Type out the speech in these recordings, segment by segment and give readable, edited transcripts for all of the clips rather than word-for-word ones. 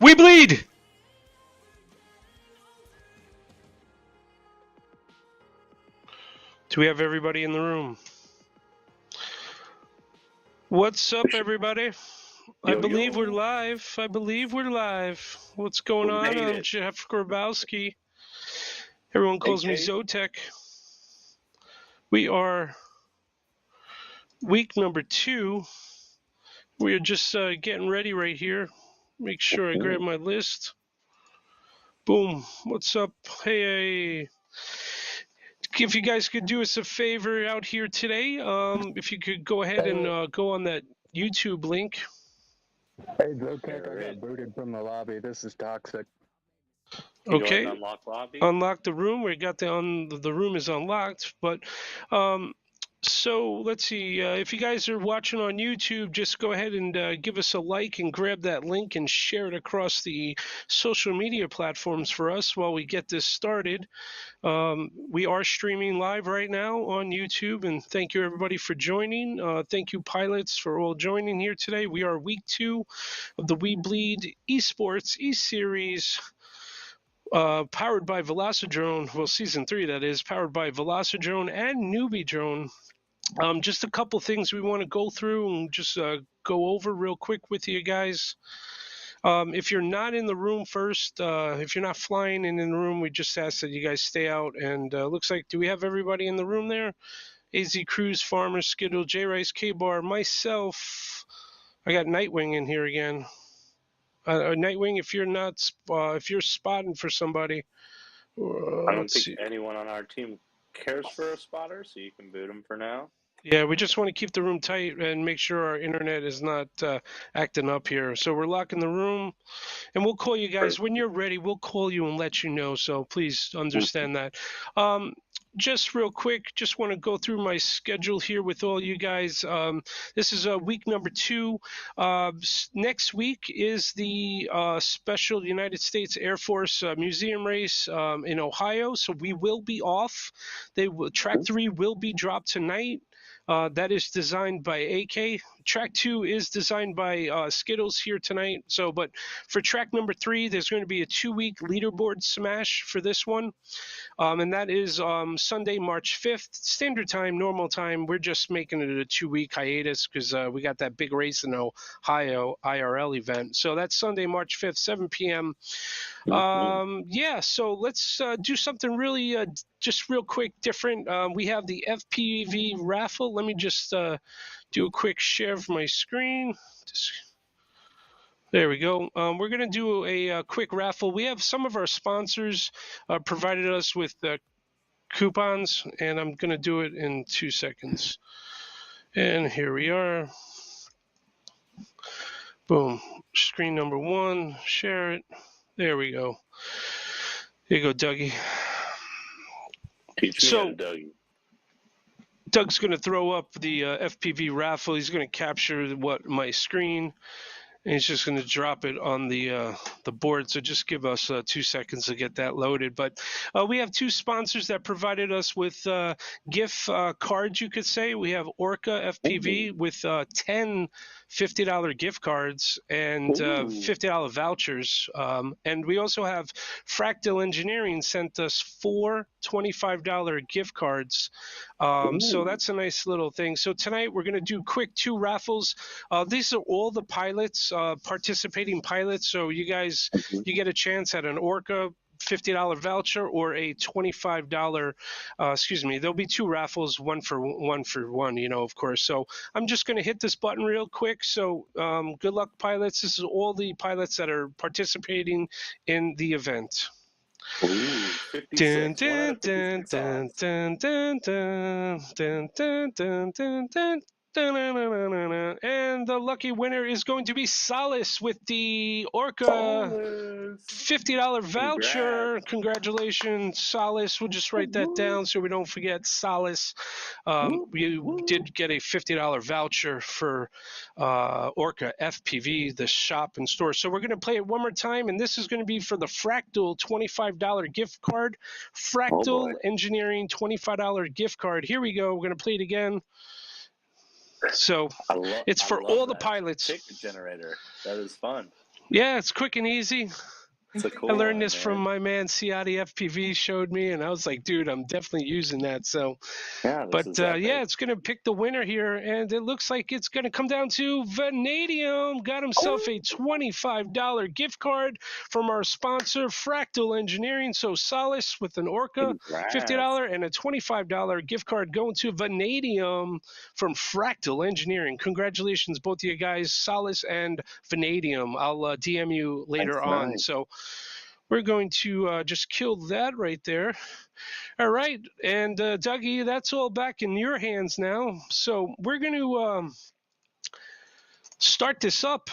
We bleed! Do we have everybody in the room? What's up, everybody? I believe we're live. What's going on? I'm Jeff Grabowski. Everyone calls me Zotek. We are week number 2. We are just getting ready right here. Make sure I grab my list. Boom. What's up? Hey. If you guys could do us a favor out here today, if you could go ahead and go on that YouTube link. Hey, Zotek, I got booted from the lobby. This is toxic. Okay. Unlock lobby. Unlock the room. We got the room is unlocked, but so let's see. If you guys are watching on YouTube, just go ahead and give us a like and grab that link and share it across the social media platforms for us while we get this started. We are streaming live right now on YouTube, and thank you everybody for joining. Thank you pilots for all joining here today. We are week 2 of the We Bleed Esports E-Series. Powered by Velocidrone, well, season 3 that is, powered by Velocidrone and Newbie Drone. Just a couple things we want to go through and just go over real quick with you guys. If you're not in the room first, if you're not flying in the room, we just ask that you guys stay out. And looks like, do we have everybody in the room there? AZ Cruz, Farmer, Skittle, J Rice, K-Bar, myself. I got Nightwing in here again. Nightwing, if you're not, if you're spotting for somebody, I don't think anyone on our team cares for a spotter, so you can boot them for now. Yeah, we just want to keep the room tight and make sure our internet is not acting up here. So we're locking the room, and we'll call you guys when you're ready. We'll call you and let you know. So please understand that. Just real quick, just want to go through my schedule here with all you guys. This is week number 2. Next week is the special United States Air Force museum race in Ohio, so we will be off. Track 3 will be dropped tonight. That is designed by AK. Track 2 is designed by Skittles here tonight. So, but for track number 3, there's going to be a 2-week leaderboard smash for this one. And that is Sunday, March 5th, standard time, normal time. We're just making it a 2-week hiatus because we got that big race in Ohio IRL event. So that's Sunday, March 5th, 7 p.m. Yeah, so let's do something really just real quick different. We have the FPV raffle. Let me just do a quick share of my screen. There we go. We're going to do a quick raffle. We have some of our sponsors provided us with coupons, and I'm going to do it in 2 seconds. And here we are. Boom. Screen number 1. Share it. There we go. Here you go, Dougie. Teach me how to Dougie. Doug's going to throw up the FPV raffle. He's going to capture my screen, and he's just going to drop it on the board. So just give us 2 seconds to get that loaded. But we have 2 sponsors that provided us with gift cards, you could say. We have Orca FPV with 10 $50 gift cards and $50 vouchers. And we also have Fractal Engineering sent us 4 $25 gift cards. So that's a nice little thing. So tonight we're going to do quick 2 raffles. These are all the pilots, participating pilots. So you guys, you get a chance at an Orca $50 voucher or a $25 there'll be 2 raffles, one for one, you know, of course. So I'm just going to hit this button real quick. So good luck, pilots. This is all the pilots that are participating in the event. Ooh, 56. Dun, dun, dun, dun, dun, dun, dun, dun, dun, dun, dun. And the lucky winner is going to be Solace with the Orca $50 voucher. Congratulations, Solace. We'll just write that down so we don't forget Solace. You did get a $50 voucher for Orca FPV, the shop and store. So we're going to play it one more time, and this is going to be for the Fractal $25 gift card. Fractal Engineering $25 gift card. Here we go. We're going to play it again. So it's for all the pilots. Pick generator. That is fun. Yeah, it's quick and easy. It's a cool I learned one, this from man. my man Ciotti FPV showed me, and I was like, dude, I'm definitely using that. So, Yeah, this but is epic. yeah, it's gonna pick the winner here, and it looks like it's gonna come down to Vanadium. Got himself a $25 gift card from our sponsor Fractal Engineering. So Solace with an Orca, Congrats. $50 and a $25 gift card going to Vanadium from Fractal Engineering. Congratulations, both of you guys, Solace and Vanadium. I'll DM you later on. Nice. So we're going to just kill that right there. All right, and Dougie, that's all back in your hands now. So we're going to start this up.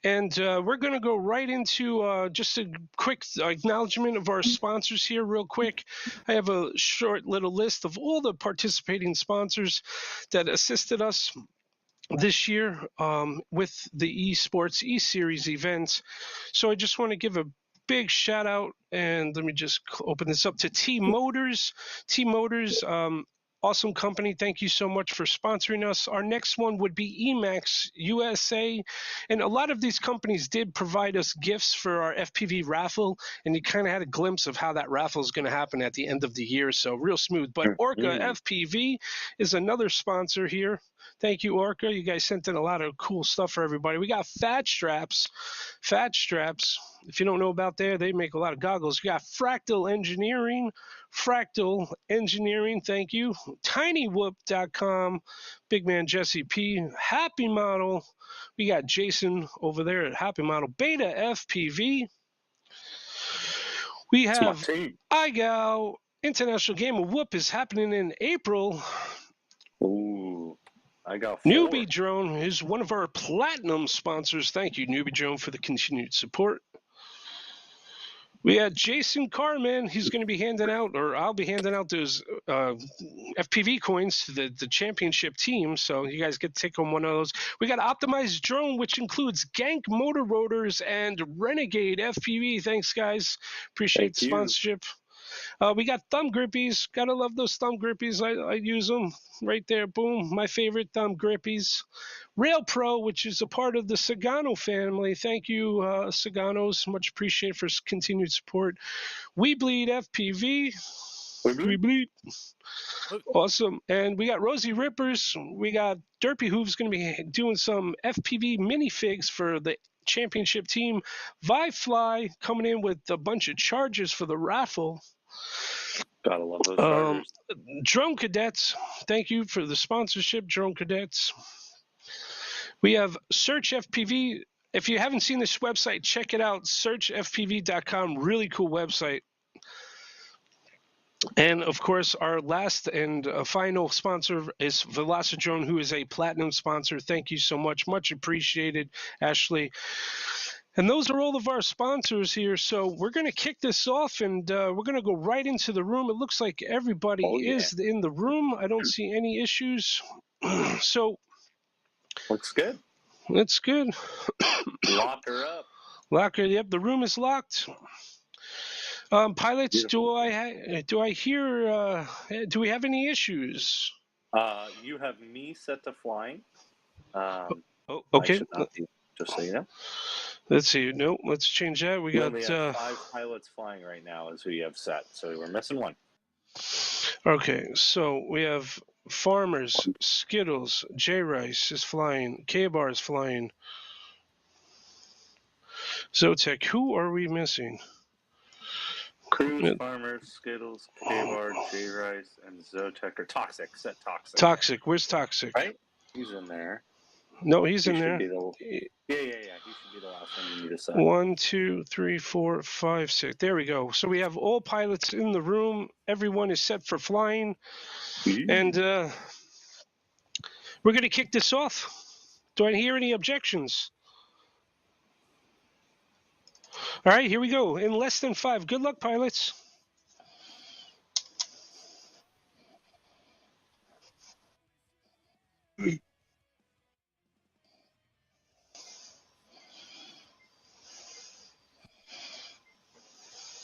And we're going to go right into just a quick acknowledgement of our sponsors here, real quick. I have a short little list of all the participating sponsors that assisted us this year with the esports e-series events. So I just want to give a big shout out, and let me just open this up to T Motors. T Motors, awesome company. Thank you so much for sponsoring us. Our next one would be Emax USA, and a lot of these companies did provide us gifts for our FPV raffle, and you kind of had a glimpse of how that raffle is going to happen at the end of the year. So real smooth. But Orca FPV is another sponsor here. Thank you, Orca. You guys sent in a lot of cool stuff for everybody. We got Fat Straps. Fat Straps. If you don't know about there, they make a lot of goggles. We got Fractal Engineering. Fractal Engineering, thank you. TinyWhoop.com. Big man Jesse P. Happy Model. We got Jason over there at Happy Model. Beta FPV. We have iGal. International Game of Whoop is happening in April. Ooh. I got Newbie Drone is one of our platinum sponsors. Thank you, Newbie Drone, for the continued support. We had Jason Carman. He's going to be handing out, or I'll be handing out those FPV coins to the championship team. So you guys get to take home one of those. We got Optimized Drone, which includes Gank Motor Rotors and Renegade FPV. Thanks, guys. Appreciate the sponsorship. We got thumb grippies. Gotta love those thumb grippies. I use them right there. Boom. My favorite thumb grippies. Rail Pro, which is a part of the Sagano family. Thank you, Saganos. Much appreciated for continued support. We Bleed FPV. We Bleed. Awesome. And we got Rosie Rippers. We got Derpy Hooves going to be doing some FPV minifigs for the championship team. Vifly coming in with a bunch of charges for the raffle. Gotta love those chargers. Drone Cadets, thank you for the sponsorship, Drone Cadets. We have Search FPV. If you haven't seen this website, check it out, searchfpv.com. Really cool website. And of course, our last and final sponsor is Velocidrone, who is a platinum sponsor. Thank you so much. Much appreciated, Ashley. And those are all of our sponsors here. So we're going to kick this off, and we're going to go right into the room. It looks like everybody is in the room. I don't see any issues. So looks good. That's good. Lock her up. Lock her. Yep, the room is locked. Pilots, do I hear? Do we have any issues? You have me set to flying. Okay. Just so you know. Let's see. No, let's change that. We got 5 pilots flying right now is who you have set. So we're missing one. Okay, so we have Farmers, Skittles, J Rice is flying, K-Bar is flying. Zotek, who are we missing? Cruz, Farmers, Skittles, K-Bar, J Rice, and Zotek are Toxic. Set Toxic. Toxic. Where's Toxic? Right? He's in there. No, he's in there. Yeah. He should be the last one you need to set. 1, 2, 3, 4, 5, 6. There we go. So we have all pilots in the room. Everyone is set for flying. And we're going to kick this off. Do I hear any objections? All right, here we go. In less than 5. Good luck, pilots.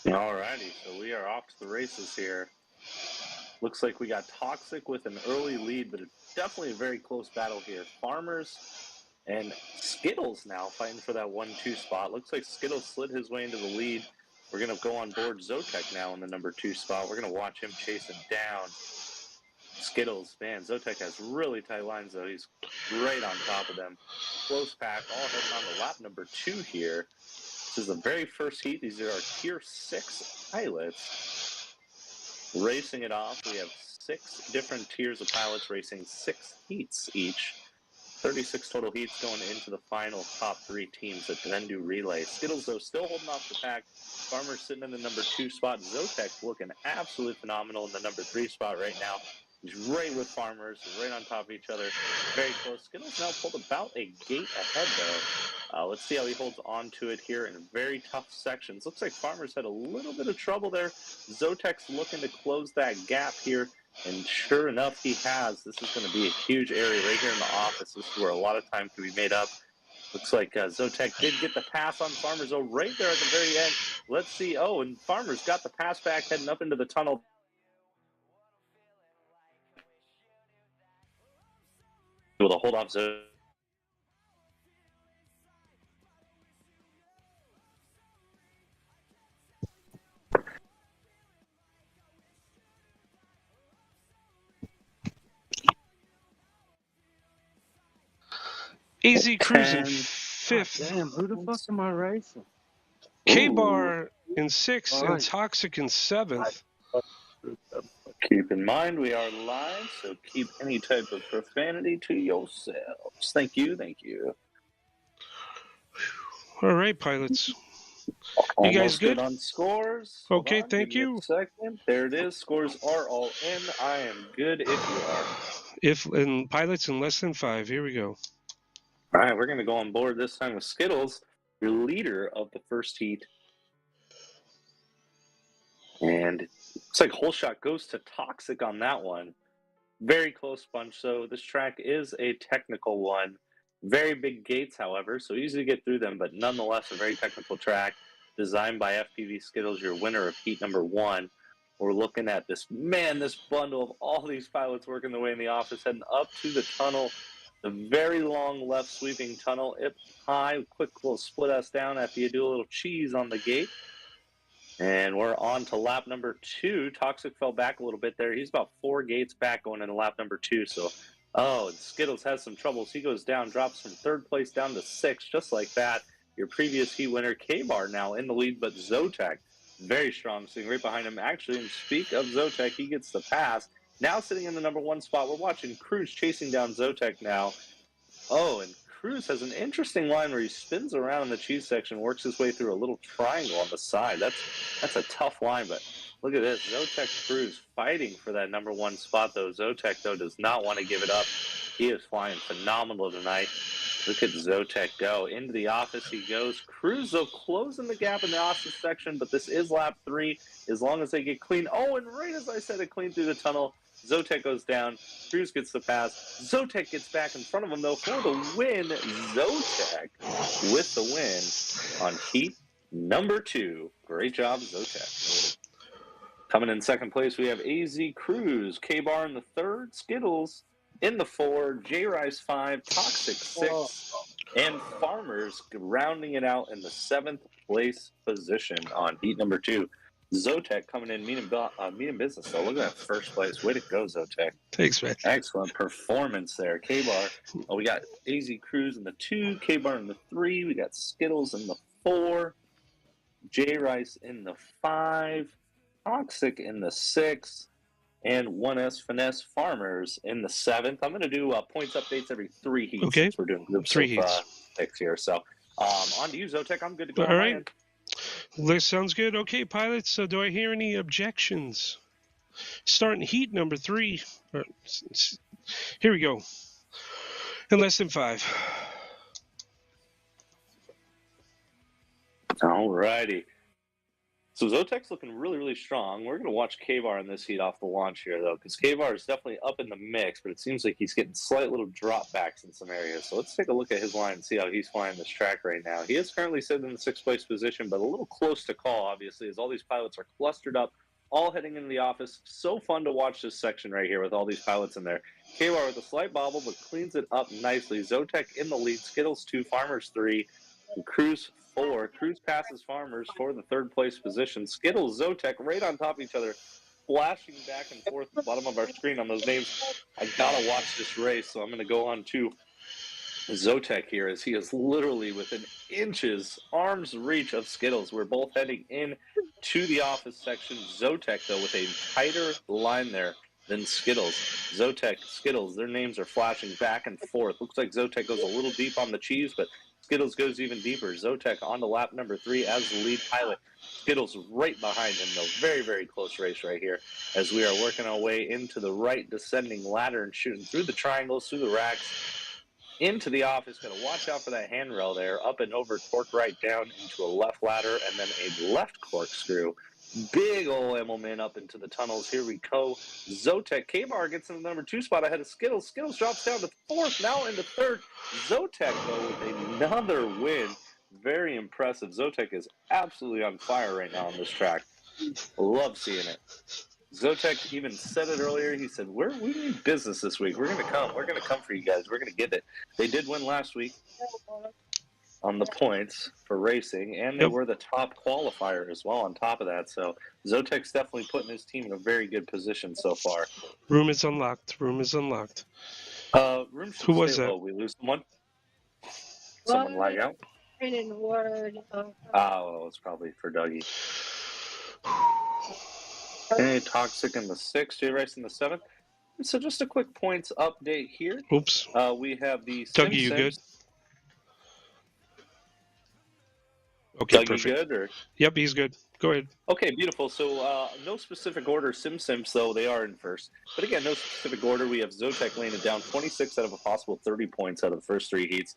Alrighty, so we are off to the races here. Looks like we got Toxic with an early lead, but it's definitely a very close battle here. Farmers And Skittles now fighting for that 1-2 spot. Looks like Skittles slid his way into the lead. We're going to go on board Zotek now in the number 2 spot. We're going to watch him chase him down. Skittles, man, Zotek has really tight lines, though. He's right on top of them. Close pack, all heading on to lap number 2 here. This is the very first heat. These are our Tier 6 pilots. Racing it off, we have 6 different tiers of pilots racing 6 heats each. 36 total heats going into the final top 3 teams that then do relay. Skittles, though, still holding off the pack. Farmer's sitting in the number 2 spot. Zotek looking absolutely phenomenal in the number 3 spot right now. He's right with Farmers, right on top of each other. Very close. Skittles now pulled about a gate ahead, though. Let's see how he holds on to it here in very tough sections. Looks like Farmers had a little bit of trouble there. Zotek's looking to close that gap here. And sure enough, he has. This is going to be a huge area right here in the office. This is where a lot of time can be made up. Looks like Zotek did get the pass on Farmers, oh, right there at the very end. Let's see. Oh, and Farmers got the pass back heading up into the tunnel. Able to hold off Zotek. AZ Cruz in 5th. Damn, who the fuck am I racing? K-Bar in 6th, All and right. Toxic in 7th. Keep in mind, we are live, so keep any type of profanity to yourselves. Thank you, thank you. All right, pilots. Almost guys good? on scores. Hold Okay, on, thank give me you. a second. There it is. Scores are all in. I am good if you are. And pilots in less than 5. Here we go. All right, we're going to go on board this time with Skittles, your leader of the first heat. And looks like whole shot goes to Toxic on that one. Very close bunch. So this track is a technical one. Very big gates, however, so easy to get through them, but nonetheless a very technical track designed by FPV Skittles, your winner of heat number 1. We're looking at this bundle of all these pilots working their way in the office, heading up to the tunnel. The very long left sweeping tunnel, up high, quick little split us down after you do a little cheese on the gate. And we're on to lap number 2. Toxic fell back a little bit there. He's about 4 gates back going into lap number 2. So, and Skittles has some troubles. He goes down, drops from 3rd place down to 6th, just like that. Your previous heat winner, K-Bar, now in the lead, but Zotek, very strong, sitting right behind him. Actually, and speak of Zotek, he gets the pass. Now sitting in the number 1 spot, we're watching Cruz chasing down Zotek now. Oh, and Cruz has an interesting line where he spins around in the cheese section, works his way through a little triangle on the side. That's a tough line, but look at this. Zotek Cruz fighting for that number 1 spot, though. Zotek, though, does not want to give it up. He is flying phenomenal tonight. Look at Zotek go. Into the office he goes. Cruz, though, closing the gap in the office section, but this is lap 3. As long as they get clean. Oh, and right as I said it, clean through the tunnel. Zotek goes down. Cruz gets the pass. Zotek gets back in front of him, though, for the win. Zotek with the win on heat number 2. Great job, Zotek. Coming in 2nd place, we have AZ Cruz. K-Bar in the 3rd. Skittles in the 4. J-Rice 5. Toxic 6. And Farmers rounding it out in the 7th place position on heat number 2. Zotek coming in mean in business. So look at that 1st place. Way to go, Zotek. Thanks, man. Excellent performance there. K-Bar. Oh, we got AZ Cruz in the 2, K-Bar in the 3. We got Skittles in the 4, J-Rice in the 5, Toxic in the 6, and 1S Finesse Farmers in the 7th. I'm going to do points updates every 3 heats. Okay. Since we're doing groups 3 of heats. 6 here. So on to you, Zotek. I'm good to go. All right. This sounds good. Okay, pilots, so do I hear any objections? Starting heat number 3. Here we go. In less than 5. All righty. So Zotek's looking really, really strong. We're going to watch K-Bar in this heat off the launch here, though, because K-Bar is definitely up in the mix, but it seems like he's getting slight little drop backs in some areas. So let's take a look at his line and see how he's flying this track right now. He is currently sitting in the 6th place position, but a little close to call, obviously, as all these pilots are clustered up all heading into the office. So fun to watch this section right here with all these pilots in there. KR with a slight bobble, but cleans it up nicely. Zotek in the lead. Skittles 2, Farmers 3, and Cruz 4. Cruz passes Farmers for the third place position. Skittles, Zotek right on top of each other, flashing back and forth at the bottom of our screen on those names. I gotta watch this race, so I'm gonna go on to Zotek here, as he is literally within inches, arm's reach of Skittles. We're both heading in to the office section. Zotek, though, with a tighter line there than Skittles. Zotek, Skittles, their names are flashing back and forth. Looks like Zotek goes a little deep on the cheese, but Skittles goes even deeper. Zotek on to lap number 3 as the lead pilot. Skittles right behind him, though. Very, very close race right here as we are working our way into the right descending ladder and shooting through the triangles, through the racks, into the office. Got to watch out for that handrail there. Up and over, torque right down into a left ladder and then a left corkscrew. Big ol' Emmelman up into the tunnels. Here we go. Zotek, K-Bar gets in the number 2 spot ahead of Skittles. Skittles drops down to 4th, now into 3rd. Zotek, though, with another win. Very impressive. Zotek is absolutely on fire right now on this track. Love seeing it. Zotek even said it earlier. He said, we need business this week. We're going to come. We're going to come for you guys. We're going to get it. They did win last week on the points for racing, and they were the top qualifier as well on top of that. So Zotek's definitely putting his team in a very good position so far. Room is unlocked. Room is unlocked. Room should Who was stay that? low. We lose someone? Someone lag out? Oh, it's probably for Dougie. Okay, Toxic in the 6th, J-Rice in the 7th. So just a quick points update here. Oops. We have the Dougie, you good? Okay, Dougie perfect. good? Or? Yep, he's good. Go ahead. Okay, beautiful. So no specific order. Simps, though, they are in first. But again, no specific order. We have Zotek laying it down 26 out of a possible 30 points out of the first 3 heats.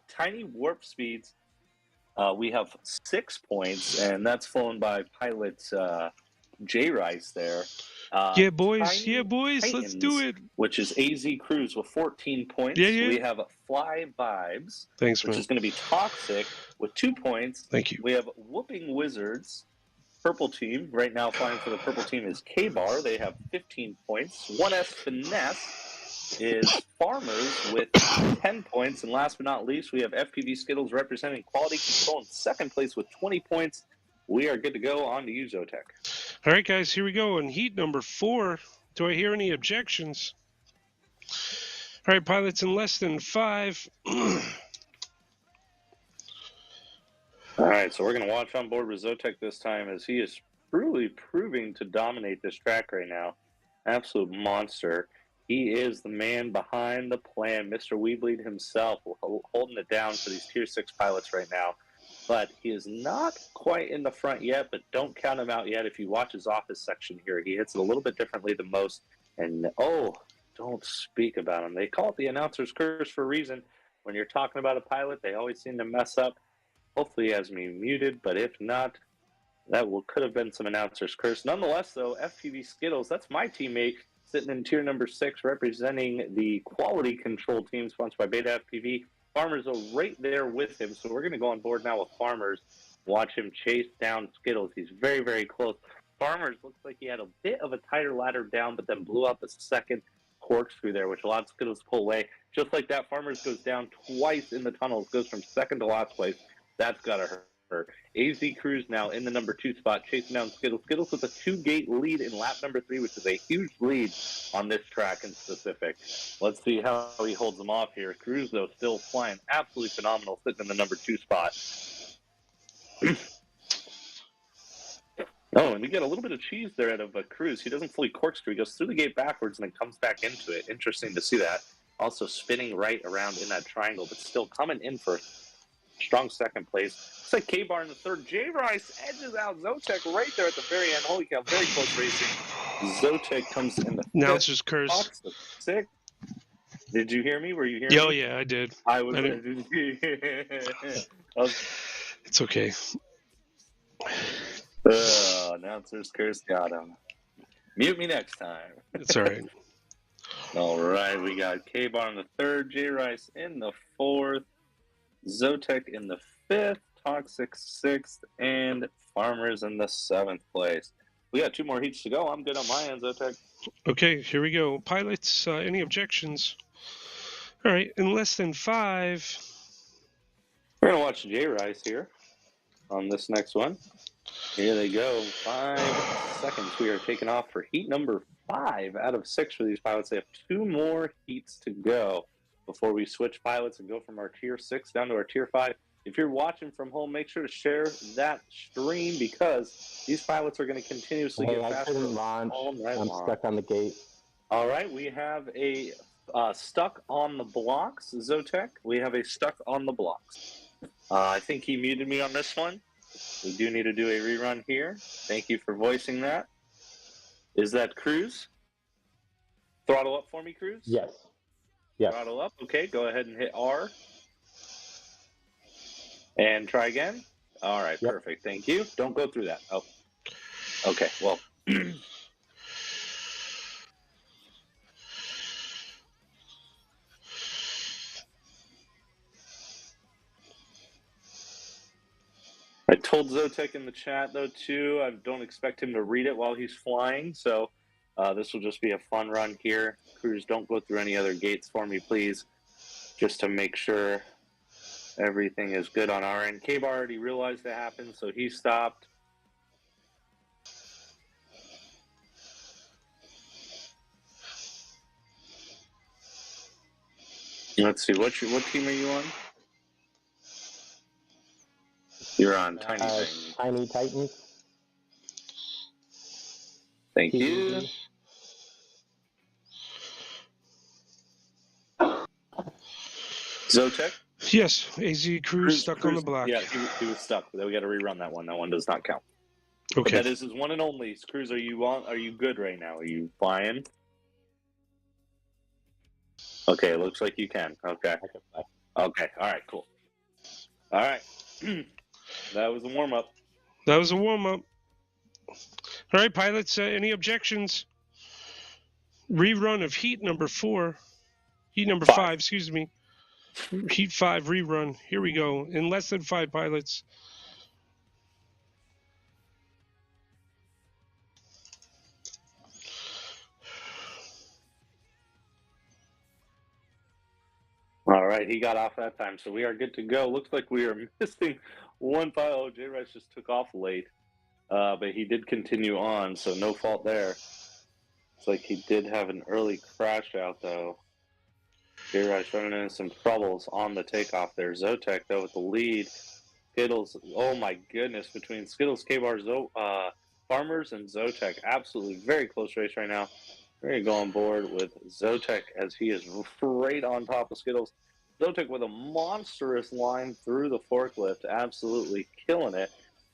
Tiny Warp Speeds, we have 6 points, and that's flown by pilot J-Rice there. Yeah, boys. Tiny Yeah, boys. Titans, Let's do it. Which is AZ Cruz with 14 points. Yeah. We have Fly Vibes, Thanks, which man. is going to be Toxic with 2 points. Thank you. We have Whooping Wizards, purple team. Right now flying for the purple team is K-Bar. They have 15 points. 1S Finesse is Farmers with 10 points. And last but not least, we have FPV Skittles representing Quality Control in 2nd place with 20 points. We are good to go. On to you, Zotek. All right, guys, here we go. In heat number 4, do I hear any objections? All right, pilots in less than 5. All right, so we're going to watch on board with Zotek this time, as he is truly proving to dominate this track right now. Absolute monster. He is the man behind the plan, Mr. Weebleed himself, holding it down for these Tier 6 pilots right now. But he is not quite in the front yet, but don't count him out yet. If you watch his office section here, he hits it a little bit differently than most. And, don't speak about him. They call it the announcer's curse for a reason. When you're talking about a pilot, they always seem to mess up. Hopefully he has me muted, but if not, that could have been some announcer's curse. Nonetheless, though, FPV Skittles, that's my teammate, sitting in tier number 6, representing the Quality Control team, sponsored by Beta FPV. Farmers are right there with him, so we're going to go on board now with Farmers. Watch him chase down Skittles. He's very, very close. Farmers looks like he had a bit of a tighter ladder down, but then blew out the second corkscrew there, which allowed Skittles to pull away. Just like that, Farmers goes down twice in the tunnels, goes from 2nd to last place. That's got to hurt. AZ Cruz now in the number 2 spot, chasing down Skittles. Skittles with a 2-gate lead in lap number 3, which is a huge lead on this track in specific. Let's see how he holds them off here. Cruz, though, still flying absolutely phenomenal, sitting in the number 2 spot. Oh, and we get a little bit of cheese there out of Cruz. He doesn't fully corkscrew. He goes through the gate backwards and then comes back into it. Interesting to see that. Also spinning right around in that triangle, but still coming in for strong 2nd place. Looks like K-Bar in the 3rd. J-Rice edges out Zotek right there at the very end. Holy cow, very close racing. Zotek comes in the 5th. Now it's just curse. 6th. Did you hear me? Were you hearing me? Oh, yeah, I did. I was. It's okay. Announcer's curse got him. Mute me next time. It's all right. All right, we got K-Bar in the 3rd, J-Rice in the 4th, Zotek in the 5th, Toxic 6th, and Farmers in the 7th place. We got 2 more heats to go. I'm good on my end, Zotek. Okay, here we go. Pilots, any objections? All right, in less than 5. We're going to watch J Rice here on this next one. Here they go. 5 seconds. We are taking off for heat number 5 out of 6 for these pilots. They have 2 more heats to go before we switch pilots and go from our tier 6 down to our tier 5. If you're watching from home, make sure to share that stream because these pilots are going to continuously get I faster couldn't launch. all night I'm long. stuck on the gate. All right, we have a stuck on the blocks, Zotek. We have a stuck on the blocks. I think he muted me on this one. We do need to do a rerun here. Thank you for voicing that. Is that Cruz? Throttle up for me, Cruz? Yes. Yes. Throttle up. Okay, go ahead and hit R. And try again. All right, Yep. Perfect. Thank you. Don't go through that. Oh, okay. Well, I told Zotek in the chat, though, too, I don't expect him to read it while he's flying, so this will just be a fun run here. Cruz, don't go through any other gates for me, please, just to make sure everything is good on our end. K-Bar already realized it happened, so he stopped. Let's see, what team are you on? You're on Tiny Thing. Tiny Titans. Thank you. Zotek? Yes, AZ Cruz stuck on the block. Yeah, he was stuck. We got to rerun that one. That one does not count. Okay. But that is his one and only. Cruz, are you on? Are you good right now? Are you flying? Okay, it looks like you can. Okay. Okay. All right. Cool. All right. That was a warm up. That was a warm-up. All right, pilots, any objections? Rerun of heat number 4. Heat number 5, excuse me. Heat 5 rerun. Here we go. In less than 5 pilots. All right, he got off that time, so we are good to go. Looks like we are missing one pilot. Oh, J Rice just took off late, but he did continue on, so no fault there. It's like he did have an early crash out, though. J Rice running into some troubles on the takeoff there. Zotek, though, with the lead. Skittles, oh my goodness, between Skittles, K-Bar, Farmers, and Zotek. Absolutely very close race right now. We're going to go on board with Zotek as he is right on top of Skittles. Zotek with a monstrous line through the forklift, absolutely killing it.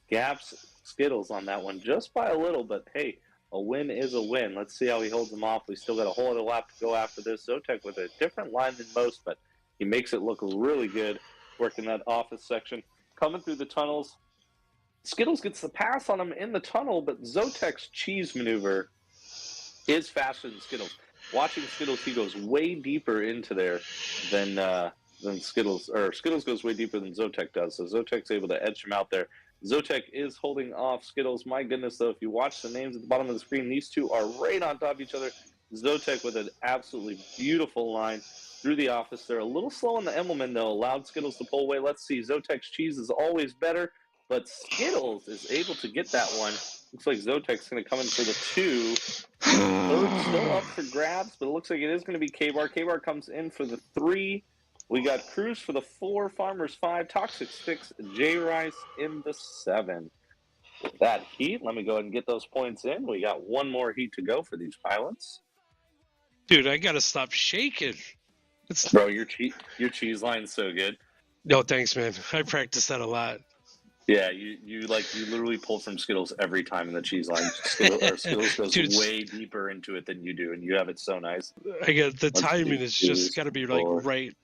Gaps Skittles on that one just by a little, but hey, a win is a win. Let's see how he holds them off. We still got a whole other lap to go after this. Zotek with a different line than most, but he makes it look really good working that office section. Coming through the tunnels, Skittles gets the pass on him in the tunnel, but Zotek's cheese maneuver is faster than Skittles. Watching Skittles, he goes way deeper into there than Skittles, or Skittles goes way deeper than Zotek does. So Zotek's able to edge him out there. Zotek is holding off Skittles. My goodness, though, if you watch the names at the bottom of the screen, these two are right on top of each other. Zotek with an absolutely beautiful line through the office. They're a little slow on the Emmelman, though. Allowed Skittles to pull away. Let's see. Zotek's cheese is always better, but Skittles is able to get that one. Looks like Zotek's going to come in for the 2. Third's still up for grabs, but it looks like it is going to be K-Bar. K-Bar comes in for the 3. We got Cruz for the 4, Farmers 5, Toxic 6, J Rice in the 7. With that heat, let me go ahead and get those points in. We got one more heat to go for these pilots. Dude, I gotta stop shaking. Bro, your cheese line's so good. No, thanks, man. I practiced that a lot. Yeah, you literally pull from Skittles every time in the cheese line. Skittles goes Dude, way deeper into it than you do, and you have it so nice. I got the timing is just got to be like right.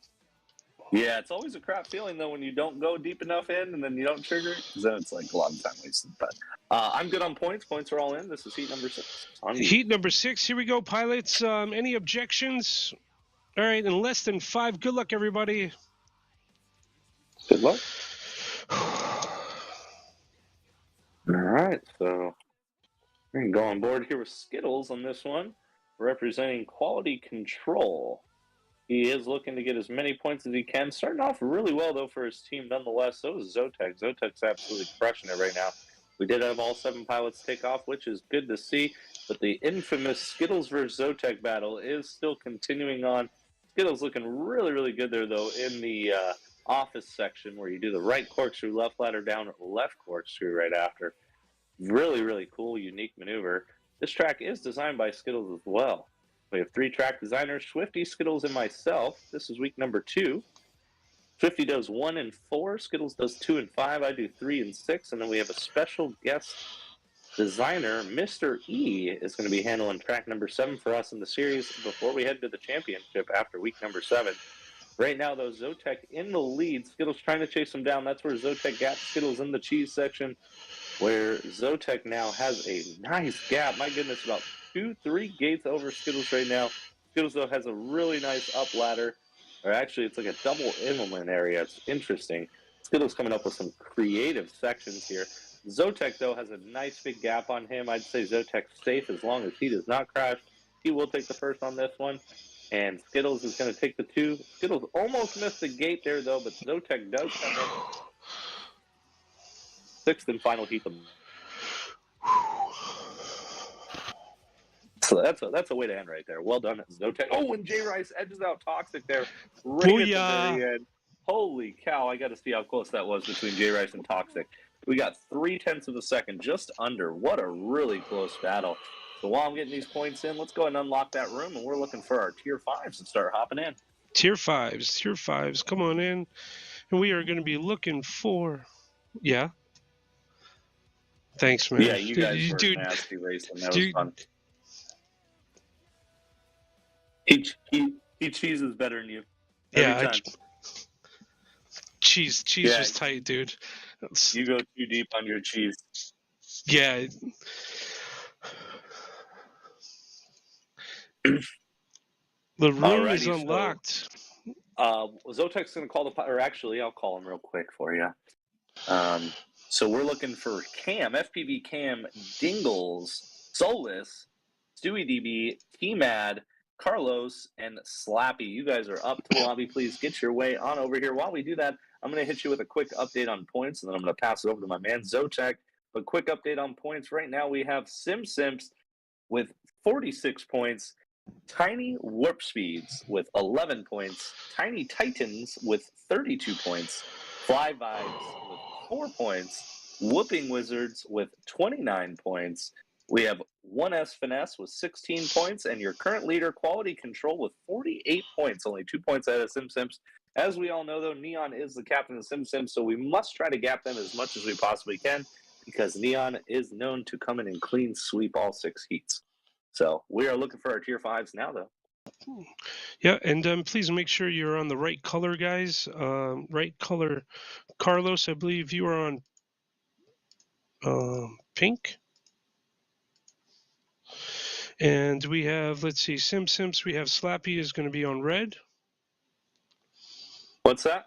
Yeah, it's always a crap feeling though when you don't go deep enough in and then you don't trigger it. Then it's like a lot of time wasted. But I'm good on points. Points are all in. This is heat number 6. Heat number 6. Here we go, pilots. Any objections? All right, in less than 5. Good luck, everybody. Good luck. All right, so We're going to go on board here with Skittles on this one, representing Quality Control. He is looking to get as many points as he can. Starting off really well, though, for his team nonetheless. So is Zotek. Zotek's absolutely crushing it right now. We did have all 7 pilots take off, which is good to see. But the infamous Skittles versus Zotek battle is still continuing on. Skittles looking really, really good there, though, in the office section where you do the right corkscrew, left ladder down, left corkscrew right after. Really, really cool, unique maneuver. This track is designed by Skittles as well. We have 3 track designers, Swifty, Skittles, and myself. This is week number 2. Swifty does 1 and 4. Skittles does 2 and 5. I do 3 and 6. And then we have a special guest designer, Mr. E, is going to be handling track number 7 for us in the series before we head to the championship after week number 7. Right now, though, Zotek in the lead. Skittles trying to chase him down. That's where Zotek got Skittles in the cheese section, where Zotek now has a nice gap. My goodness, about 2-3 gates over Skittles right now. Skittles, though, has a really nice up ladder. Or actually, it's like a double inland area. It's interesting. Skittles coming up with some creative sections here. Zotek, though, has a nice big gap on him. I'd say Zotek's safe as long as he does not crash. He will take the first on this one. And Skittles is going to take the 2. Skittles almost missed the gate there, though, but Zotek does come in. 6th and final heat. So that's a way to end right there. Well done, Zotek. Oh, and J Rice edges out Toxic there right Booyah. at the very end. Holy cow, I got to see how close that was between J Rice and Toxic. We got 0.3 of a second, just under. What a really close battle. So while I'm getting these points in, let's go ahead and unlock that room, and we're looking for our tier 5s and start hopping in. Tier 5s, come on in. And we are going to be looking for... Yeah? Thanks, man. Yeah, you guys were nasty racing. That was fun. He cheeses better than you. Every time. Cheese was tight, dude. You go too deep on your cheese. Yeah. The room is unlocked. Zotek's going to call the... Or actually, I'll call him real quick for you. So we're looking for Cam, FPV Cam, Dingles, Solus, Stewie DB, T-Mad, Carlos, and Slappy. You guys are up to the lobby. Please get your way on over here. While we do that, I'm going to hit you with a quick update on points, and then I'm going to pass it over to my man Zotek. But quick update on points. Right now we have Simps with 46 points, Tiny Warp Speeds with 11 points, Tiny Titans with 32 points, Fly Vibes with 4 points, Whooping Wizards with 29 points. We have 1S Finesse with 16 points, and your current leader, Quality Control, with 48 points, only 2 points ahead of Simps. As we all know, though, Neon is the captain of Simps, so we must try to gap them as much as we possibly can, because Neon is known to come in and clean sweep all 6 heats. So we are looking for our tier 5s now, though. Yeah, and please make sure you're on the right color, guys. Right color. Carlos, I believe you are on pink. And we have, let's see, Simps. We have Slappy is going to be on red. What's that?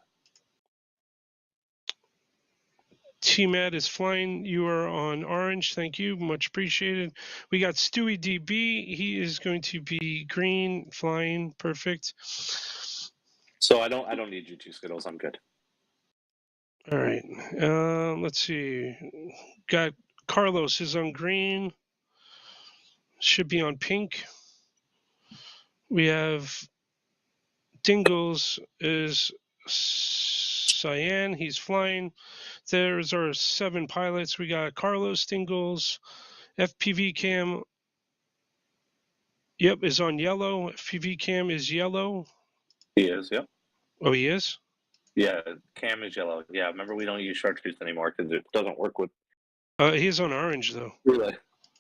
T-Mad is flying. You are on orange. Thank you. Much appreciated. We got Stewie DB. He is going to be green, flying. Perfect. So I don't need you 2 Skittles. I'm good. All right. Let's see. Got Carlos is on green. Should be on pink. We have Dingles is cyan. He's flying. There's our 7 pilots. We got Carlos, Dingles, FPV Cam. Yep, is on yellow. FPV Cam is yellow. He is, yep. Oh, he is? Yeah, Cam is yellow. Yeah, remember we don't use chartreuse anymore because it doesn't work with... He's on orange, though. Really?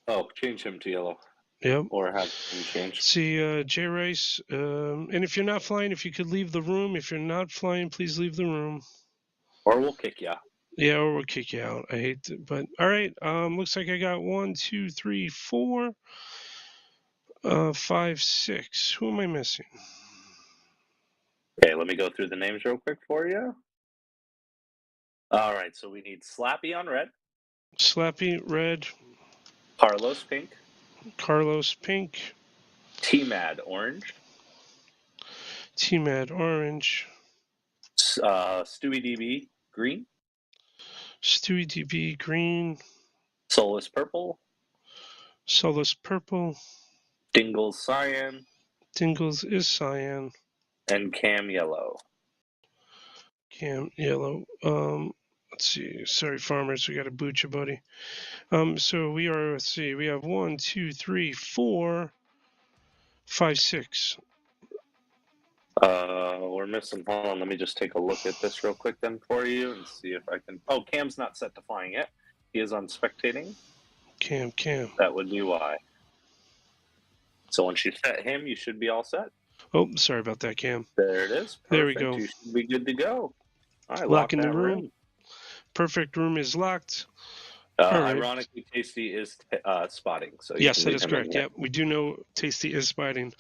Oh, change him to yellow. Yep. Or have him change. See, J Rice. And if you're not flying, if you could leave the room. If you're not flying, please leave the room. Or we'll kick you out. Yeah, or we'll kick you out. I hate it, but all right. Looks like I got 1, 2, 3, 4, 5, 6. Who am I missing? Okay, let me go through the names real quick for you. All right, so we need Slappy on red. Slappy, red. Carlos pink. Carlos pink. T-Mad orange. T-Mad orange. Stewie DB green. Stewie DB green. Solus purple. Solus purple. Dingles cyan. Dingles is cyan. And Cam yellow. Cam yellow. Let's see. Sorry, farmers, we got to boot you, buddy. So we are. Let's see. We have 1, 2, 3, 4, 5, 6. We're missing. Hold on, let me just take a look at this real quick then for you and see if I can. Oh, Cam's not set to flying yet. He is on spectating. Cam. That would be why. So once you set him, you should be all set. Oh, sorry about that, Cam. There it is. Perfect. There we go. You should be good to go. All right, Locking lock the that room. Perfect room is locked. Right. Ironically, Tasty is spotting. So yes, that is correct. Yep, we do know Tasty is spotting.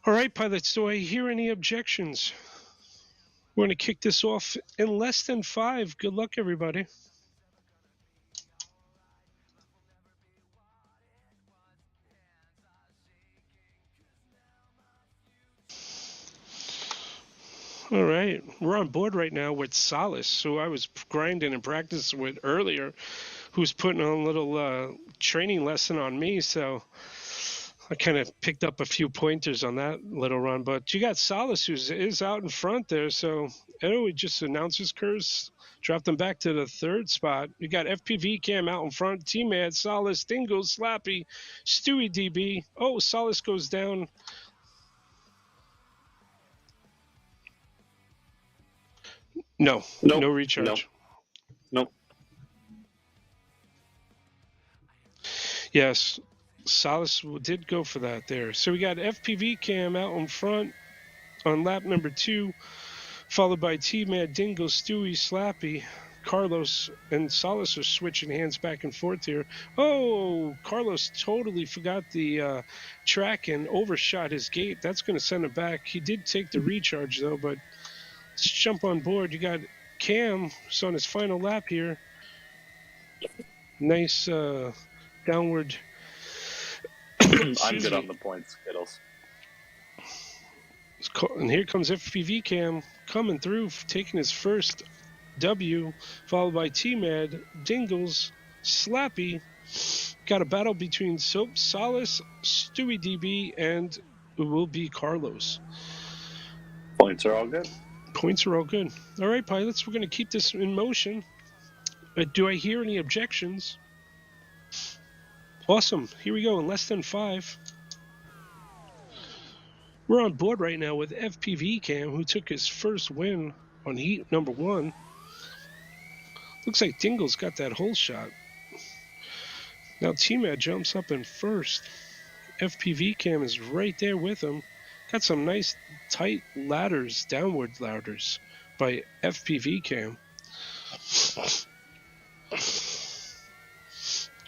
All right, pilots, do I hear any objections? We're going to kick this off in less than 5. Good luck, everybody. All right, we're on board right now with Solace, who I was grinding and practicing with earlier, who's putting on a little training lesson on me, so I kind of picked up a few pointers on that little run. But you got Solace, who is out in front there, so we just announced his curse, dropped him back to the 3rd spot. You got FPV Cam out in front, T-Mad, Solace, Dingles, Slappy, Stewie DB. Oh, Solace goes down. No recharge. Nope. Yes, Solace did go for that there. So we got FPV Cam out in front on lap number 2, followed by T-Mad, Dingle, Stewie, Slappy. Carlos and Solace are switching hands back and forth here. Oh, Carlos totally forgot the track and overshot his gate. That's going to send him back. He did take the recharge, though, but let's jump on board. You got Cam, who's on his final lap here. Nice downward. I'm good on the points, Skittles. And here comes FPV Cam coming through, taking his first W, followed by T-Mad, Dingles, Slappy. Got a battle between Soap, Solace, Stewie DB, and it will be Carlos. Points are all good. Points are all good. All right, pilots, we're going to keep this in motion. Do I hear any objections? Awesome. Here we go in less than 5. We're on board right now with FPV Cam, who took his first win on heat number 1. Looks like Dingle's got that hole shot. Now T-Mad jumps up in first. FPV Cam is right there with him. Got some nice tight ladders, downward ladders by FPV Cam.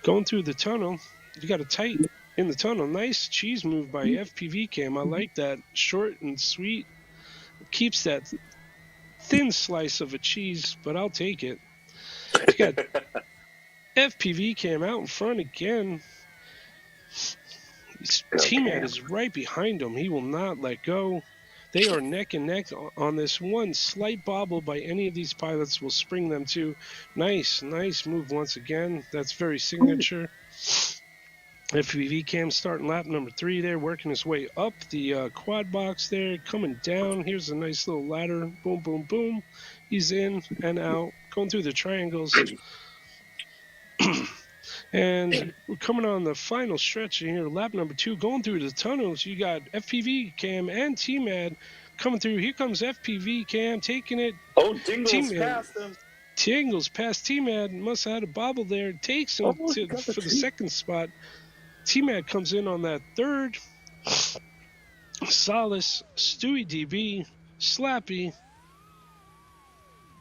Going through the tunnel, you got a tight in the tunnel. Nice cheese move by FPV Cam. I like that. Short and sweet. Keeps that thin slice of a cheese, but I'll take it. You got FPV Cam out in front again. T-Mad is right behind him. He will not let go. They are neck and neck on this one. Slight bobble by any of these pilots will spring them to. Nice move once again. That's very signature. FPV Cam starting lap number 3 there, working his way up the quad box there, coming down. Here's a nice little ladder. Boom, boom, boom. He's in and out, going through the triangles. And we're coming on the final stretch here, lap number 2, going through the tunnels. You got FPV Cam and T-Mad coming through. Here comes FPV Cam taking it. Oh, Dingles passed him. Dingles past T-Mad. Must have had a bobble there. Takes him for the second spot. T-Mad comes in on that 3rd. Solace, Stewie DB, Slappy,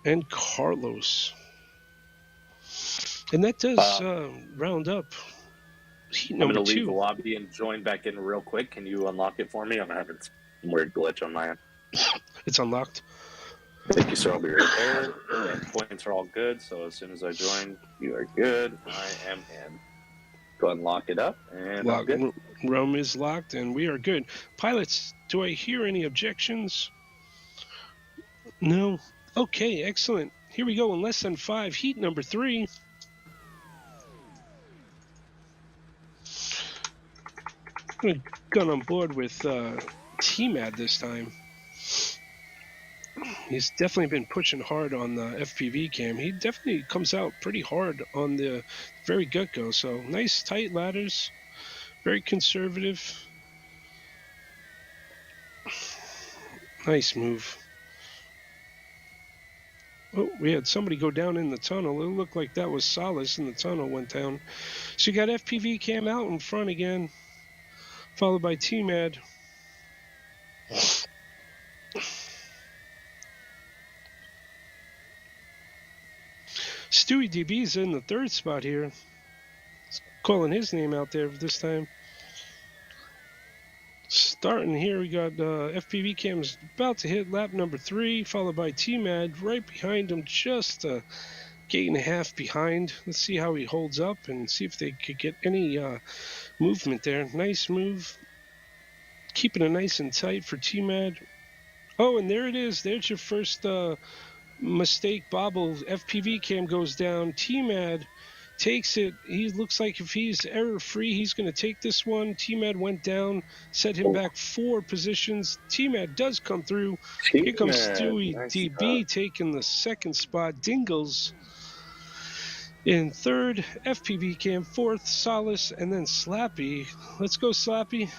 and Carlos. And that does round up heat number 2. I'm going to leave the lobby and join back in real quick. Can you unlock it for me? I'm having some weird glitch on my end. It's unlocked. Thank you, sir. I'll be right there. And points are all good, so as soon as I join, you are good. I am in. Go ahead and lock it up. And I'm Lock, good. Rome is locked, and we are good. Pilots, do I hear any objections? No? Okay, excellent. Here we go in less than 5. Heat number 3. I'm going to gun on board with T-Mad this time. He's definitely been pushing hard on the FPV cam. He definitely comes out pretty hard on the very get-go. So nice tight ladders, very conservative. Nice move. Oh, we had somebody go down in the tunnel. It looked like that was Solace in the tunnel went down. So you got FPV cam out in front again, followed by T-Mad. Stewie DB's in the 3rd spot here. Calling his name out there this time. Starting here, we got FPV cams about to hit lap number 3, followed by T-Mad right behind him, just a gate and a half behind. Let's see how he holds up and see if they could get any movement there. Nice move. Keeping it nice and tight for T-Mad. Oh, and there it is. There's your first mistake bobble. FPV cam goes down. T-Mad takes it. He looks like if he's error-free, he's going to take this one. T-Mad went down, set him back 4 positions. T-Mad does come through. Here comes Stewie Nice DB taking the 2nd spot. Dingles in 3rd. FPV Cam 4th. Solace, and then Slappy. Let's go, Slappy.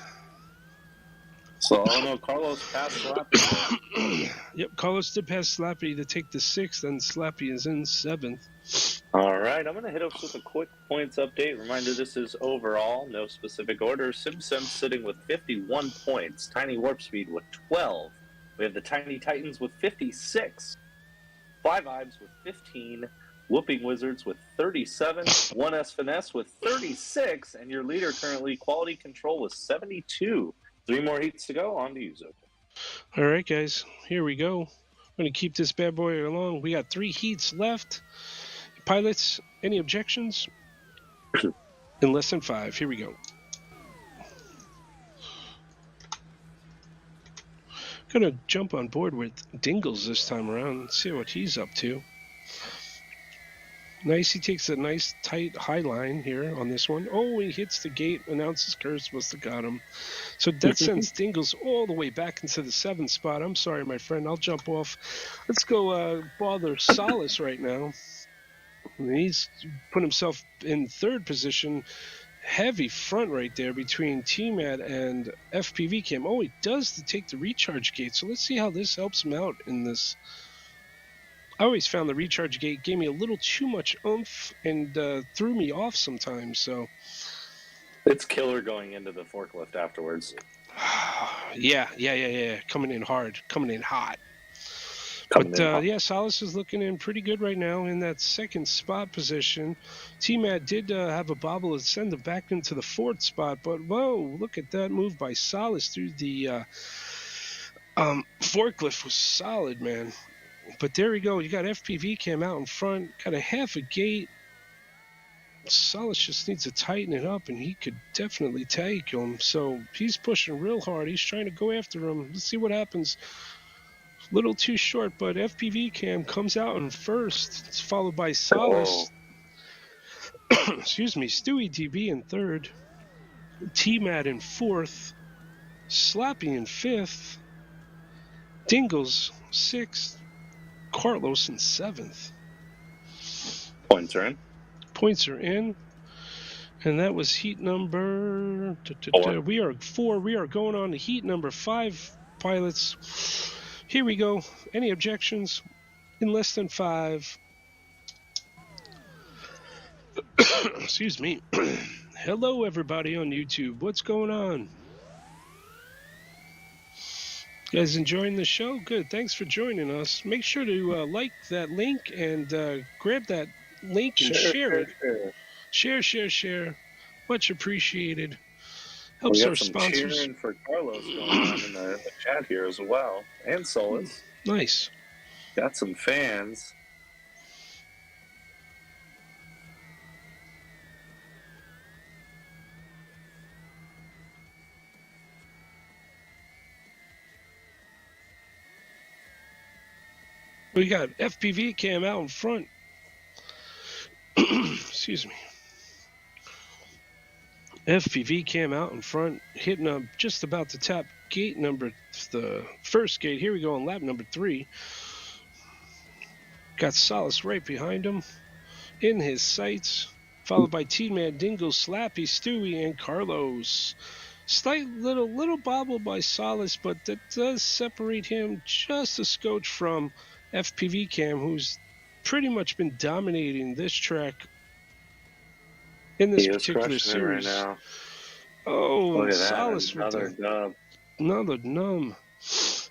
So, no, Carlos passed Slappy. Yep, Carlos did pass Slappy to take the 6th, and Slappy is in 7th. All right, I'm going to hit us with a quick points update. Reminder, this is overall, no specific order. SimSim sitting with 51 points. Tiny Warp Speed with 12. We have the Tiny Titans with 56. Five Vibes with 15. Whooping Wizards with 37. 1S Finesse with 36. And your leader currently, Quality Control, with 72. 3 more heats to go. On to you, Zoka. All right, guys, here we go. I'm going to keep this bad boy along. We got 3 heats left. Pilots, any objections? In less than 5. Here we go. Gonna jump on board with Dingles this time around and see what he's up to. Nice, he takes a nice tight high line here on this one. Oh, he hits the gate, announces curse must have got him. So that sends Dingles all the way back into the 7th spot. I'm sorry, my friend, I'll jump off. Let's go bother Solace right now. He's put himself in 3rd position. Heavy front right there between T-Mad and FPV Cam. Oh, he does to take the recharge gate. So let's see how this helps him out in this. I always found the recharge gate gave me a little too much oomph and threw me off sometimes. So It's killer going into the forklift afterwards. yeah. Coming in hard, coming in hot. Coming But in hot. yeah, Solace is looking in pretty good right now in that 2nd spot position. T-Mad did have a bobble and send him back into the 4th spot. But whoa, look at that move by Solace through the forklift was solid, man. But there we go. You got FPV Cam out in front, got a half a gate. Solace just needs to tighten it up, and he could definitely take him. So he's pushing real hard. He's trying to go after him. Let's see what happens. Little too short, but FPV Cam comes out in 1st. It's followed by Solace. Excuse me, Stewie DB in 3rd. T-Mad in 4th. Slappy in 5th. Dingles 6th. Carlos in 7th. Points are in. Points are in. And that was heat number... 4. We are 4. We are going on to heat number 5, pilots. Here we go. Any objections? In less than 5. Excuse me. Hello, everybody on YouTube. What's going on? You guys enjoying the show? Good. Thanks for joining us. Make sure to like that link and grab that link and share it. Share. Much appreciated. Helps We got our some sponsors. cheering for Carlos going on in the chat here as well. And Solus. Nice. Got some fans. We got FPV cam out in front. Excuse me. FPV cam out in front, hitting up just about to tap the first gate. Here we go on lap number 3. Got Solace right behind him in his sights, followed by T-Man, Dingo, Slappy, Stewie, and Carlos. Slight little bobble by Solace, but that does separate him just a scotch from FPV Cam, who's pretty much been dominating this track in this He is particular crushing it right series. now. Oh, Look and at that. Solace with Another dub. another numb.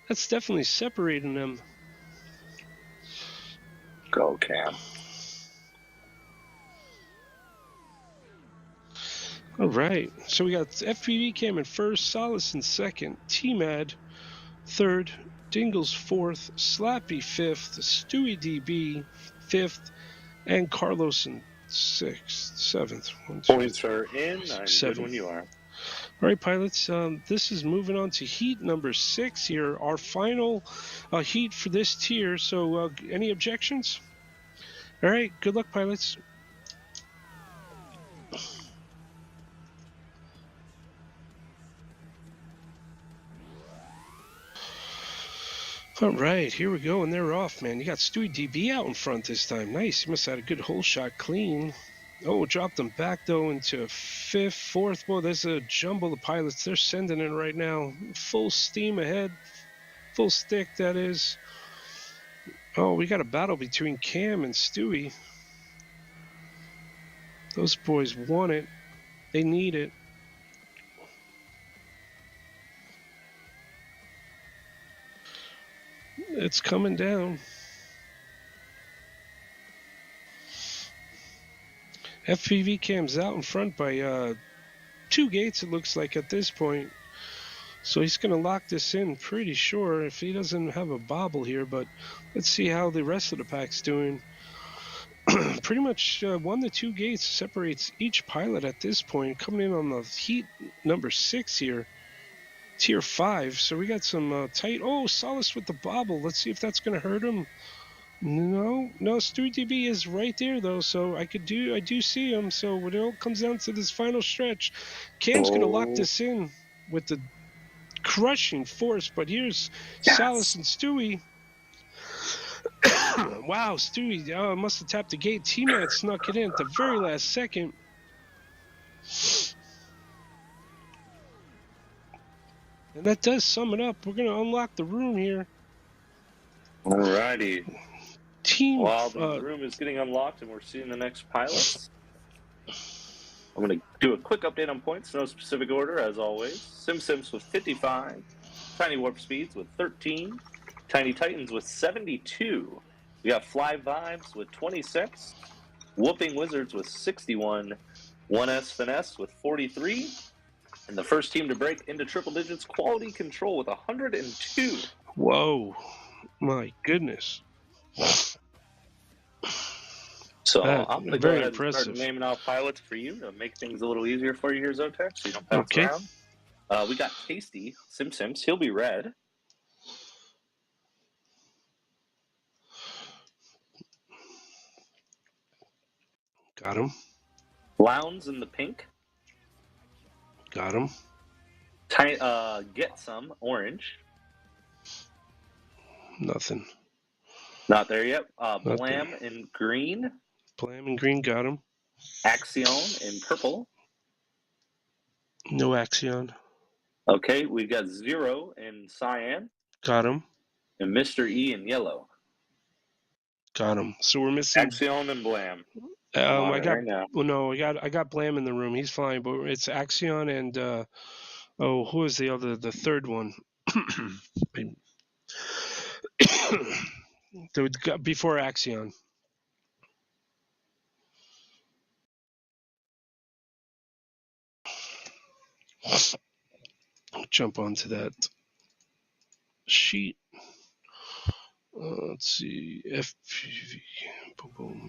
That's definitely separating them. Go, Cam. All right, so we got FPV Cam in first, Solace in second, T-Mad third, Dingles fourth, Slappy fifth, Stewie DB fifth, and Carlos in seventh. Points are in. I'm good 7. when you are. All right, pilots. This is moving on to heat number 6 here, our final heat for this tier. So, any objections? All right, good luck, pilots. All right, here we go, and they're off, man. You got Stewie DB out in front this time. Nice. He must have had a good hole shot clean. Oh, dropped them back, though, into 5th, 4th. Well, there's a jumble of pilots. They're sending it right now. Full steam ahead. Full stick, that is. Oh, we got a battle between Cam and Stewie. Those boys want it. They need it. It's coming down. FPV Cam's out in front by 2 gates, it looks like, at this point. So he's going to lock this in, pretty sure, if he doesn't have a bobble here. But let's see how the rest of the pack's doing. Pretty much 1 to 2 gates separates each pilot at this point. Coming in on the heat number 6 here, tier 5. So we got some tight. Oh, Solace with the bobble. Let's see if that's going to hurt him. No, Stewie DB is right there though, so I do see him. So when it all comes down to this final stretch, Cam's going to lock this in with the crushing force. But here's Solace and Stewie. Wow, Stewie must have tapped the gate. T-Man snuck it in at the very last second. And that does sum it up. We're going to unlock the room here. Alrighty. While the room is getting unlocked and we're seeing the next pilots, I'm going to do a quick update on points, no specific order as always. SimSims with 55, Tiny Warp Speeds with 13, Tiny Titans with 72. We got Fly Vibes with 26, Whooping Wizards with 61, 1S Finesse with 43, and the first team to break into triple digits, Quality Control with 102. Whoa, my goodness. So I'm going to go ahead impressive. and start naming out pilots for you to make things a little easier for you here, Zotex, so you don't bounce around. We got Tasty, SimSims. He'll be red. Got him. Lounds in the pink. Got him. Get Some, orange. Nothing. Not there yet. Blam in green. Blam in green, got him. Axion in purple. No Axion. Okay, we got Zero in cyan. Got him. And Mr. E in yellow. Got him. So we're missing Axion and Blam. I got Blam in the room. He's fine, but it's Axion and who is the third one? Before Axion. Jump onto that sheet. Let's see. FPV.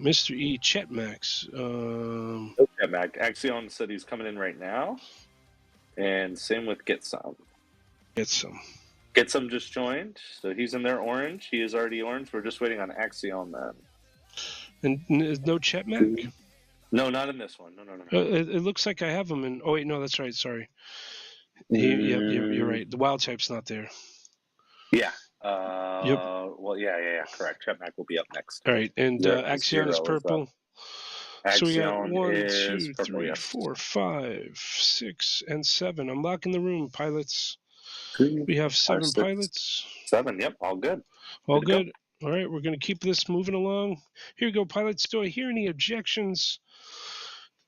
Mr. E. Chetmax. Chetmax. Axion said he's coming in right now. And same with Get Some. Get Some. Get some just joined. So he's in there orange. He is already orange. We're just waiting on Axion then. And no Chetmac? No, not in this one. No. It looks like I have him in. Oh wait, no, that's right. Sorry. Yep, you're right. The wild type's not there. Yeah. Yep. Well, yeah. Correct. Chetmac will be up next. All right, and Zero Axion is is up. purple. So we got Axion 1, is 2, purple, 3, yes. 4, 5, 6, and 7. I'm locking the room, pilots. 3, We have 7 5, 6, pilots. 7. Yep, all good. All Good to good. All right, we're going to keep this moving along. Here you go, pilots. Do I hear any objections?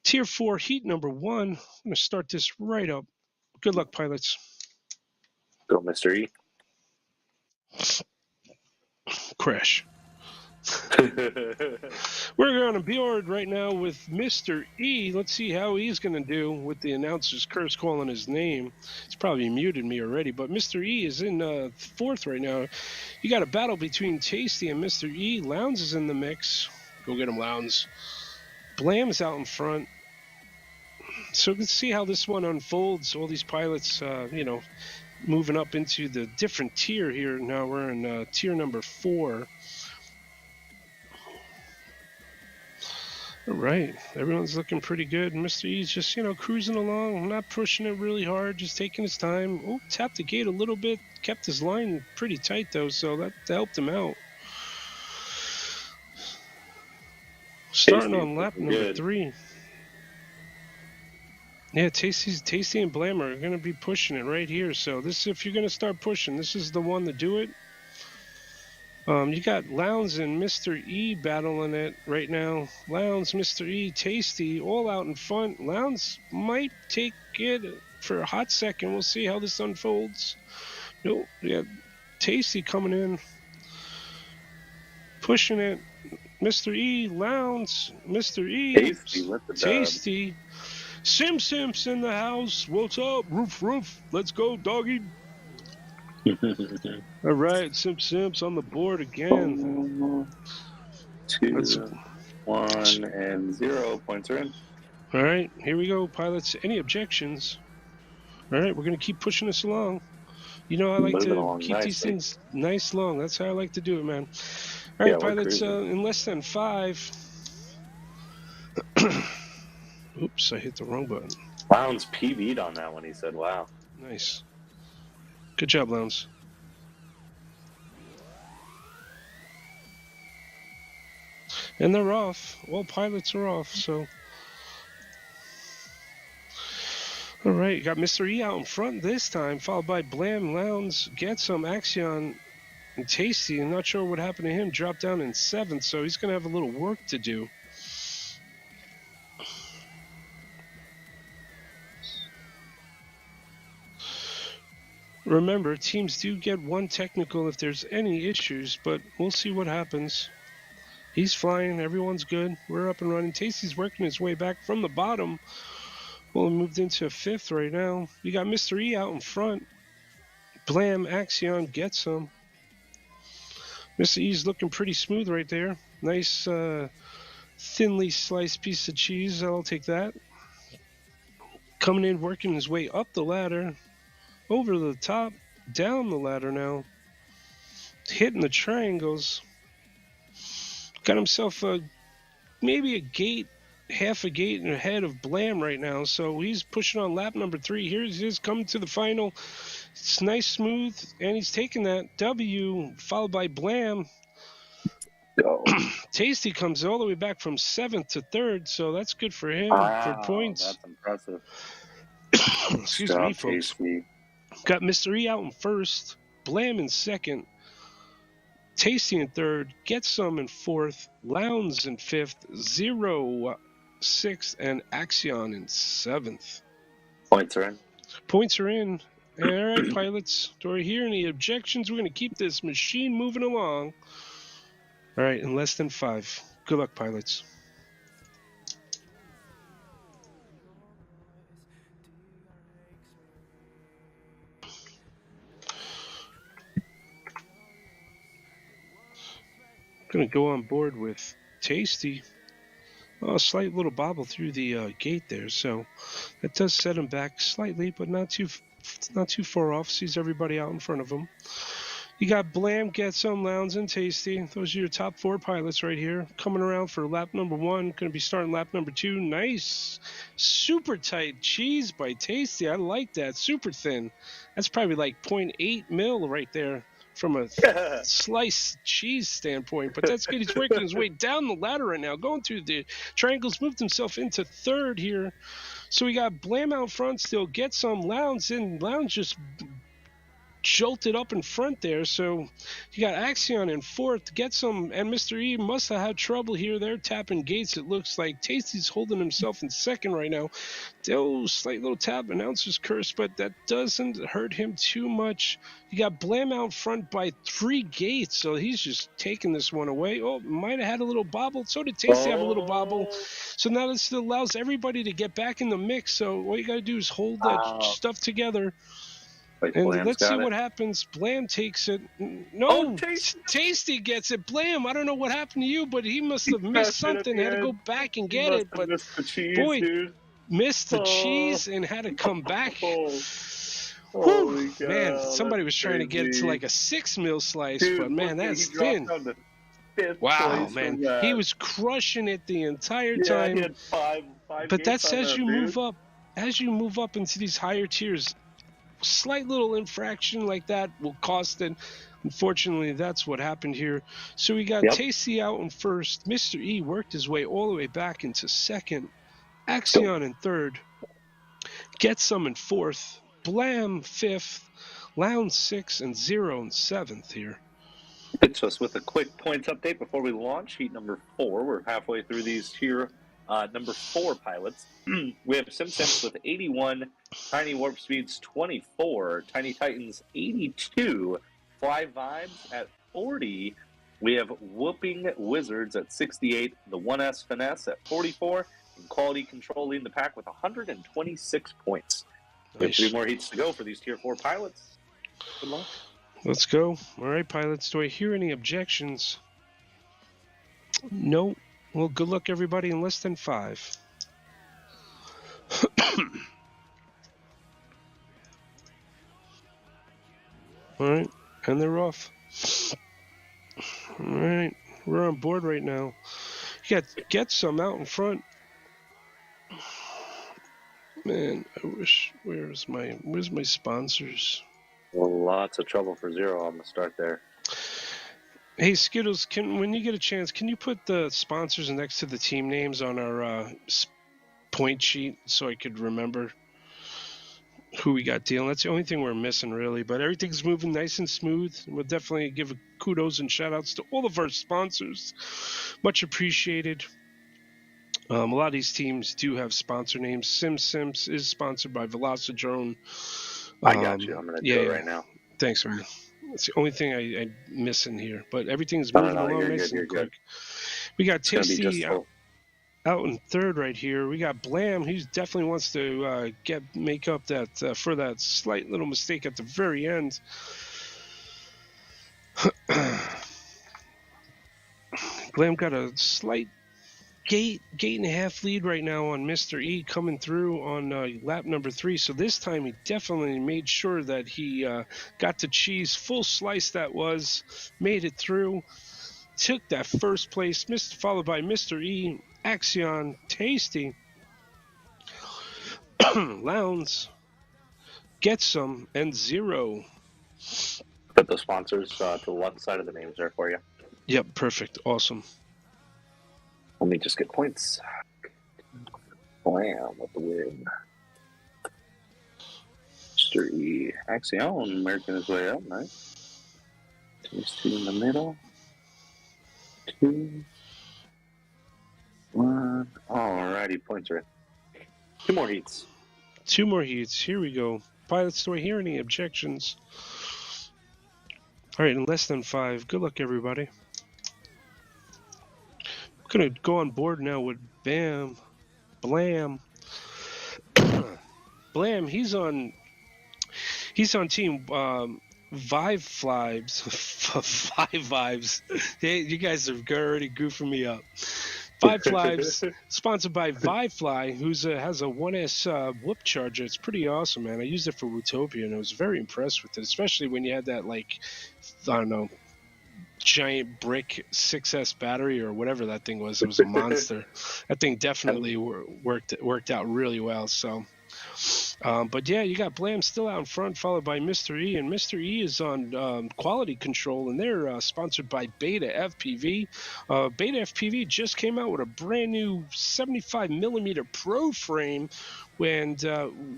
Tier 4, heat number 1. I'm going to start this right up. Good luck, pilots. Go, Mr. E. Crash. We're on a board right now with Mr. E. Let's see how he's going to do with the announcer's curse calling his name. It's probably muted me already, but Mr. E is in 4th right now. You got a battle between Tasty and Mr. E. Lowndes is in the mix. Go get him, Lowndes. Blam's out in front. So let's see how this one unfolds. All these pilots, moving up into the different tier here. Now we're in tier number 4. All right, everyone's looking pretty good. Mr. E's just, cruising along, not pushing it really hard, just taking his time. Oh, tapped the gate a little bit, kept his line pretty tight though, so that helped him out. Starting on lap number 3. Yeah, Tasty and Blam are going to be pushing it right here. So this, if you're going to start pushing, this is the one to do it. You got Lowndes and Mr. E battling it right now. Lowndes, Mr. E, Tasty, all out in front. Lowndes might take it for a hot second. We'll see how this unfolds. Nope, yeah, Tasty coming in, pushing it. Mr. E, Lowndes, Mr. E, Tasty. Simps in the house. What's up? Roof. Let's go, doggy. All right, Simps on the board again. 2, 1, and 0 points are in. All right, here we go, pilots. Any objections? All right, we're going to keep pushing this along. I like to keep these things nice long. That's how I like to do it, man. All right, pilots, in less than 5. Oops, I hit the wrong button. Lowndes PB'd on that one, he said. Wow. Nice. Good job, Lowndes. And they're off. All pilots are off, so. All right, you got Mr. E out in front this time, followed by Blam, Lowndes, Getsum, Axion, and Tasty. I'm not sure what happened to him. Dropped down in 7th, so he's going to have a little work to do. Remember, teams do get 1 technical if there's any issues, but we'll see what happens. He's flying. Everyone's good. We're up and running. Tasty's working his way back from the bottom. Well, we moved into 5th right now. You got Mr. E out in front. Blam, Axion, Getsum. Mr. E's looking pretty smooth right there. Nice thinly sliced piece of cheese. I'll take that. Coming in, working his way up the ladder. Over the top, down the ladder now. Hitting the triangles. Got himself maybe a gate, half a gate ahead of Blam right now. So he's pushing on lap number 3. Here he is coming to the final. It's nice, smooth, and he's taking that W, followed by Blam. Go. Tasty comes all the way back from 7th to 3rd, so that's good for him for points. That's impressive. Excuse me, folks. Tasty. Got Mr. E out in 1st, Blam in 2nd, Tasty in 3rd, Getsum in 4th, Lowndes in 5th, 0, 6th, and Axion in 7th. Points are in. Points are in. All right, pilots. Do I hear any objections? We're going to keep this machine moving along. All right, in less than 5. Good luck, pilots. Going to go on board with Tasty. A slight little bobble through the gate there, so that does set him back slightly, but not too It's not too far off. Sees everybody out in front of him. You got Blam, Get Some, Lounds, and Tasty. Those are your top 4 pilots right here. Coming around for lap number 1. Going to be starting lap number 2. Nice. Super tight cheese by Tasty. I like that. Super thin. That's probably like 0.8 mil right there from a slice cheese standpoint. But that's good. He's working his way down the ladder right now. Going through the triangles. Moved himself into 3rd here. So we got Blam out front still. Get Some, Lounds in. Lounds just jolted up in front there. So you got Axion in 4th. Get Some and Mr. E must have had trouble here. They're tapping gates. It looks like Tasty's holding himself in 2nd right now. Slight little tap, announcer's curse, but that doesn't hurt him too much. You got Blam out front by 3 gates, so he's just taking this one away. Oh, might have had a little bobble. So did Tasty have a little bobble. So now this allows everybody to get back in the mix. So all you got to do is hold that stuff together. And let's see what happens. Blam takes it. No, Tasty gets it. Blam, I don't know what happened to you, but he must have missed something. Had to go back and get it. But missed the cheese, boy, dude. Missed the cheese and had to come back. Holy God, man, somebody was trying to get it to like a 6 mil slice, dude, but man, that's thin. Wow, man, he was crushing it the entire time. He had five but that's as you dude. move up into these higher tiers. Slight little infraction like that will cost it. Unfortunately, that's what happened here. So we got Tasty out in 1st. Mr. E worked his way all the way back into 2nd. Axion in 3rd. Get Some in 4th. Blam 5th. Lounge 6th. And Zero in 7th here. Hits us with a quick points update before we launch heat number 4. We're halfway through these here. Number 4 pilots. We have SimSims with 81, Tiny Warp Speeds 24, Tiny Titans 82, Fly Vibes at 40. We have Whooping Wizards at 68, the 1S Finesse at 44, and Quality Control leading the pack with 126 points. We have 3 more heats to go for these Tier 4 pilots. Good luck. Let's go. All right, pilots. Do I hear any objections? No. Well, good luck, everybody, in less than 5. All right, and they're off. All right, we're on board right now. You got Get Some out in front. Man, I wish. Where's my sponsors? Well, lots of trouble for Zero on the start there. Hey Skittles, when you get a chance, can you put the sponsors next to the team names on our point sheet so I could remember who we got dealing? That's the only thing we're missing, really. But everything's moving nice and smooth. We'll definitely give kudos and shout-outs to all of our sponsors. Much appreciated. A lot of these teams do have sponsor names. SimSims is sponsored by Velocidrone. I got you. I'm going to do it right now. Thanks, man. That's the only thing I'm missing here. But everything's moving along nice and quick. We got Tasty out in 3rd right here. We got Blam. He definitely wants to make up that for that slight little mistake at the very end. Blam got a slight gate and a half lead right now on Mr. E coming through on lap number 3. So this time he definitely made sure that he got the cheese, full slice that was, made it through, took that 1st place, followed by Mr. E, Axion, Tasty, Lounge, Get Some, and Zero. Put the sponsors to the left side of the names there for you. Yep, perfect. Awesome. Let me just get points. Blam with the win. Mr. E. Axion working his way up, nice. Tasty in the middle. 2, 1. Alrighty, points are in. 2 more heats. 2 more heats. Here we go. Pilots, do I hear any objections? All right, in less than 5. Good luck, everybody. Gonna go on board now with Blam. Blam, he's on team Vive Vibes. 5 Vibes. Hey, you guys are already goofing me up. Five Flies, sponsored by Vifly, who's has a 1S whoop charger. It's pretty awesome, man. I used it for Wootopia, and I was very impressed with it, especially when you had that, like, I don't know, giant brick 6S battery or whatever that thing was. It was a monster. That thing definitely worked out really well. So, but yeah, you got Blam still out in front, followed by Mr. E, and Mr. E is on quality control, and they're sponsored by Beta FPV. Beta FPV just came out with a brand new 75mm Pro frame, and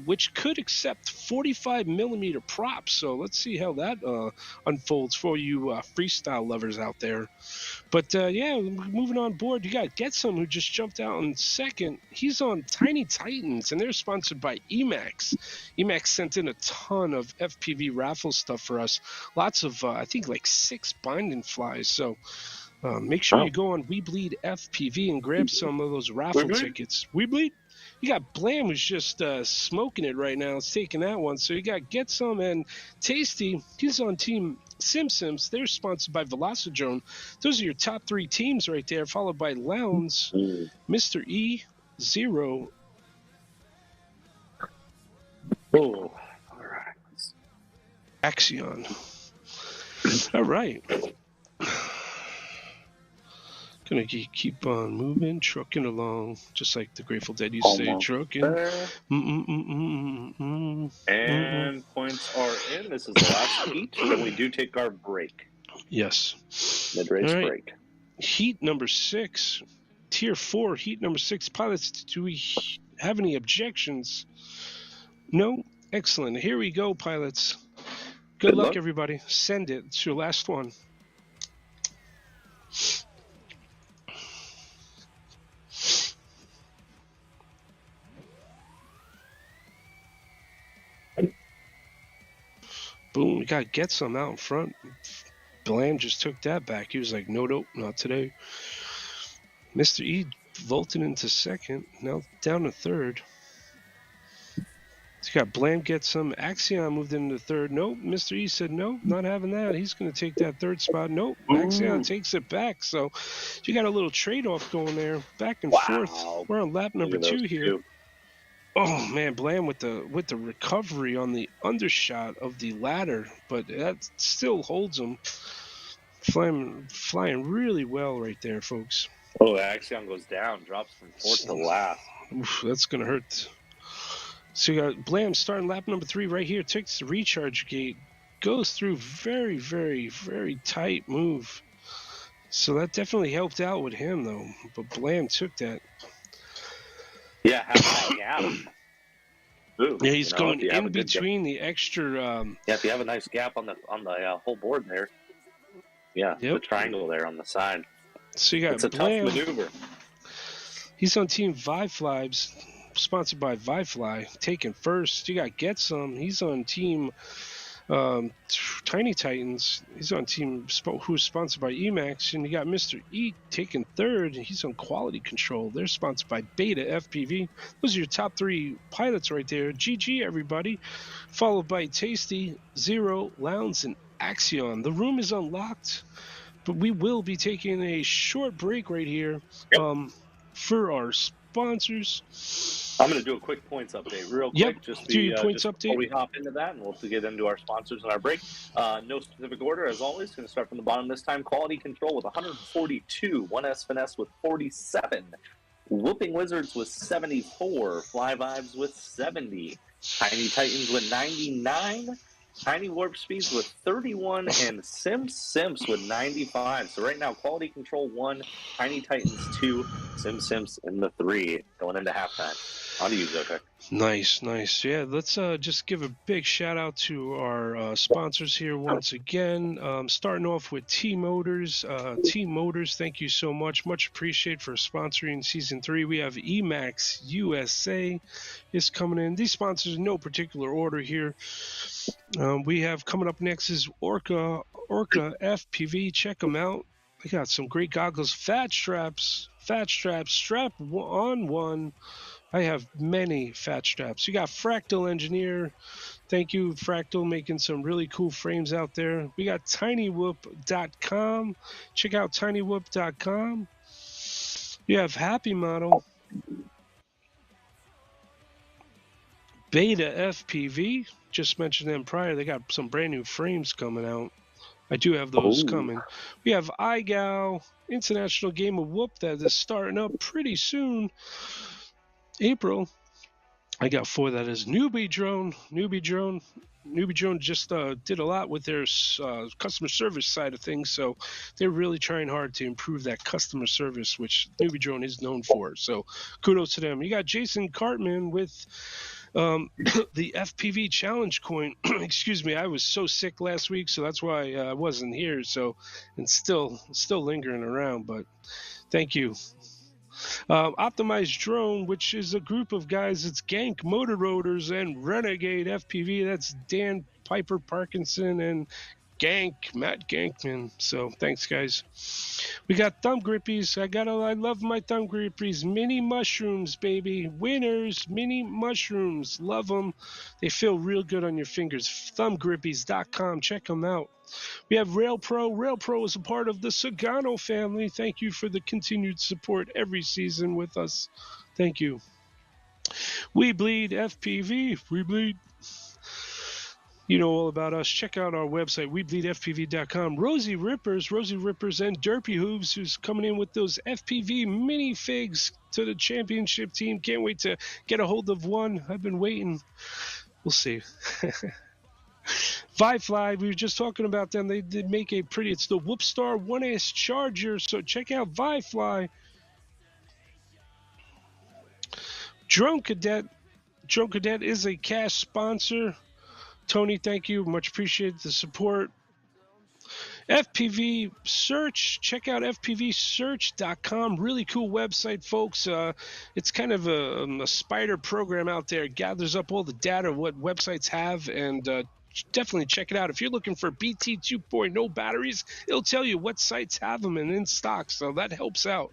which could accept 45mm props. So let's see how that unfolds for you freestyle lovers out there. But yeah, moving on board, you got Getsum, who just jumped out in second. He's on Tiny Titans, and they're sponsored by Emax. Emax sent in a ton of FPV raffle stuff for us. Lots of, I think, like 6 binding flies. So make sure you go on We Bleed FPV and grab some of those raffle tickets. We Bleed? You got Blam, who's just smoking it right now. It's taking that one. So you got Get Some and Tasty. He's on Team Sims. They're sponsored by Velocidrone. Those are your top 3 teams right there, followed by Lounge, Mr. E, Zero. Oh, all right. Axion. All right. Gonna keep on moving, trucking along, just like the Grateful Dead used to say, trucking. And points are in. This is the last heat. Then we do take our break. Yes. Mid-race break. Heat number 6, Tier 4, heat number 6. Pilots, do we have any objections? No? Excellent. Here we go, pilots. Good luck, everybody. Send it. It's your last one. Boom, we got to get some out in front. Blam just took that back. He was like, nope, not today. Mr. E vaulted into second, now down to third. So you got Blam get some. Axion moved into third. Nope, Mr. E said, nope, not having that. He's going to take that third spot. Nope, Axion takes it back. So you got a little trade-off going there, back and forth. We're on lap number 2 here. Oh man, Blam with the recovery on the undershot of the ladder, but that still holds him. Flying really well right there, folks. Oh, Axion goes down, drops from 4th to last. Oof, that's gonna hurt. So you got Blam starting lap number 3 right here. Takes the recharge gate, goes through very, very, very tight move. So that definitely helped out with him though. But Blam took that. Yeah, have that gap. Ooh, yeah, he's going in between the extra. Yeah, if you have a nice gap on the whole board there. Yeah, the triangle there on the side. So you got it's a Blam. tough maneuver. He's on Team Vifly, sponsored by Vifly, taking first. You got Get Some. He's on Team Tiny Titans. He's on Team who's sponsored by Emax, and you got Mr. E taking third. He's on Quality Control. They're sponsored by Beta FPV. Those are your top 3 pilots right there. GG everybody. Followed by Tasty, Zero, Lounge, and Axion. The room is unlocked, but we will be taking a short break right here for our sponsors. I'm going to do a quick points update real quick. Just do your points update before we hop into that, and we'll get into our sponsors and our break. No specific order, as always. Going to start from the bottom this time. Quality Control with 142. 1S Finesse with 47. Whooping Wizards with 74. Fly Vibes with 70. Tiny Titans with 99. Tiny Warp Speeds with 31, and Sims with 95. So right now, Quality Control 1, Tiny Titans 2, Sims in the 3, going into halftime. On to you, Joker. Nice. Yeah, let's just give a big shout out to our sponsors here once again. Starting off with T-Motors. T-Motors, thank you so much. Much appreciated for sponsoring Season 3. We have Emax USA is coming in. These sponsors in no particular order here. We have coming up next is Orca FPV. Check them out. They got some great goggles. Fat straps, strap on one. I have many fat straps. You got Fractal Engineer. Thank you, Fractal, making some really cool frames out there. We got TinyWhoop.com. Check out TinyWhoop.com. You have Happy Model, Beta FPV. Just mentioned them prior. They got some brand new frames coming out. I do have those coming. We have iGal, International Game of Whoop, that is starting up pretty soon. April. I got 4 that is Newbie Drone. Newbie Drone just did a lot with their customer service side of things, so they're really trying hard to improve that customer service, which Newbie Drone is known for. So kudos to them. You got Jason Cartman with the FPV challenge coin. Excuse me, I was so sick last week, so that's why I wasn't here. So, and still lingering around, but thank you. Optimized Drone, which is a group of guys. It's Gank Motor Rotors and Renegade FPV. That's Dan Piper Parkinson and Matt Gankman. So thanks, guys. We got thumb grippies. I love my thumb grippies. Mini mushrooms, baby. Winners, mini mushrooms. Love them. They feel real good on your fingers. Thumbgrippies.com. Check them out. We have RailPro. RailPro is a part of the Sagano family. Thank you for the continued support every season with us. Thank you. We Bleed FPV. We Bleed. You know all about us. Check out our website, WeBleedFPV.com. Rosie Rippers and Derpy Hooves, who's coming in with those FPV minifigs to the championship team. Can't wait to get a hold of one. I've been waiting. We'll see. Vifly, we were just talking about them. They did make a pretty, it's the Whoopstar 1S Charger, so check out Vifly. Drone Cadet is a cash sponsor. Tony, thank you. Much appreciated the support. FPV Search. Check out fpvsearch.com. Really cool website, folks. It's kind of a spider program out there. It gathers up all the data, what websites have, and definitely check it out. If you're looking for BT 2.0 batteries, it'll tell you what sites have them and in stock, so that helps out.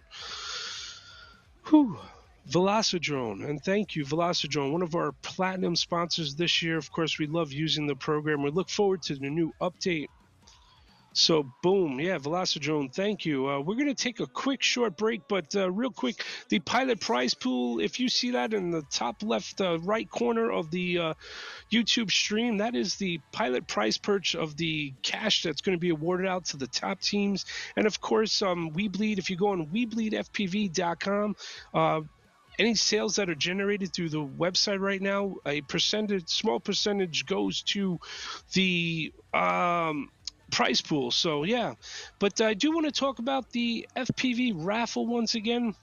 Whew. Velocidrone, and thank you, Velocidrone, one of our platinum sponsors this year. Of course, we love using the program. We look forward to the new update. So, boom, yeah, Velocidrone, thank you. We're going to take a quick, short break, but real quick, the pilot prize pool, if you see that in the top left right corner of the YouTube stream, that is the pilot prize perch of the cash that's going to be awarded out to the top teams. And, of course, We Bleed, if you go on WeBleedFPV.com, any sales that are generated through the website right now, small percentage goes to the prize pool. So yeah, but I do want to talk about the FPV raffle once again.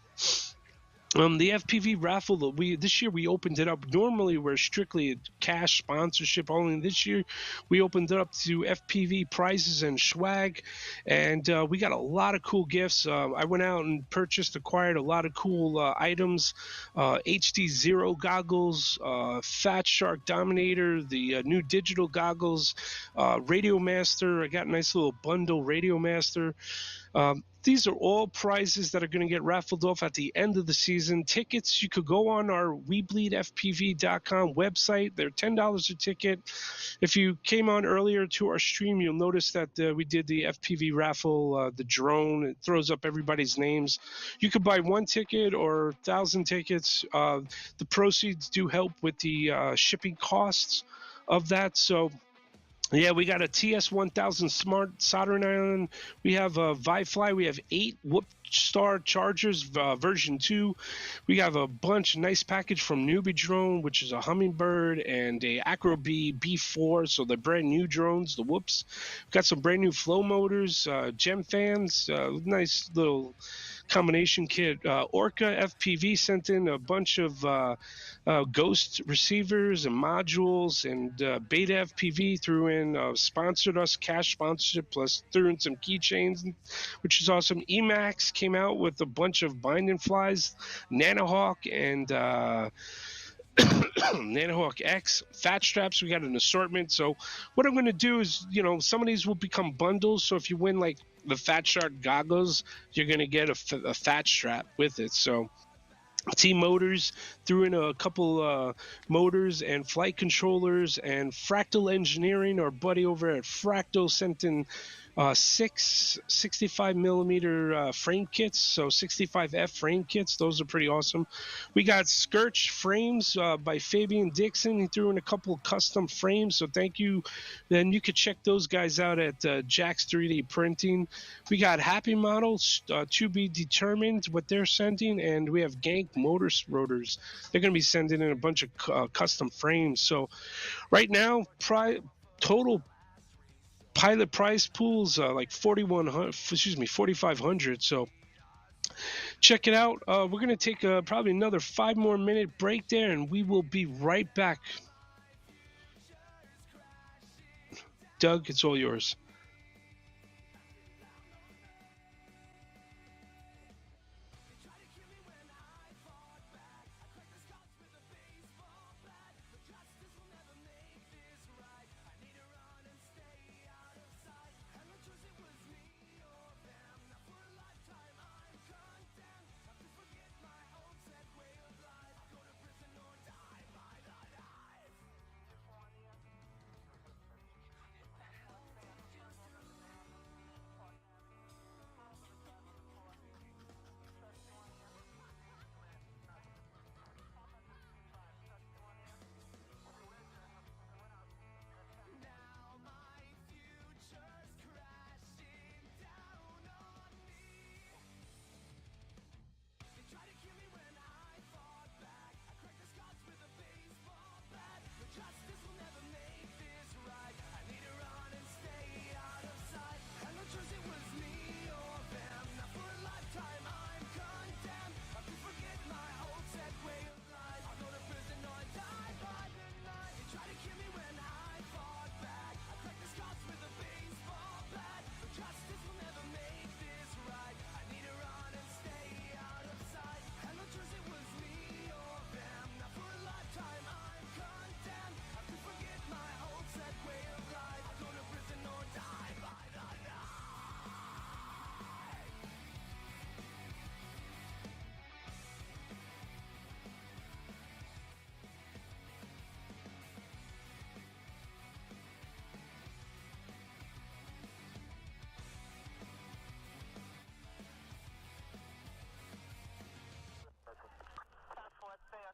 The FPV raffle that this year we opened it up. Normally we're strictly a cash sponsorship only. This year we opened it up to FPV prizes and swag, and we got a lot of cool gifts. I went out and acquired a lot of cool items. HD Zero goggles, Fat Shark Dominator, the new digital goggles, Radio Master. I got a nice little bundle Radio Master. These are all prizes that are going to get raffled off at the end of the season. Tickets, you could go on our WeBleedFPV.com website. They're $10 a ticket. If you came on earlier to our stream, you'll notice that we did the FPV raffle, the drone. It throws up everybody's names. You could buy 1 ticket or 1,000 tickets. The proceeds do help with the shipping costs of that. So yeah, we got a TS1000 smart soldering iron. We have a Vifly. We have 8 Whoopstar chargers, version 2. We have a nice package from Newbie Drone, which is a Hummingbird, and a Acrobee B4. So they're brand new drones, the Whoops. We've got some brand new flow motors, gem fans, nice little combination kit. Orca FPV sent in a bunch of Ghost receivers and modules, and Beta FPV threw in, sponsored us, cash sponsorship, plus threw in some keychains, which is awesome. Emax came out with a bunch of binding flies, Nanohawk and Nanohawk X, fat straps. We got an assortment. So what I'm going to do is, some of these will become bundles. So if you win like the Fat Shark goggles, you're going to get a fat strap with it. So T Motors threw in a couple motors and flight controllers, and Fractal Engineering, our buddy over at Fractal, sent in six 65 millimeter frame kits, so 65F frame kits. Those are pretty awesome. We got Skirch frames by Fabian Dixon. He threw in a couple of custom frames, so thank you. Then you could check those guys out at Jack's 3D Printing. We got Happy Models to be determined what they're sending, and we have Gank Motors Rotors. They're going to be sending in a bunch of custom frames. So right now, total pilot prize pools like 4,500. So check it out. We're gonna take probably another 5 more minute break there, and we will be right back. Doug, it's all yours.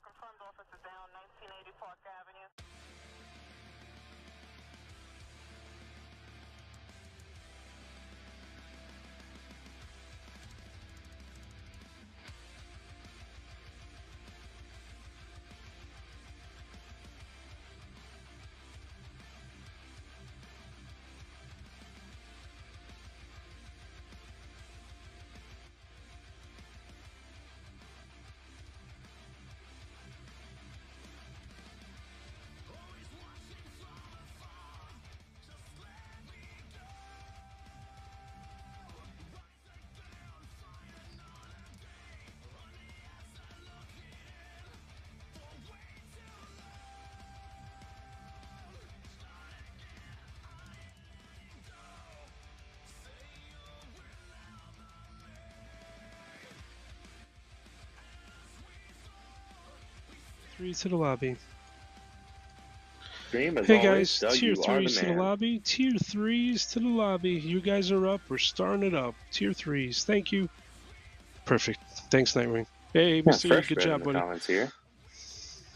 Confirmed officer down 1980 Park Avenue. Three to the lobby. Stream, as Hey always, guys, Doug, tier you are the 3s to the man. lobby. Tier 3s to the lobby. You guys are up. We're starting it up. Tier 3s. Thank you. Perfect. Thanks, Nightwing. Hey, Yeah, Mr. E, Fresh good Bread job, in the buddy. comments here.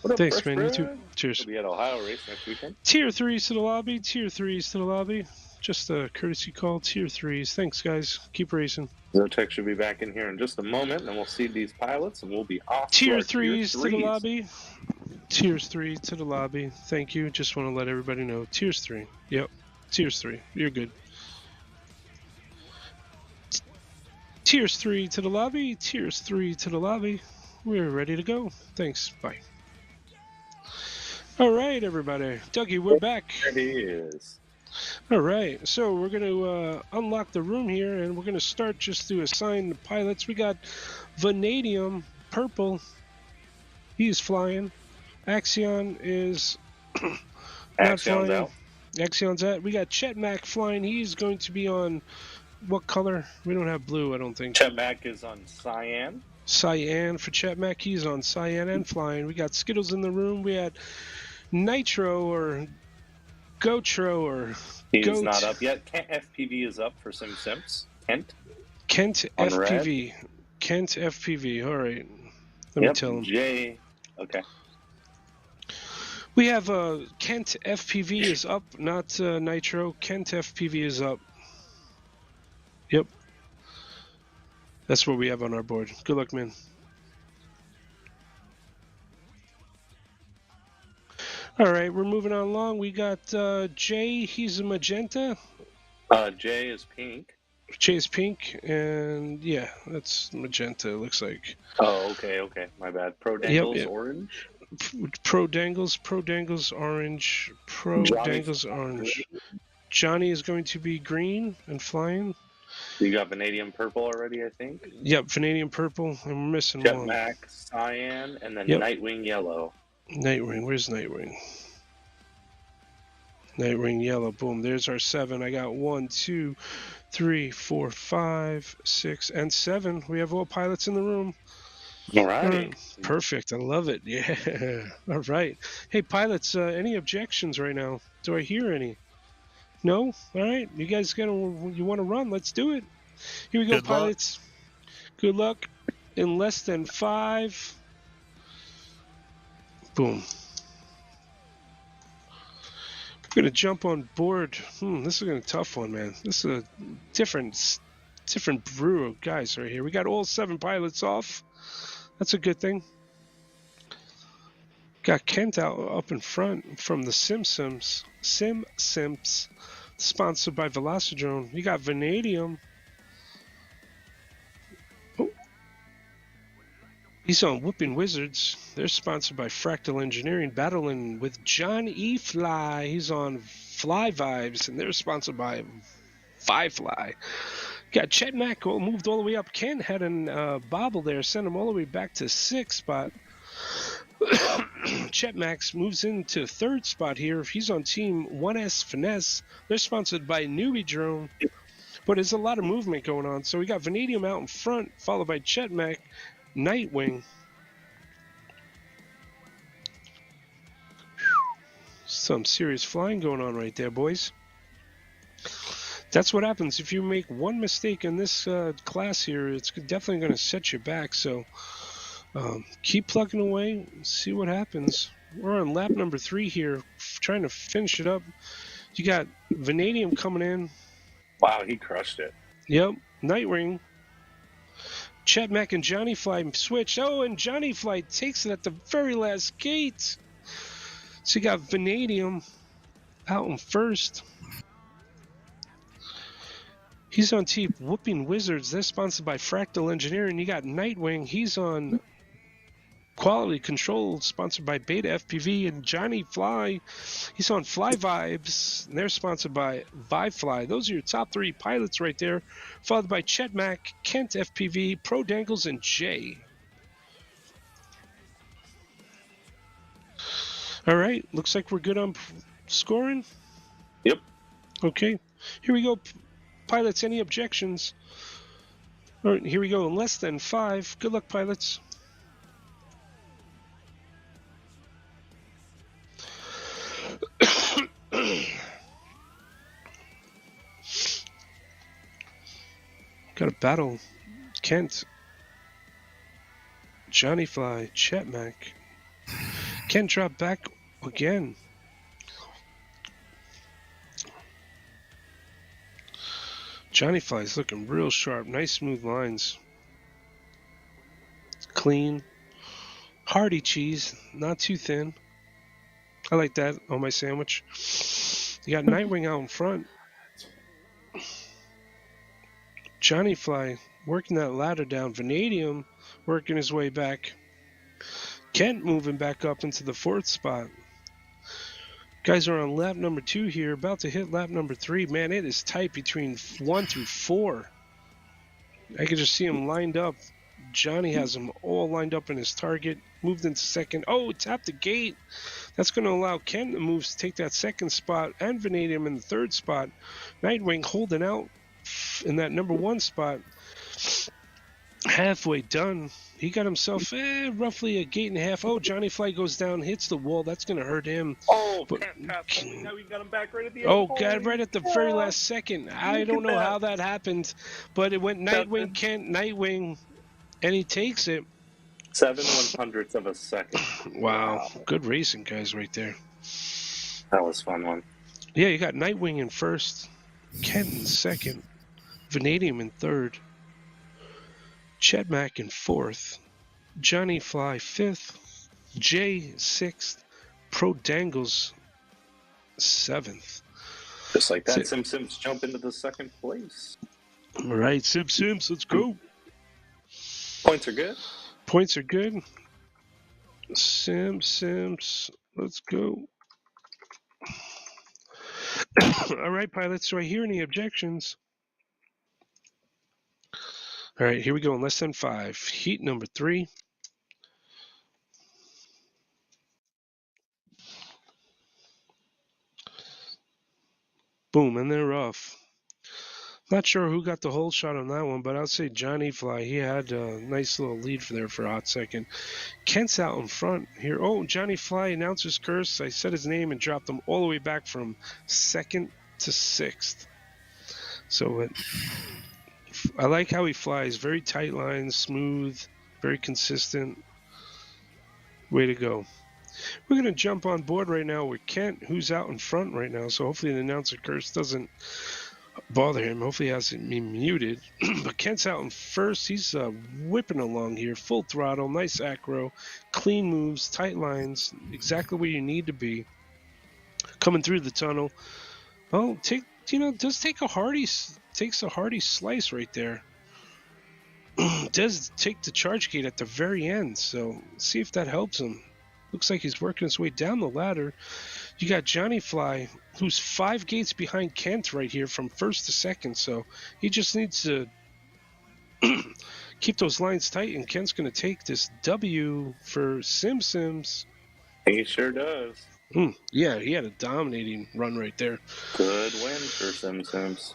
What up, Thanks, Fresh man. You too. Bread? Cheers. We'll be at Ohio Race next weekend. Tier 3s to the lobby. Tier 3s to the lobby. Just a courtesy call. Tier 3s. Thanks, guys. Keep racing. Zotex should be back in here in just a moment, and we'll see these pilots, and we'll be off to Tier our 3s to the threes. lobby. Tiers 3 to the lobby. Thank you. Just want to let everybody know. Tiers 3. Yep. Tiers 3. You're good. Tiers 3 to the lobby. Tiers 3 to the lobby. We're ready to go. Thanks. Bye. All right, everybody. Dougie, we're back. There he is. All right. So we're going to unlock the room here, and we're going to start just to assign the pilots. We got Vanadium, purple. He's flying. Axion is not Axion's flying. out. Axion's out. We got Chet Mack flying. He's going to be on what color? We don't have blue, I don't think. Chet Mack is on cyan. Cyan for Chet Mack. He's on cyan and flying. We got Skittles in the room. We had Nitro or Gotro or He's Goat. not up yet. Kent FPV is up for some Sims. Kent. Kent On FPV. Kent FPV. All right. Let me tell him. Jay. Okay. We have Kent FPV is up, not Nitro. Kent FPV is up. Yep. That's what we have on our board. Good luck, man. All right, we're moving on along. We got Jay. He's a magenta. Jay is pink. Jay is pink, and yeah, that's magenta. It looks like. Oh, okay. My bad. Pro Dangles Yep. orange. Pro Dangles orange. Dangles orange. Johnny is going to be green and flying. You got vanadium purple already, I think. Yep, vanadium purple, and we're missing one. Jetmack cyan, and then Yep. Nightwing yellow. Nightwing, where's Nightwing? Nightwing yellow, boom. There's our 7. I got 1, 2, 3, 4, 5, 6, and 7. We have all pilots in the room. All right. Perfect. I love it. Yeah. All right. Hey, pilots, any objections right now? Do I hear any? No? All right. You guys you want to run? Let's do it. Here we go, Good pilots. Good luck. In less than 5. Boom. We're going to jump on board. This is a tough one, man. This is a different brew of guys right here. We got all 7 pilots off. That's a good thing. Got Kent up in front from the Simps, sponsored by Velocidrone. You got Vanadium. Oh. He's on Whooping Wizards. They're sponsored by Fractal Engineering, battling with John E. Fly. He's on Fly Vibes, and they're sponsored by Firefly. Got Chet Mack moved all the way up. Ken had a bobble there, sent him all the way back to 6th spot. Chet Max moves into 3rd spot here. He's on Team 1S Finesse. They're sponsored by Newbie Drone. But there's a lot of movement going on. So we got Vanadium out in front, followed by Chet Mack, Nightwing. Some serious flying going on right there, boys. That's what happens if you make one mistake in this class here. It's definitely going to set you back. So keep plugging away, see what happens. We're on lap number 3 here, trying to finish it up. You got Vanadium coming in. Wow, he crushed it. Yep, Nightwing. Chet Mack and Johnny Fly switched. Oh, and Johnny Fly takes it at the very last gate. So you got Vanadium out in first. He's on Team Whooping Wizards. They're sponsored by Fractal Engineering. You got Nightwing. He's on Quality Control, sponsored by Beta FPV. And Johnny Fly, he's on Fly Vibes. And they're sponsored by Vifly. Those are your top 3 pilots right there. Followed by Chet Mack, Kent FPV, Pro Dangles, and Jay. All right. Looks like we're good on scoring. Yep. Okay. Here we go. Pilots, any objections? All right, here we go. In less than 5. Good luck, pilots. Got a battle. Kent. Johnny Fly. Chet Mack. Kent drop back again. Johnny Fly's looking real sharp. Nice smooth lines. Clean. Hearty cheese. Not too thin. I like that on my sandwich. You got Nightwing out in front. Johnny Fly working that ladder down. Vanadium working his way back. Kent moving back up into the 4th spot. Guys are on lap number 2 here, about to hit lap number 3. Man, it is tight between 1 through 4. I can just see them lined up. Johnny has them all lined up in his target. Moved into 2nd. Oh, tapped the gate. That's going to allow Ken to move to take that 2nd spot and Vanadium in the 3rd spot. Nightwing holding out in that number 1 spot. halfway done. He got himself roughly a gate and a half. Oh, Johnny Fly goes down, hits the wall. That's going to hurt him. Oh, But, Cat passed. Now we got him back right at the end. oh, God, right at the very cow. last second. I Look don't at know that. how that happened, but it went Nightwing, Seven. Kent, Nightwing, and he takes it. 7/100ths of a second. Wow. Good racing, guys, right there. That was a fun one. Yeah, you got Nightwing in first, Kent in second, Vanadium in third, Chetmac in fourth, Johnny Fly fifth, Jay sixth, Pro Dangles seventh. Just like that, So- Sims jump into the second place. All right, Sims, let's go. Points are good. Points are good. Sims, let's go. All right, pilots, do I hear any objections? All right, here we go in less than 5. Heat number 3. Boom, and they're off. Not sure who got the whole shot on that one, but I'll say Johnny Fly. He had a nice little lead for there for a hot second. Kent's out in front here. Oh, Johnny Fly, announcer's curse. I said his name and dropped him all the way back from 2nd to 6th. So I like how he flies. Very tight lines, smooth, very consistent. Way to go. We're going to jump on board right now with Kent, who's out in front right now. So hopefully the announcer curse doesn't bother him. Hopefully he hasn't been muted. But Kent's out in first. He's whipping along here. Full throttle. Nice acro. Clean moves. Tight lines. Exactly where you need to be. Coming through the tunnel. Oh, takes a hearty slice right there. Does take the charge gate at the very end. So see if that helps him. Looks like he's working his way down the ladder. You got Johnny Fly, who's 5 gates behind Kent right here from first to second. So he just needs to keep those lines tight, and Kent's going to take this W for Sims. He sure does. Yeah, he had a dominating run right there. Good win for Sims.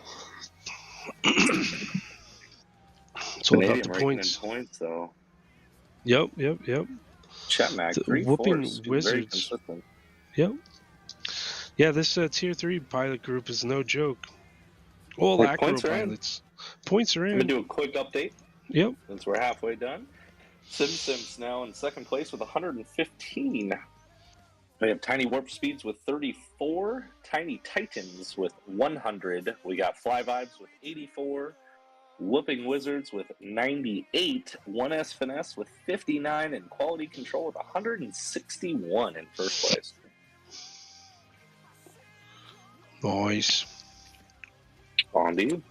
It's all about the Canadian points. points, though. Yep. Chetmac, The 3 whooping 4s. Very Wizards. consistent. Yep. Yeah, this Tier 3 pilot group is no joke. All Hey, acro points are in. pilots. Points are I'm going to in. do a quick update Yep. since we're halfway done. Sims now in second place with 115. We have Tiny Warp Speeds with 34, Tiny Titans with 100. We got Fly Vibes with 84, Whooping Wizards with 98, 1S Finesse with 59, and Quality Control with 161 in first place. Nice. On to you.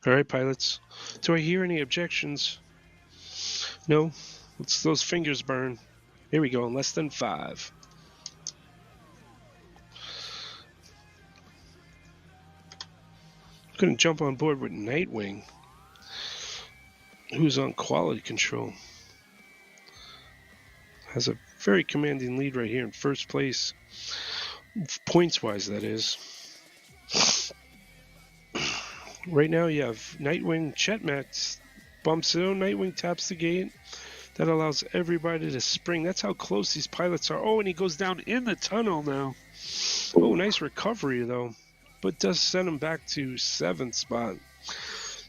All right, pilots. Do I hear any objections? No? Let's those fingers burn. Here we go, in less than 5. I'm going to jump on board with Nightwing, who's on quality control. Has a very commanding lead right here in first place. Points-wise, that is. Right now you have Nightwing, Chetmac bumps it. Nightwing taps the gate. That allows everybody to spring. That's how close these pilots are. Oh, and he goes down in the tunnel now. Oh, nice recovery, though. But does send him back to 7th spot.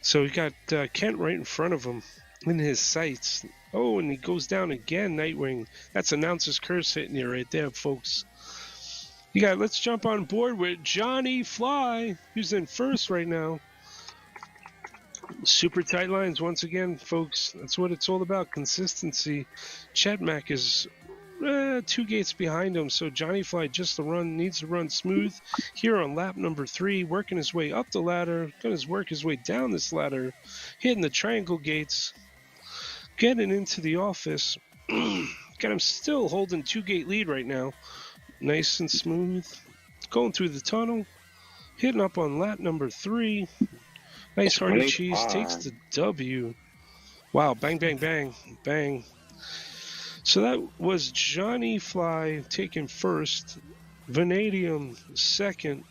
So we got Kent right in front of him in his sights. Oh, and he goes down again, Nightwing. That's announcer's curse hitting you right there, folks. Let's jump on board with Johnny Fly, who's in first right now. Super tight lines once again, folks. That's what it's all about, consistency. Chetmac is 2 gates behind him, so Johnny Fly needs to run smooth here on lap number 3, working his way up the ladder, going to work his way down this ladder, hitting the triangle gates, getting into the office. Got him still holding 2-gate lead right now. Nice and smooth. Going through the tunnel, hitting up on lap number 3. Nice hearty cheese, takes the W. Wow, bang, bang, bang, bang. So that was Johnny Fly taking first, Vanadium second,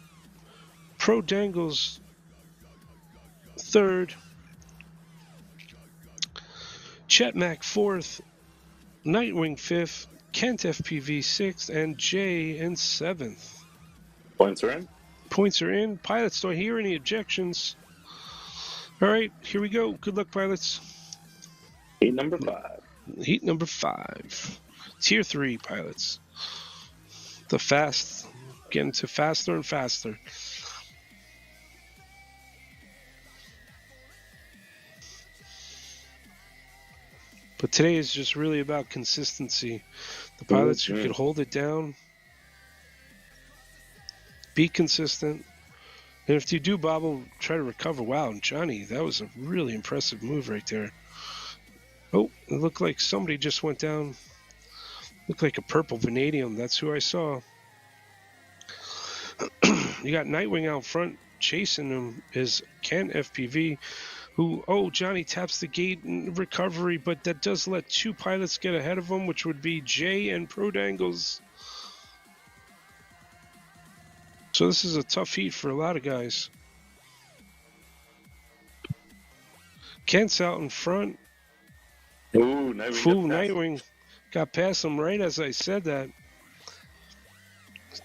Pro Dangles third, Chetmac 4th, Nightwing 5th, Kent FPV 6th, and Jay in 7th. Points are in. Points are in. Pilots, don't hear any objections. All right, here we go. Good luck, pilots. Heat number 5. Heat number 5. Tier 3 pilots. The fast, getting to faster and faster. But today is just really about consistency. The pilots who could hold it down, be consistent, and if you do bobble, try to recover. Wow, Johnny, that was a really impressive move right there. Oh, it looked like somebody just went down. Looked like a purple vanadium. That's who I saw. You got Nightwing out front. Chasing him is Kent FPV, who, oh, Johnny taps the gate in recovery, but that does let 2 pilots get ahead of him, which would be Jay and Prodangles. So this is a tough heat for a lot of guys. Kent's out in front. Ooh, Nightwing got past him right as I said that.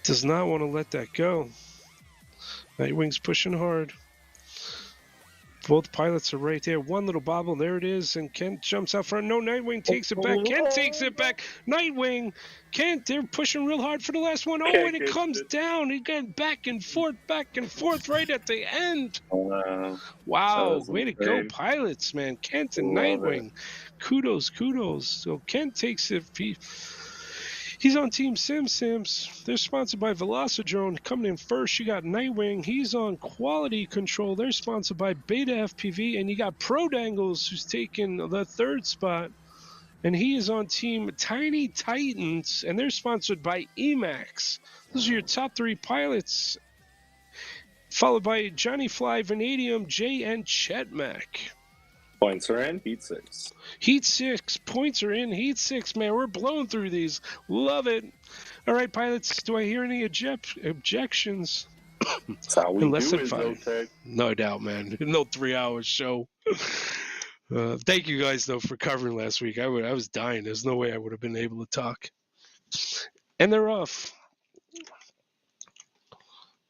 Does not want to let that go. Nightwing's pushing hard. Both pilots are right there. One little bobble. There it is. And Kent jumps out front. No, Nightwing takes it back. Kent takes it back. Nightwing. Kent, they're pushing real hard for the last one. Oh, and it comes down. He got back and forth right at the end. Wow. Way to go, pilots, man. Kent and Nightwing. Kudos. So Kent takes it. He's on Team Sims. They're sponsored by Velocidrone. Coming in first, you got Nightwing. He's on Quality Control. They're sponsored by Beta FPV. And you got Prodangles, who's taking the 3rd spot. And he is on Team Tiny Titans. And they're sponsored by Emax. Those are your top 3 pilots. Followed by Johnny Fly, Vanadium, Jay, and Chetmac. Points are in. Heat 6. Heat 6. Points are in. Heat 6, man. We're blowing through these. Love it. All right, pilots. Do I hear any objections? That's how we Less do than it, 5. Zotac. No doubt, man. No 3-hour show. Thank you guys, though, for covering last week. I was dying. There's no way I would have been able to talk. And they're off.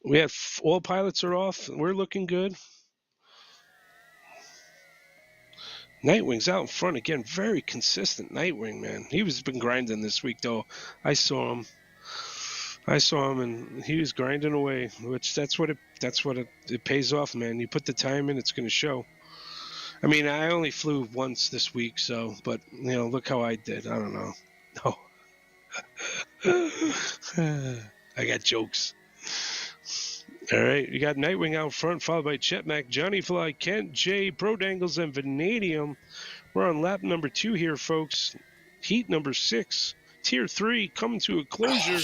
We have all pilots are off. We're looking good. Nightwing's out in front again. Very consistent Nightwing, man. He was been grinding this week, though. I saw him, and he was grinding away. Which that's what it pays off, man. You put the time in, it's going to show. I mean, I only flew once this week, so but look how I did. I don't know. No, I got jokes. All right, you got Nightwing out front, followed by Chetmac, Johnny Fly, Kent, Jay, Prodangles, and Vanadium. We're on lap number 2 here, folks. Heat number 6, Tier 3, coming to a closure.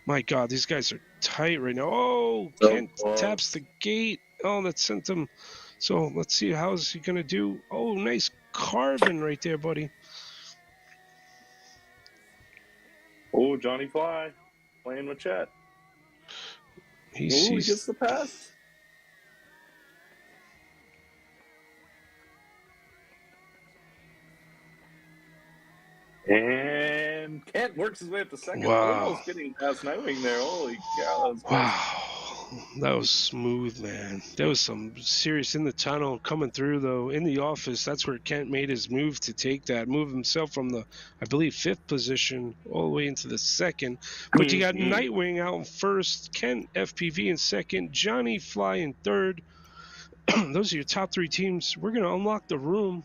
My God, these guys are tight right now. Oh, Kent taps the gate. Oh, that sent him. So let's see, how is he going to do? Oh, nice carving right there, buddy. Oh, Johnny Fly playing with Chet. He gets the pass. And Kent works his way up to second. Wow. Almost getting past Nightwing there. Holy cow. That was smooth, man. There was some serious in the tunnel coming through, though. In the office, that's where Kent made his move to take that. Move himself from the, I believe, 5th position all the way into the 2nd. But you got Nightwing out in 1st, Kent FPV in 2nd, Johnny Fly in 3rd. Those are your top 3 teams. We're going to unlock the room.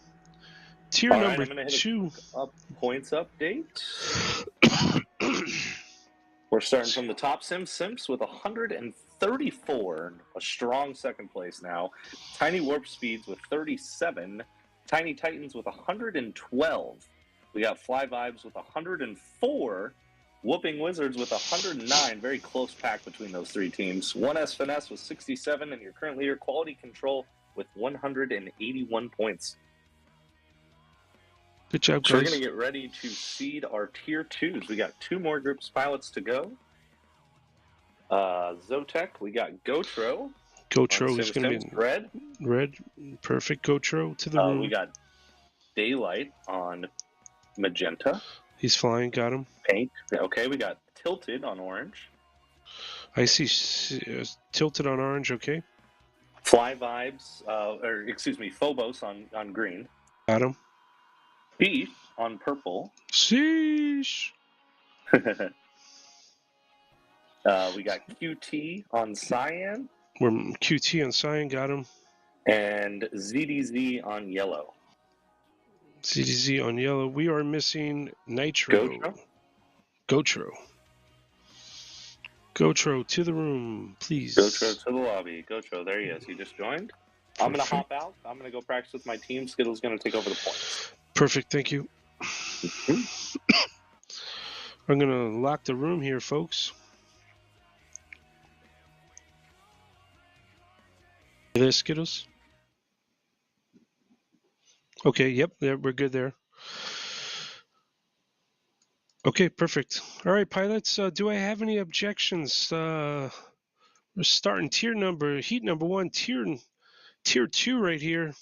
Tier number 2. Points update. We're starting from the top. Simps with 134, a strong 2nd place now. Tiny Warp Speeds with 37. Tiny Titans with 112. We got Fly Vibes with 104. Whooping Wizards with 109. Very close pack between those 3 teams. 1S Finesse with 67, and you're currently your Quality Control with 181 points. Good job, guys. So we're going to get ready to seed our Tier 2s. We got 2 more groups pilots to go. Zotac, we got Gotro is going to be red. Red, perfect. Gotro to the room. We got Daylight on magenta. He's flying. Got him. Pink. Okay, we got Tilted on orange. I see tilted on orange. Okay. Fly Vibes, or excuse me, Phobos on green. Got him. Beef on purple. Sheesh. We got QT on cyan. We're QT on cyan. Got him. And ZDZ on yellow. CDZ on yellow. We are missing Nitro. Gotro? Gotro to the room, please. Gotro to the lobby. Gotro, there he is. He just joined. I'm going to hop out. I'm going to go practice with my team. Skittle's going to take over the points. Perfect, thank you. I'm going to lock the room here, folks. You there, Skittles? Okay, yep, we're good there. Okay, perfect. All right, pilots, do I have any objections? We're starting heat number 1, tier 2 right here.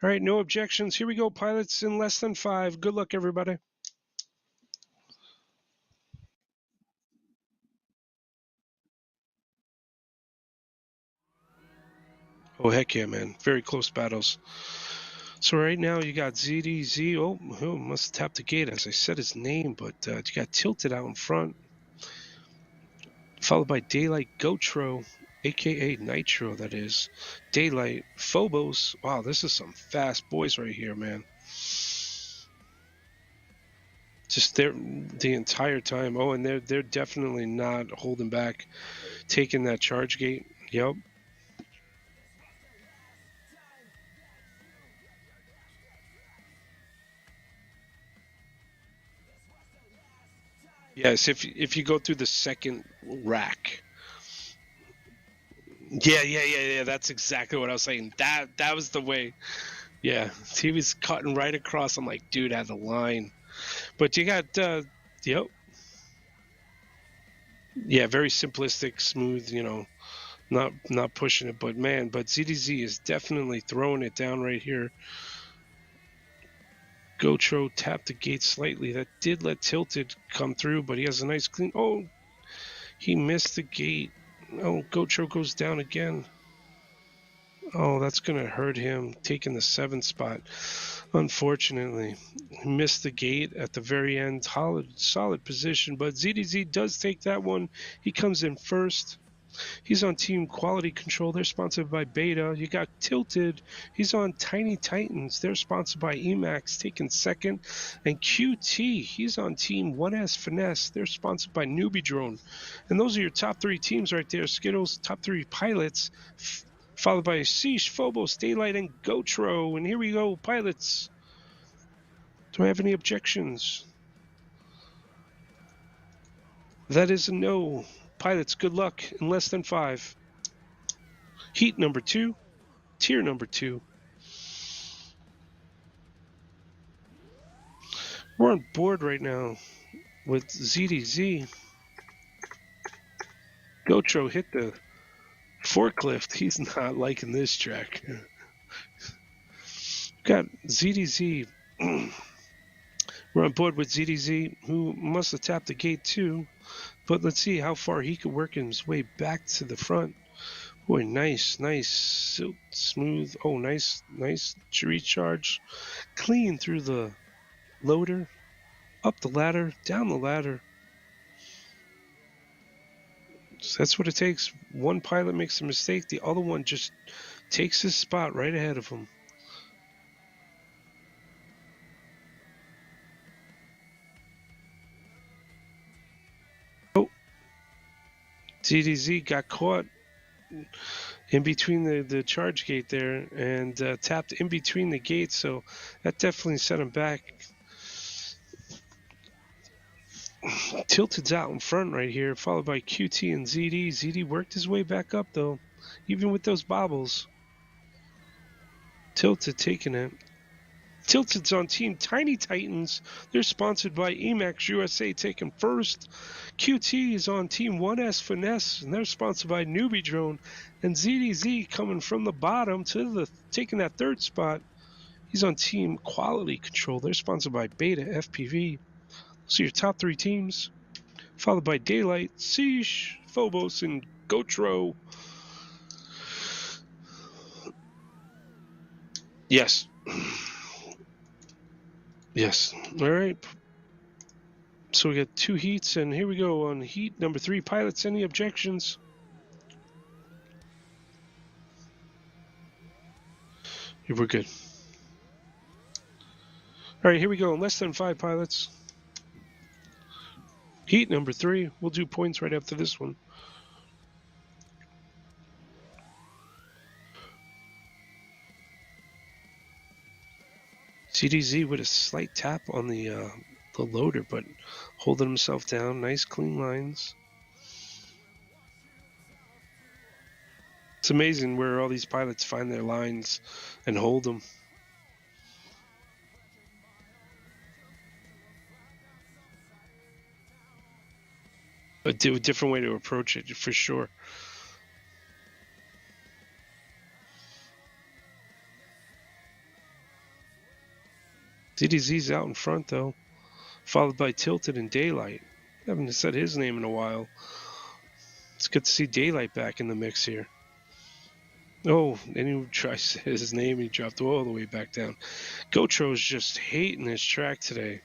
All right, no objections. Here we go, pilots, in less than 5. Good luck, everybody. Oh, heck yeah, man. Very close battles. So right now you got ZDZ. Oh, must have tapped the gate as I said his name, but you got Tilted out in front. Followed by Daylight Gotro, a.k.a. Nitro, that is. Daylight Phobos. Wow, this is some fast boys right here, man. Just there the entire time. Oh, and they're definitely not holding back, taking that charge gate. Yep. Yes, if you go through the second rack. Yeah. That's exactly what I was saying. That was the way. Yeah, he was cutting right across. I'm like, dude, out of line. But you got, yep. Yeah, very simplistic, smooth. You know, not pushing it. But man, ZDZ is definitely throwing it down right here. Gotro tapped the gate slightly. That did let Tilted come through, but he has a nice clean. Oh, he missed the gate. Oh, Gotro goes down again. Oh, that's going to hurt him, taking the 7th spot. Unfortunately, he missed the gate at the very end. Solid position, but ZDZ does take that one. He comes in first. He's on Team Quality Control. They're sponsored by Beta. You got Tilted. He's on Tiny Titans. They're sponsored by Emax, taking second. And QT, he's on Team 1S Finesse. They're sponsored by Newbie Drone. And those are your top 3 teams right there. Skittles, top 3 pilots, followed by Sheesh, Phobos, Daylight, and Gotro. And here we go, pilots. Do I have any objections? That is a no. Pilots, good luck in less than 5. Heat number 2, tier number 2. We're on board right now with ZDZ. Gotro hit the forklift. He's not liking this track. Got ZDZ. We're on board with ZDZ, who must have tapped the gate too. But let's see how far he could work his way back to the front. Boy, nice, smooth. Oh, nice recharge. Clean through the loader, up the ladder, down the ladder. So that's what it takes. One pilot makes a mistake, the other one just takes his spot right ahead of him. ZDZ got caught in between the charge gate there and tapped in between the gates, so that definitely set him back. Tilted's out in front right here, followed by QT and ZD. ZD worked his way back up though, even with those bobbles. Tilted taking it. Tilted's on Team Tiny Titans. They're sponsored by Emax USA, taking first. QT is on Team 1S Finesse, and they're sponsored by Newbie Drone. And ZDZ coming from the bottom to taking that 3rd spot. He's on Team Quality Control. They're sponsored by Beta FPV. So your top 3 teams, followed by Daylight, Siege, Phobos, and Gotro. Yes. Yes. All right. So we got 2 heats, and here we go on heat number 3. Pilots, any objections? We're good. All right, here we go. Less than 5 pilots. Heat number 3. We'll do points right after this one. CDZ with a slight tap on the loader, but holding himself down. Nice clean lines. It's amazing where all these pilots find their lines and hold them. A different way to approach it, for sure. CDZ's out in front, though, followed by Tilted and Daylight. I haven't said his name in a while. It's good to see Daylight back in the mix here. Oh, and he tried to say his name, he dropped all the way back down. Gotro's just hating this track today.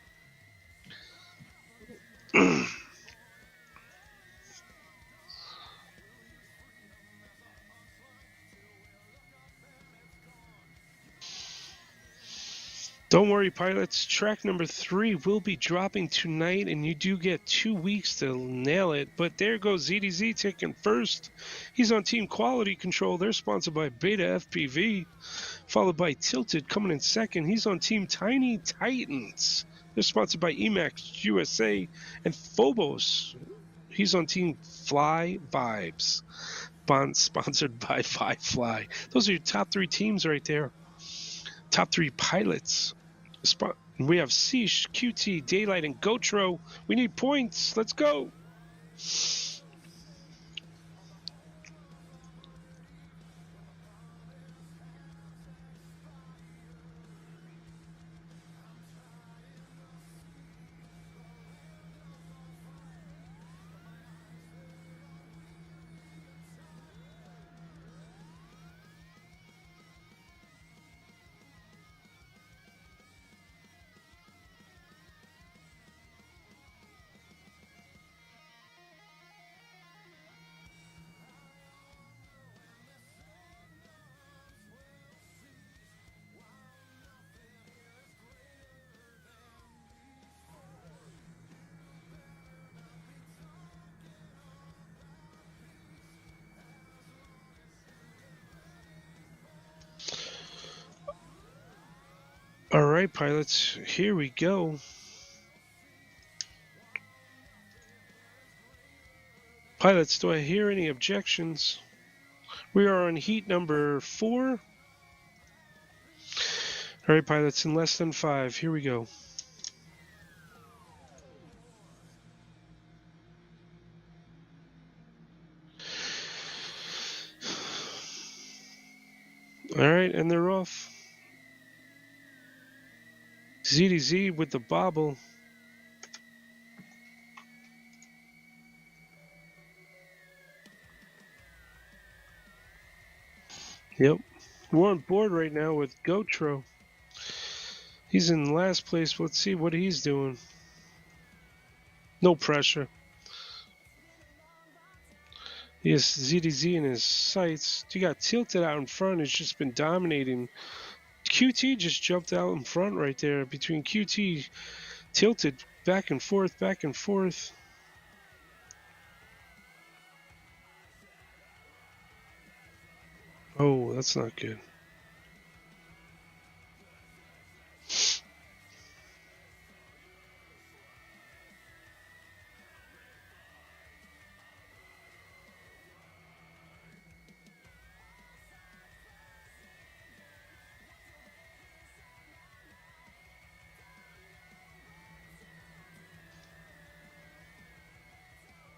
Don't worry, pilots. Track number 3 will be dropping tonight, and you do get 2 weeks to nail it. But there goes ZDZ taking first. He's on Team Quality Control. They're sponsored by Beta FPV, followed by Tilted coming in second. He's on Team Tiny Titans. They're sponsored by Emax USA and Phobos. He's on Team Fly Vibes, sponsored by Fly. Those are your top 3 teams right there. Top 3 pilots. We have Siege, QT, Daylight, and Gotro. We need points. Let's go. All right, pilots, here we go. Pilots, do I hear any objections? We are on heat number 4. All right, pilots, in less than 5. Here we go. All right, and they're off. ZDZ with the bobble. Yep. We're on board right now with Gotro. He's in last place. Let's see what he's doing. No pressure. He has ZDZ in his sights. You got Tilted out in front. It's just been dominating. QT just jumped out in front right there between QT, Tilted, back and forth, back and forth. Oh, that's not good.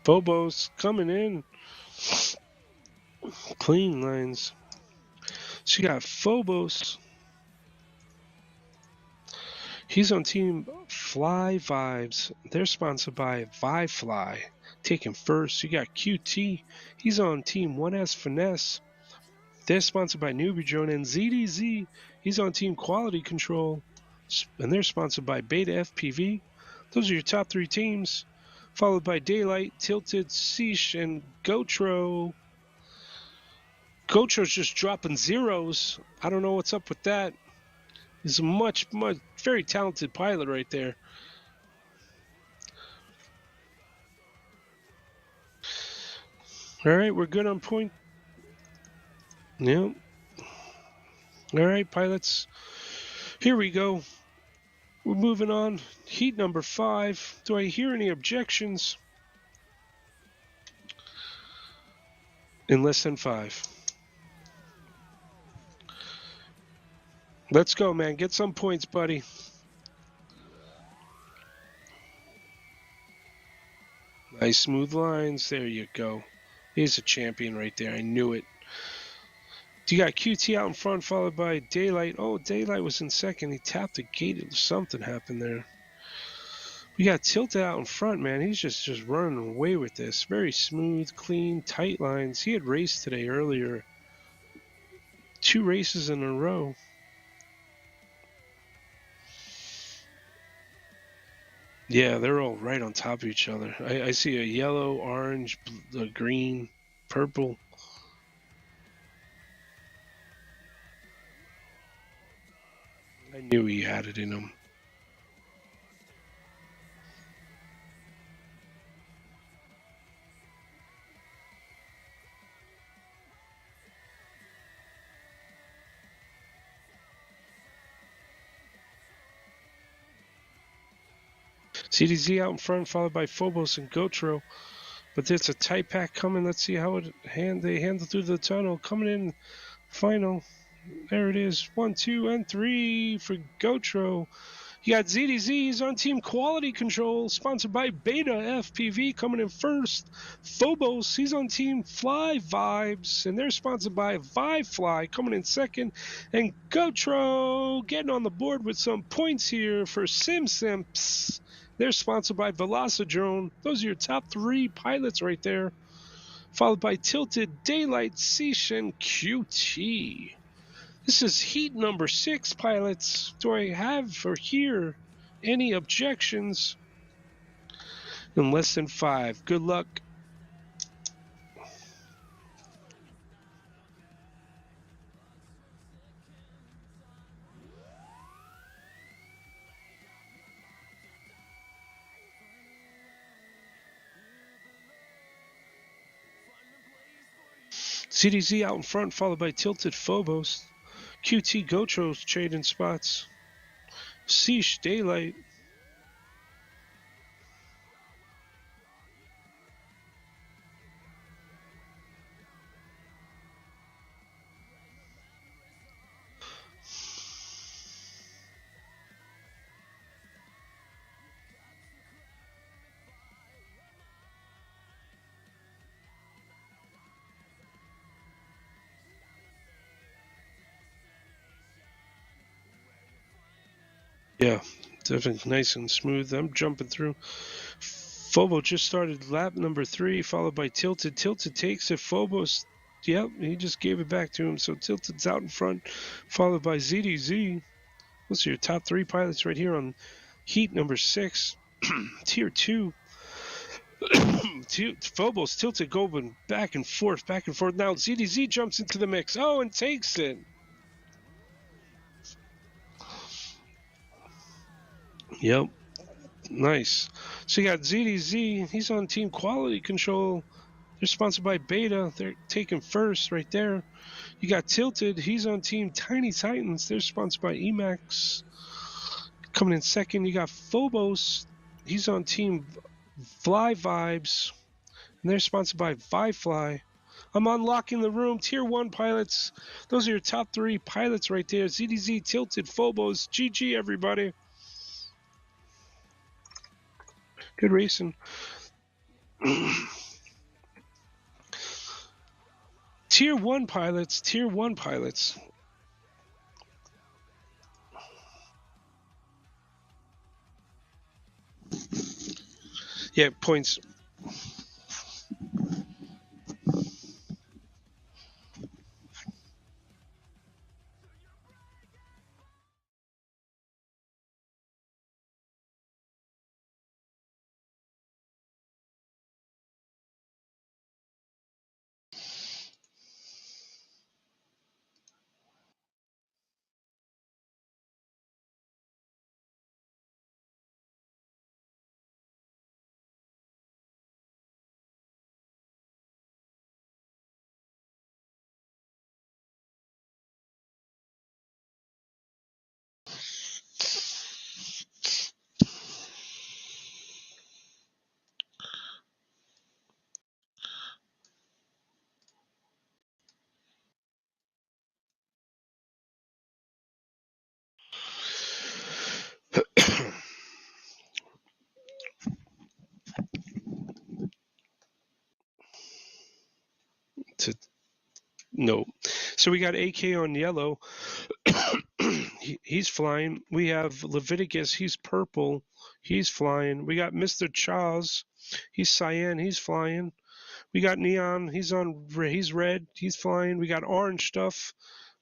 Phobos coming in. Clean lines. So you got Phobos He's on team Fly Vibes. They're sponsored by ViFly. Taking first, you got QT. He's on team 1S Finesse. They're sponsored by Newbie Drone. And ZDZ, he's on team Quality Control. And they're sponsored by Beta FPV. Those are your top 3 teams. Followed by Daylight, Tilted, Seesh, and Gotro. Gotro's just dropping zeros. I don't know what's up with that. He's a much, very talented pilot right there. All right, we're good on point. Yep. All right, pilots. Here we go. We're moving on. Heat number 5. Do I hear any objections? In less than 5. Let's go, man. Get some points, buddy. Nice smooth lines. There you go. He's a champion right there. I knew it. You got QT out in front, followed by Daylight. Oh, Daylight was in second. He tapped the gate. Something happened there. We got Tilted out in front, man. He's just running away with this. Very smooth, clean, tight lines. He had raced today earlier. 2 races in a row. Yeah, they're all right on top of each other. I see a yellow, orange, green, purple. I knew he had it in him. CDZ out in front, followed by Phobos and Gotro. But there's a tight pack coming. Let's see how they handle through the tunnel. Coming in final. There it is. 1, 2, and 3 for Gotro. You got ZDZ. He's on team Quality Control, sponsored by Beta FPV, coming in first. Phobos, he's on team Fly Vibes, and they're sponsored by ViFly, coming in second. And Gotro getting on the board with some points here for SimSimps. They're sponsored by Velocidrone. Those are your top 3 pilots right there. Followed by Tilted, Daylight, Seesh, and QT. This is heat number 6, pilots. Do I have or hear any objections? In less than 5. Good luck. CDZ out in front, followed by Tilted Phobos. QT Gotro's trading spots. Seesh Daylight. Yeah, definitely nice and smooth. I'm jumping through. Phobo just started lap number 3, followed by Tilted. Tilted takes it. Phobos, yep, he just gave it back to him. So Tilted's out in front, followed by ZDZ. Those are your top 3 pilots right here on heat number 6. Tier 2. Phobos, Tilted going back and forth, back and forth. Now ZDZ jumps into the mix. Oh, and takes it. Yep. Nice. So you got ZDZ. He's on team Quality Control. They're sponsored by Beta. They're taking first right there. You got Tilted. He's on team Tiny Titans. They're sponsored by Emax. Coming in second, you got Phobos. He's on team Fly Vibes. And they're sponsored by ViFly. I'm unlocking the room. Tier 1 pilots. Those are your top 3 pilots right there. ZDZ, Tilted, Phobos. GG, everybody. Good racing. Tier 1 pilots. Tier 1 pilots. Yeah, points. No. So we got AK on yellow. He's flying. We have Leviticus. He's purple. He's flying. We got Mr. Charles. He's cyan. He's flying. We got Neon. He's red. He's flying. We got orange stuff.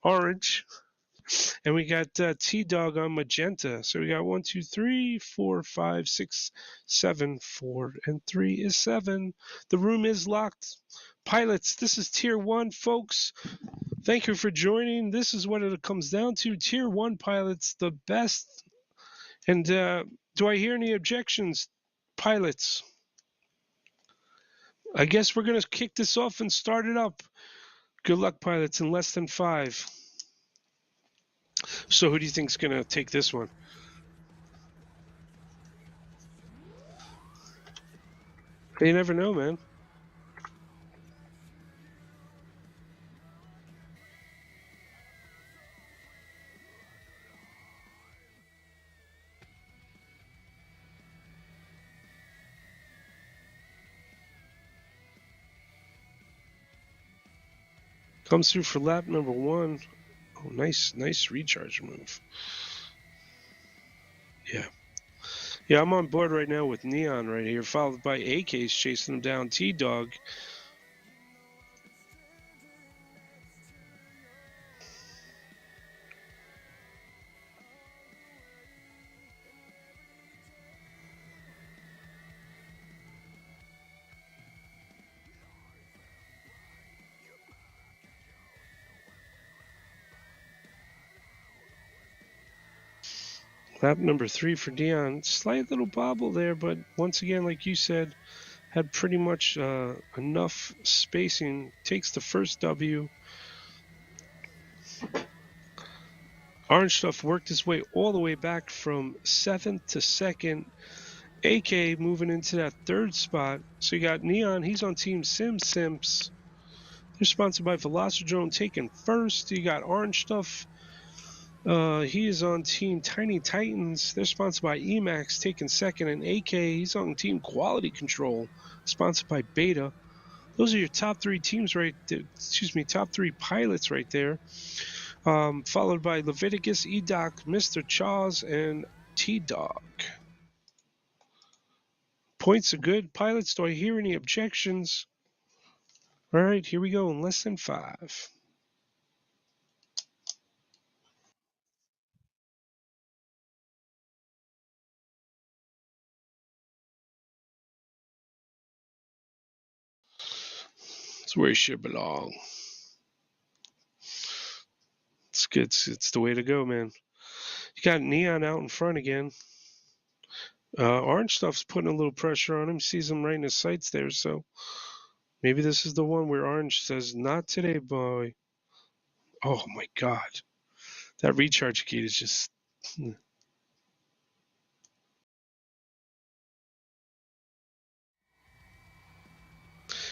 Orange. And we got T-Dog on magenta. So we got 1, 2, 3, 4, 5, 6, 7. 4 and 3 is 7. The room is locked. Pilots, this is Tier 1, folks. Thank you for joining. This is what it comes down to. Tier 1 pilots, the best. And do I hear any objections, pilots? I guess we're going to kick this off and start it up. Good luck, pilots, in less than 5. So who do you think is going to take this one? You never know, man. Comes through for lap number 1. Oh, nice recharge move. Yeah, I'm on board right now with Neon right here, followed by AK's chasing him down. T-Dog. Lap number 3 for Dion. Slight little bobble there, but once again, like you said, had pretty much enough spacing. Takes the first W. Orange Stuff worked his way all the way back from 7th to 2nd. AK moving into that 3rd spot. So you got Neon. He's on Team Simps. They're sponsored by Velocidrone taking 1st. You got Orange Stuff. He is on Team Tiny Titans. They're sponsored by Emax, taking 2nd, and AK, he's on Team Quality Control, sponsored by Beta. Those are your top 3 teams right there. Excuse me, top 3 pilots right there. Followed by Leviticus, EDOC, Mr. Chaws, and T-Dog. Points are good. Pilots, do I hear any objections? All right, here we go in less than 5. It's where you should belong. It's good. It's the way to go, man. You got Neon out in front again. Orange Stuff's putting a little pressure on him. Sees him right in his sights there, so maybe this is the one where Orange says, "Not today, boy." Oh my God, that recharge gate is just.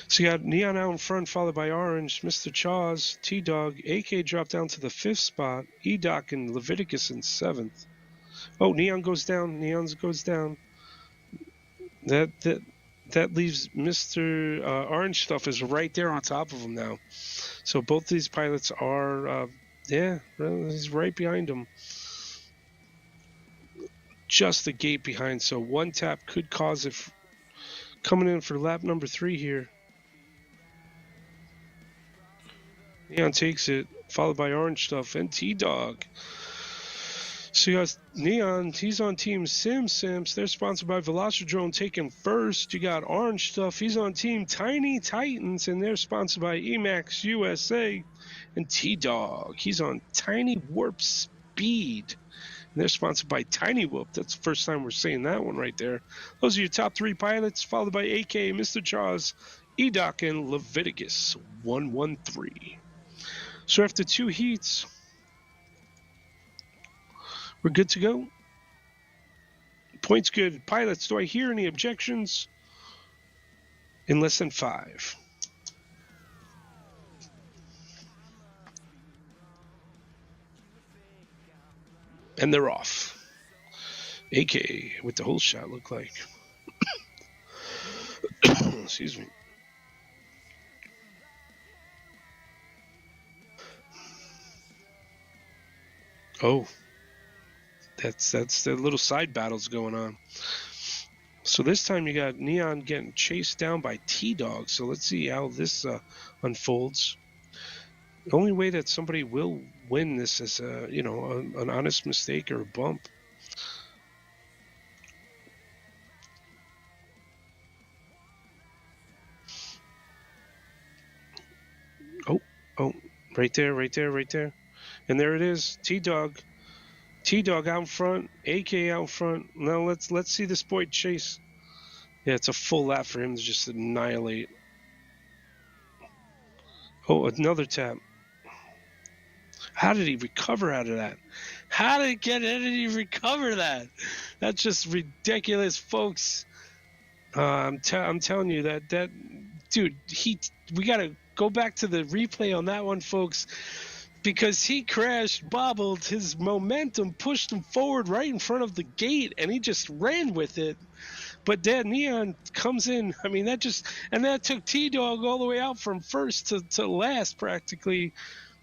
So you got Neon out in front, followed by Orange, Mr. Chaws, T-Dog, AK dropped down to the 5th spot, EDOC and Leviticus in 7th. Oh, Neon goes down. Neon goes down. That leaves Mr. Orange Stuff is right there on top of him now. So both these pilots are, he's right behind him. Just the gate behind, so one tap could cause it. coming in for lap number 3 here. Neon takes it, followed by Orange Stuff and T-Dog. So you got Neon, he's on Team Sims. They're sponsored by Velocidrone taking first. You got Orange Stuff, he's on Team Tiny Titans, and they're sponsored by Emax USA. And T-Dog, he's on Tiny Warp Speed, and they're sponsored by Tiny Whoop. That's the first time we're saying that one right there. Those are your top 3 pilots, followed by AK, Mr. Jaws, Edoc, and Leviticus 113. So after 2 heats, we're good to go. Points good. Pilots, do I hear any objections? In less than 5. And they're off. AK with the whole shot, look like. Excuse me. Oh. That's the little side battles going on. So this time you got Neon getting chased down by T-Dog. So let's see how this unfolds. The only way that somebody will win this is an honest mistake or a bump. Oh, right there. And there it is, T-Dog. T-Dog out in front, AK out in front. Now let's see this boy chase. Yeah, it's a full lap for him to just annihilate. Oh, another tap. How did he recover out of that? How did he recover that? That's just ridiculous, folks. I'm telling you that dude, we gotta go back to the replay on that one, folks. Because he crashed, bobbled, his momentum pushed him forward right in front of the gate, and he just ran with it. But then Neon comes in. I mean, that took T-Dog all the way out from first to last practically.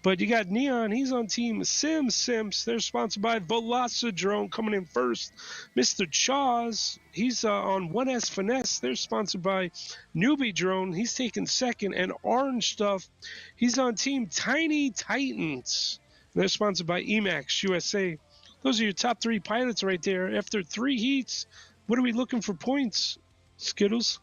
But you got Neon, he's on Team Sims. They're sponsored by Velocidrone coming in first. Mr. Chaws, he's on 1S Finesse. They're sponsored by Newbie Drone. He's taking second. And Orange Stuff, he's on Team Tiny Titans. They're sponsored by Emax USA. Those are your top 3 pilots right there. After 3 heats, what are we looking for points, Skittles?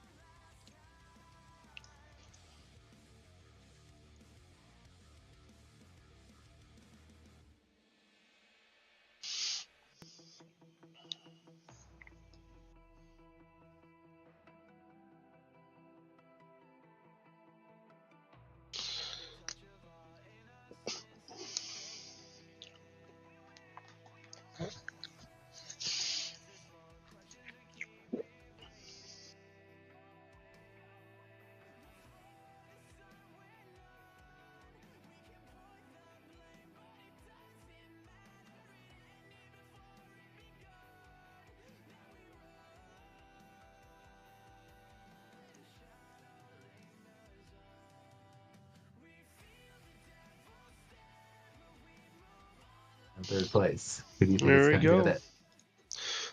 Third place. Who do you think There is we going to go. get it?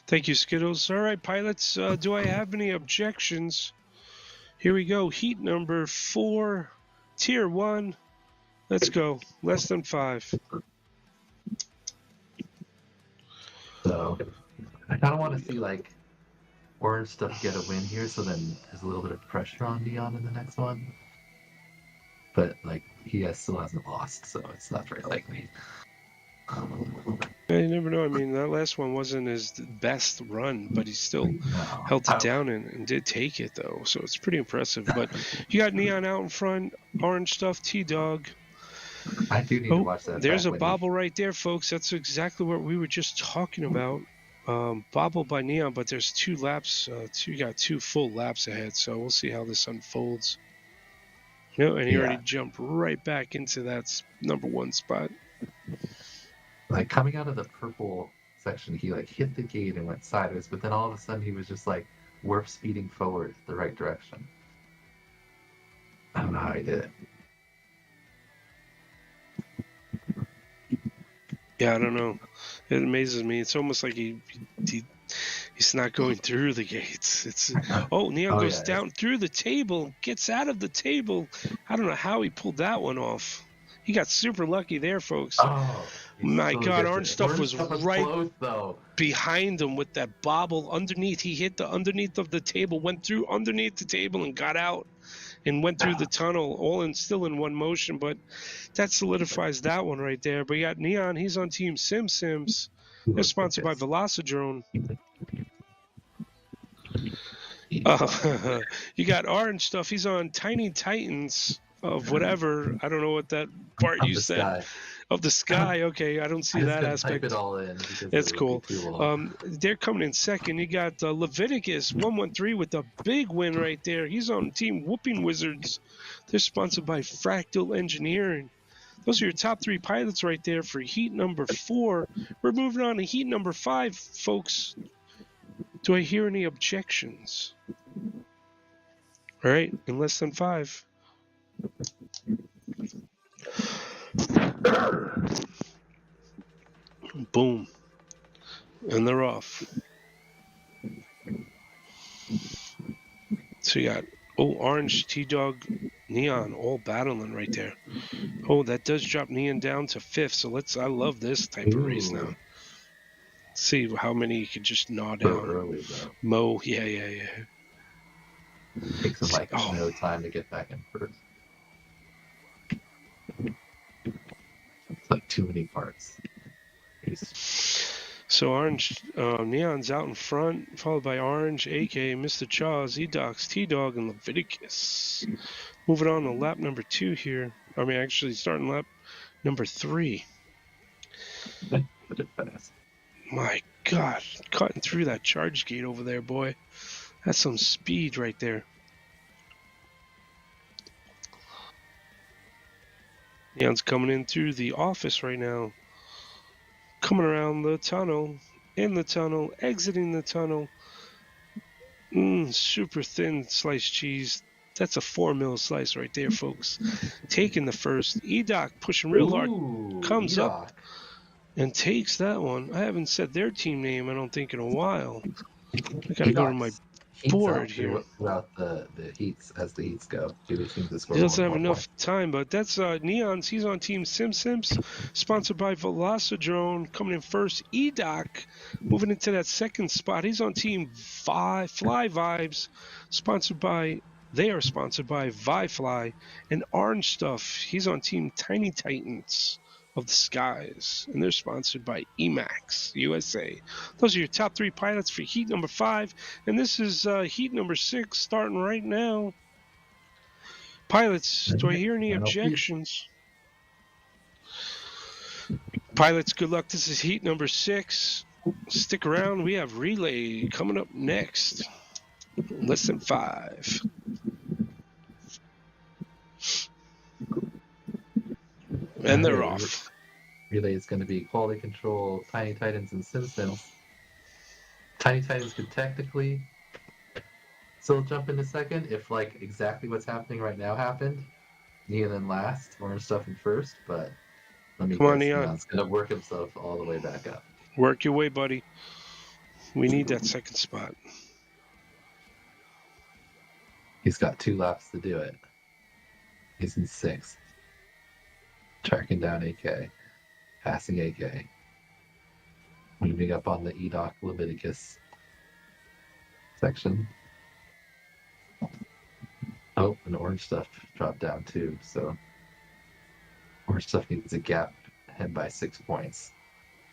Thank you, Skittles. All right, pilots, do I have any objections? Here we go. Heat number 4, Tier 1. Let's go. Less than 5. So I kind of want to see like Orange Stuff get a win here, so then there's a little bit of pressure on Neon in the next one. But like he still hasn't lost, so it's not very likely. Yeah, you never know. I mean, that last one wasn't his best run, but he still No. held it down and did take it, though. So it's pretty impressive. But you got Neon out in front, Orange Stuff, T-Dog. I do need to watch that. There's a back when bobble right there, folks. That's exactly what we were just talking about. Bobble by Neon, but there's 2 laps. You got 2 full laps ahead, so we'll see how this unfolds. No, and he already jumped right back into that number 1 spot. like coming out of the purple section, he like hit the gate and went sideways, but then all of a sudden he was just like warp speeding forward the right direction. I don't know how he did it. Yeah, I don't know. It amazes me. It's almost like he He's not going through the gates. It's Neon Oh, goes yeah, down through the table, gets out of the table. I don't know how he pulled that one off. He got super lucky there, folks. Oh, he My still God, gets Orange it. Stuff was right close, though. behind him with that bobble underneath. He hit the underneath of the table, went through underneath the table and got out and went through the tunnel, still in one motion. But that solidifies that one right there. But you got Neon. He's on Team Sims. They're sponsored by Velocidrone. You got Orange Stuff. He's on Tiny Titans of whatever. I don't know what that part you said. Sky. Of the sky. Okay, I don't see that aspect. Type it all in because That's it would cool. be too long. They're coming in second. You got Leviticus 113 with a big win right there. He's on Team Whooping Wizards. They're sponsored by Fractal Engineering. Those are your top 3 pilots right there for heat number 4. We're moving on to heat number 5, folks. Do I hear any objections? All right, in less than 5. Boom. And they're off. So you got, Orange, T-Dog, Neon all battling right there. That does drop Neon down to 5th. So I love this type of race now. Let's see how many you can just gnaw down. So early, though. Mo, yeah. Takes him no time to get back in first. It's like too many parts. So Orange, Neon's out in front, followed by Orange, AK, Mr. Chaws, Edox, T-Dog, and Leviticus. Moving on to lap number 2 here. Actually starting lap number 3. My God, cutting through that charge gate over there, boy. That's some speed right there. Neon's coming in through the office right now. Coming around the tunnel, in the tunnel, exiting the tunnel. Super thin sliced cheese. That's a 4 mil slice right there, folks. Taking the first. Edoc pushing real hard. Comes up and takes that one. I haven't said their team name, I don't think, in a while. I gotta go to my board here. Throughout the heats, as the heats go. He doesn't have enough time, but that's Neon's. He's on Team Sims, sponsored by Velocidrone. Coming in first, Edoc, moving into that second spot. He's on Team Fly Vibes, they are sponsored by ViFly. And Orange Stuff, he's on Team Tiny Titans of the Skies, and they're sponsored by Emax USA. Those are your top 3 pilots for heat number 5, and this is heat number 6 starting right now. Pilots, do I hear any objections? Pilots, good luck. This is heat number 6. Stick around. We have relay coming up next. Less than 5. And they're off. Relay is going to be Quality Control, Tiny Titans, and Simpsons. Tiny Titans could technically still jump into second if exactly what's happening right now happened. Neon in last, Orange Stuff in first, but let me Come on, guess, Neon. Neon's going to work himself all the way back up. Work your way, buddy. We need that second spot. He's got 2 laps to do it. He's in 6th. Tracking down AK. Passing AK. Moving up on the Edoc Leviticus section. And Orange Stuff dropped down too, so Orange Stuff needs a gap ahead by 6 points.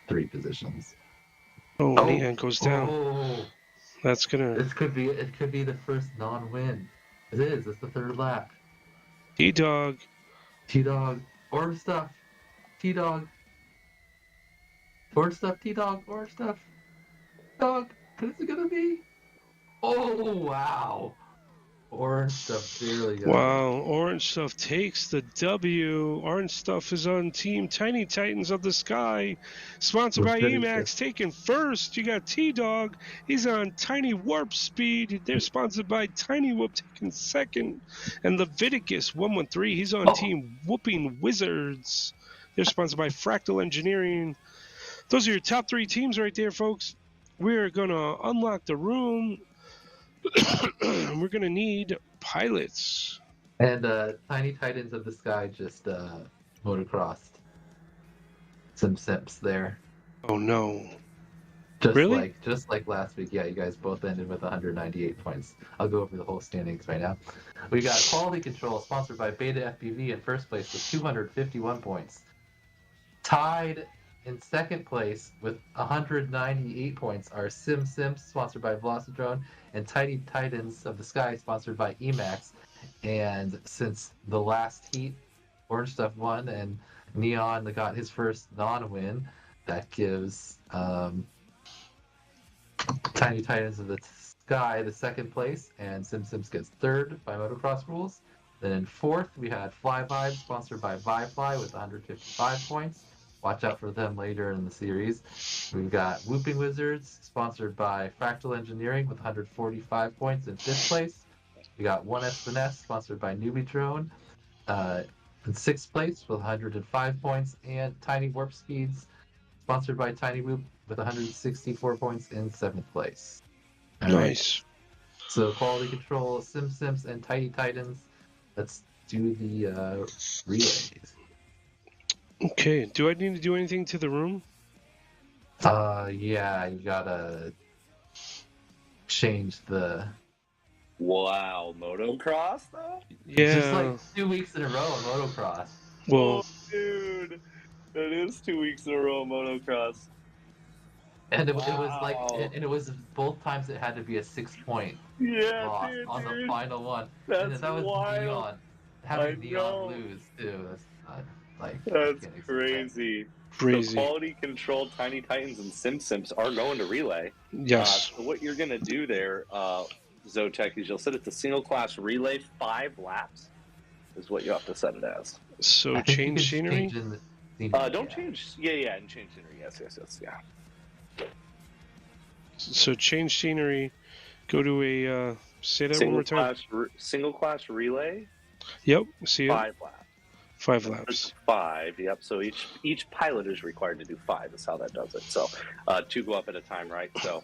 3 positions. Neon goes down. That's gonna. It could be the first non-win. It is. It's the 3rd lap. T-Dog. Orange Stuff. T-Dog. Orange Stuff. T-Dog. Orange Stuff. Dog. What is it gonna be? Oh wow. Orange Stuff barely got Wow, Orange Stuff takes the W. Orange Stuff is on Team Tiny Titans of the Sky, sponsored by Emax, taking first. You got T-Dog. He's on Tiny Warp Speed. They're sponsored by Tiny Whoop, taking second. And Leviticus 113, he's on Team Whooping Wizards. They're sponsored by Fractal Engineering. Those are your top 3 teams right there, folks. we're gonna unlock the room. We're gonna need pilots. And Tiny Titans of the Sky just motocrossed some simps there. Oh no. Just Really? like last week. Yeah, you guys both ended with 198 points. I'll go over the whole standings right now. We got Quality Control, sponsored by Beta FPV, in first place with 251 points. Tied in second place with 198 points are Sims, sponsored by Velocidrone, and Tiny Titans of the Sky, sponsored by Emax. And since the last heat, Orange Stuff won, and Neon got his first non-win, that gives Tiny Titans of the Sky the second place, and Sims gets third by Motocross rules. Then in fourth, we had Fly Vibe, sponsored by ViFly, with 155 points. Watch out for them later in the series. We've got Whooping Wizards, sponsored by Fractal Engineering, with 145 points in fifth place. We got One Espiness, sponsored by Newbie in sixth place with 105 points, and Tiny Warp Speeds, sponsored by Tiny Whoop, with 164 points in seventh place. All Nice. right. So Quality Control, Sims, and Tiny Titans. Let's do the relays. Okay. Do I need to do anything to the room? Yeah, you gotta change the. Wow, motocross though? Yeah. Just like 2 weeks in a row of motocross. Well, Dude, that is 2 weeks in a row of motocross. And it was like, Wow. and it was both times it had to be a 6-point Yeah, loss dude, on the final one. And That's that was wild. Neon. Having I Neon know. lose too. That's not like. That's I can't explain. crazy. crazy. So Quality Control, Tiny Titans, and Sims are going to relay. Yes. So what you're going to do there, Zotek, is you'll set it to single class relay 5 laps is what you have to set it as. So I think you change can scenery? change in the scenery, Don't yeah. change. Yeah, and change scenery. Yes, yeah. So change scenery. Go to a say that one more time. Single class relay, Yep. See it. 5 laps. 5 There's laps. 5. Yep. So each pilot is required to do 5. Is how that does it. So 2 go up at a time, right? So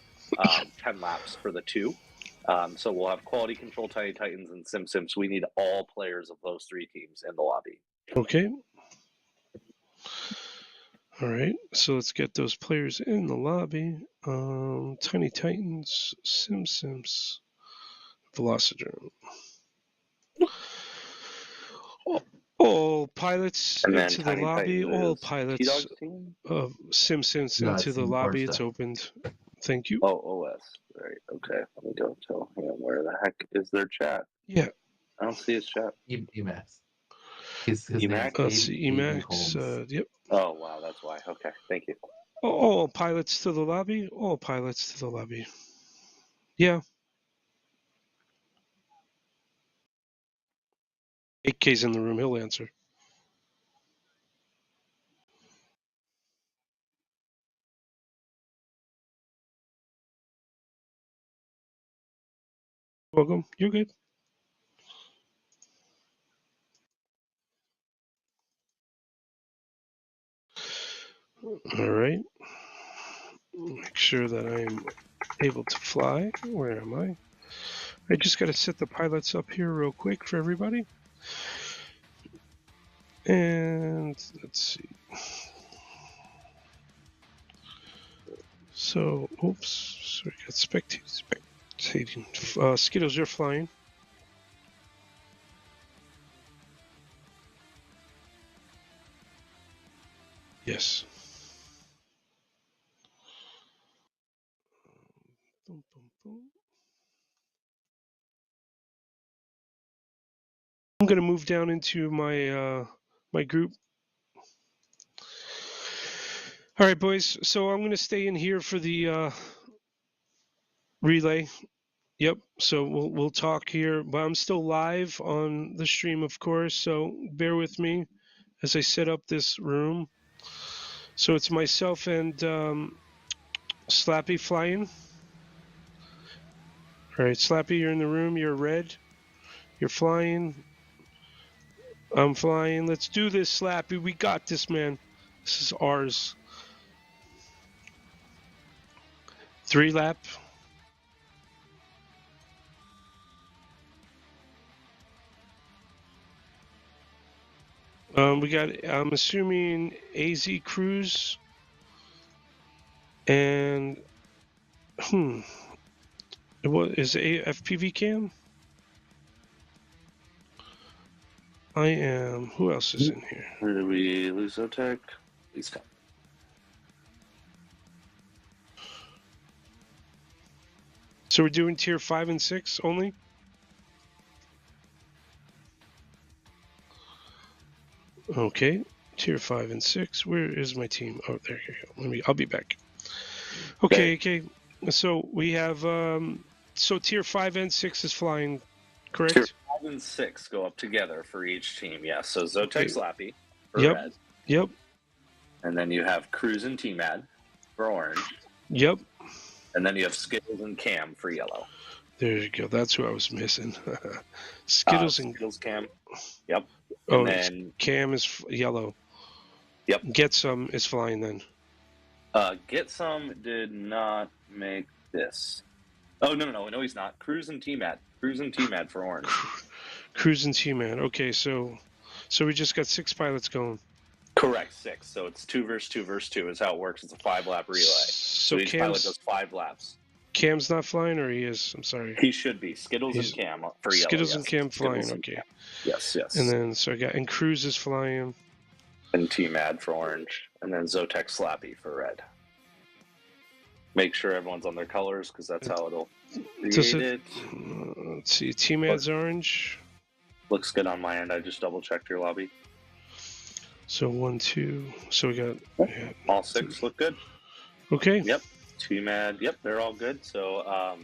10 laps for the 2. So we'll have Quality Control, Tiny Titans, and Sims. We need all players of those 3 teams in the lobby. Okay. All right. So let's get those players in the lobby. Tiny Titans, Sims, Velocidrome. All pilots And then into the Tiny lobby. Titans All is pilots T-Dog's team? of Sims No, into it's the in lobby. Orange It's Stuff. opened. Thank you. Oh, OS. Right. Okay. Let me go tell him where the heck is their chat. Yeah. I don't see his chat. Emax. His name is Emax? Let's see. Abe Emax. Holmes. Yep. Oh, wow. That's why. Okay. Thank you. All pilots to the lobby. All pilots to the lobby. Yeah. 8K's in the room. He'll answer. Welcome. You're good. All right. Make sure that I'm able to fly. Where am I? I just got to set the pilots up here real quick for everybody. And let's see. So, oops. So we got spectating. Skittles, you're flying. Yes. Boom, boom, boom. I'm gonna move down into my my group. All right, boys. So I'm gonna stay in here for the relay. Yep. So we'll talk here, but I'm still live on the stream, of course. So bear with me as I set up this room. So it's myself and Slappy flying. All right, Slappy, you're in the room. You're red. You're flying. I'm flying. Let's do this, Slappy. We got this, man. This is ours. 3 lap. We got, I'm assuming, AZ Cruise and what is a FPV cam? I am. Who else is in here? Where did we lose Zotek? Please come. So we're doing tier 5 and 6 only? Okay, tier 5 and 6. Where is my team? Oh, there you go. I'll be back. Okay. So we have so tier 5 and 6 is flying, correct? Tier 5 and 6 go up together for each team. Yes. So Zotek Slappy for red. Yep. And then you have Cruz and T-Mad for orange. Yep. And then you have Skittles and Cam for yellow. There you go. That's who I was missing. Skittles and Cam. Yep. Oh, and then Cam is yellow. Yep. Get Some is flying then. Get Some did not make this. Oh no, he's not. Cruz and T-Mad for orange. Cruz and T-Man. Okay, so we just got 6 pilots going. Correct, 6. So it's 2 versus 2 versus 2 is how it works. It's a 5-lap relay. So each pilot does 5 laps. Cam's not flying, or he is? I'm sorry. He should be. Skittles and Cam for yellow. Skittles and Cam flying. Okay. Yes. And then and Cruz is flying. And T-Mad for orange, and then Zotek Slappy for red. Make sure everyone's on their colors because that's how it'll create it. Let's see. T-Mad's orange. Looks good on my end. I just double checked your lobby. So 1, 2. So we got all 6 look good. Okay. Yep. T-Mad. Yep, they're all good. So,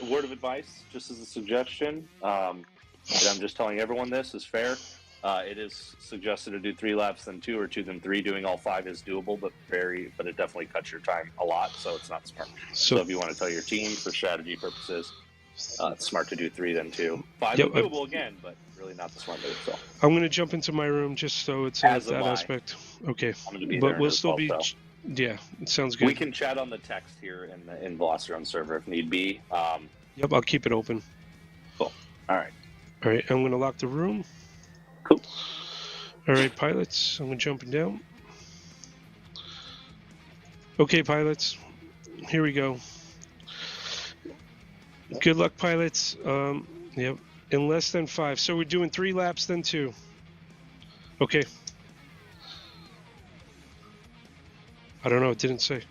word of advice, just as a suggestion, and I'm just telling everyone this is fair. It is suggested to do 3 laps, then 2, or 2, then 3. Doing all 5 is doable, but it definitely cuts your time a lot, so it's not smart. So if you want to tell your team for strategy purposes, it's smart to do 3, then 2. 5 is doable again, but really not the smart move. So I'm going to jump into my room just so it's that aspect. Okay. I'm going to be but there we'll still be. So. Yeah, it sounds good. We can chat on the text here in Velocirone server if need be. Yep, I'll keep it open. Cool. All right, I'm going to lock the room. Cool. All right, pilots, I'm jumping down. Okay, pilots, here we go. Good luck, pilots. Yep, in less than 5. So we're doing 3 laps, then 2. Okay. I don't know, it didn't say.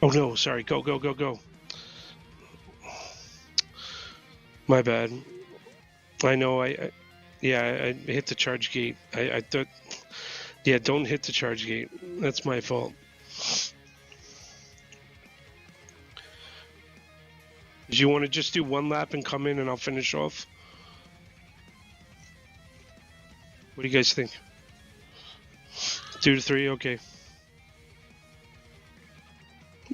Oh no, sorry, go. My bad. I know, I hit the charge gate. I thought, yeah, don't hit the charge gate. That's my fault. Do you want to just do 1 lap and come in and I'll finish off? What do you guys think? 2 to 3, okay.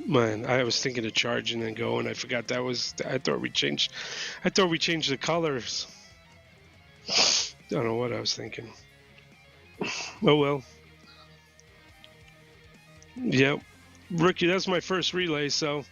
Man, I was thinking to charge and then go, and I forgot I thought we changed the colors. Don't know what I was thinking. Oh well. Yep. Rookie, that's my first relay, so.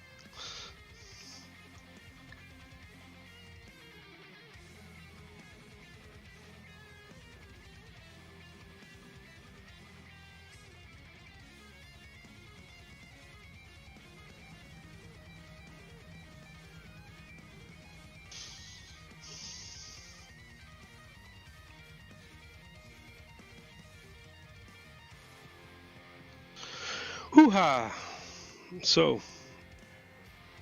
Hoo-ha! So,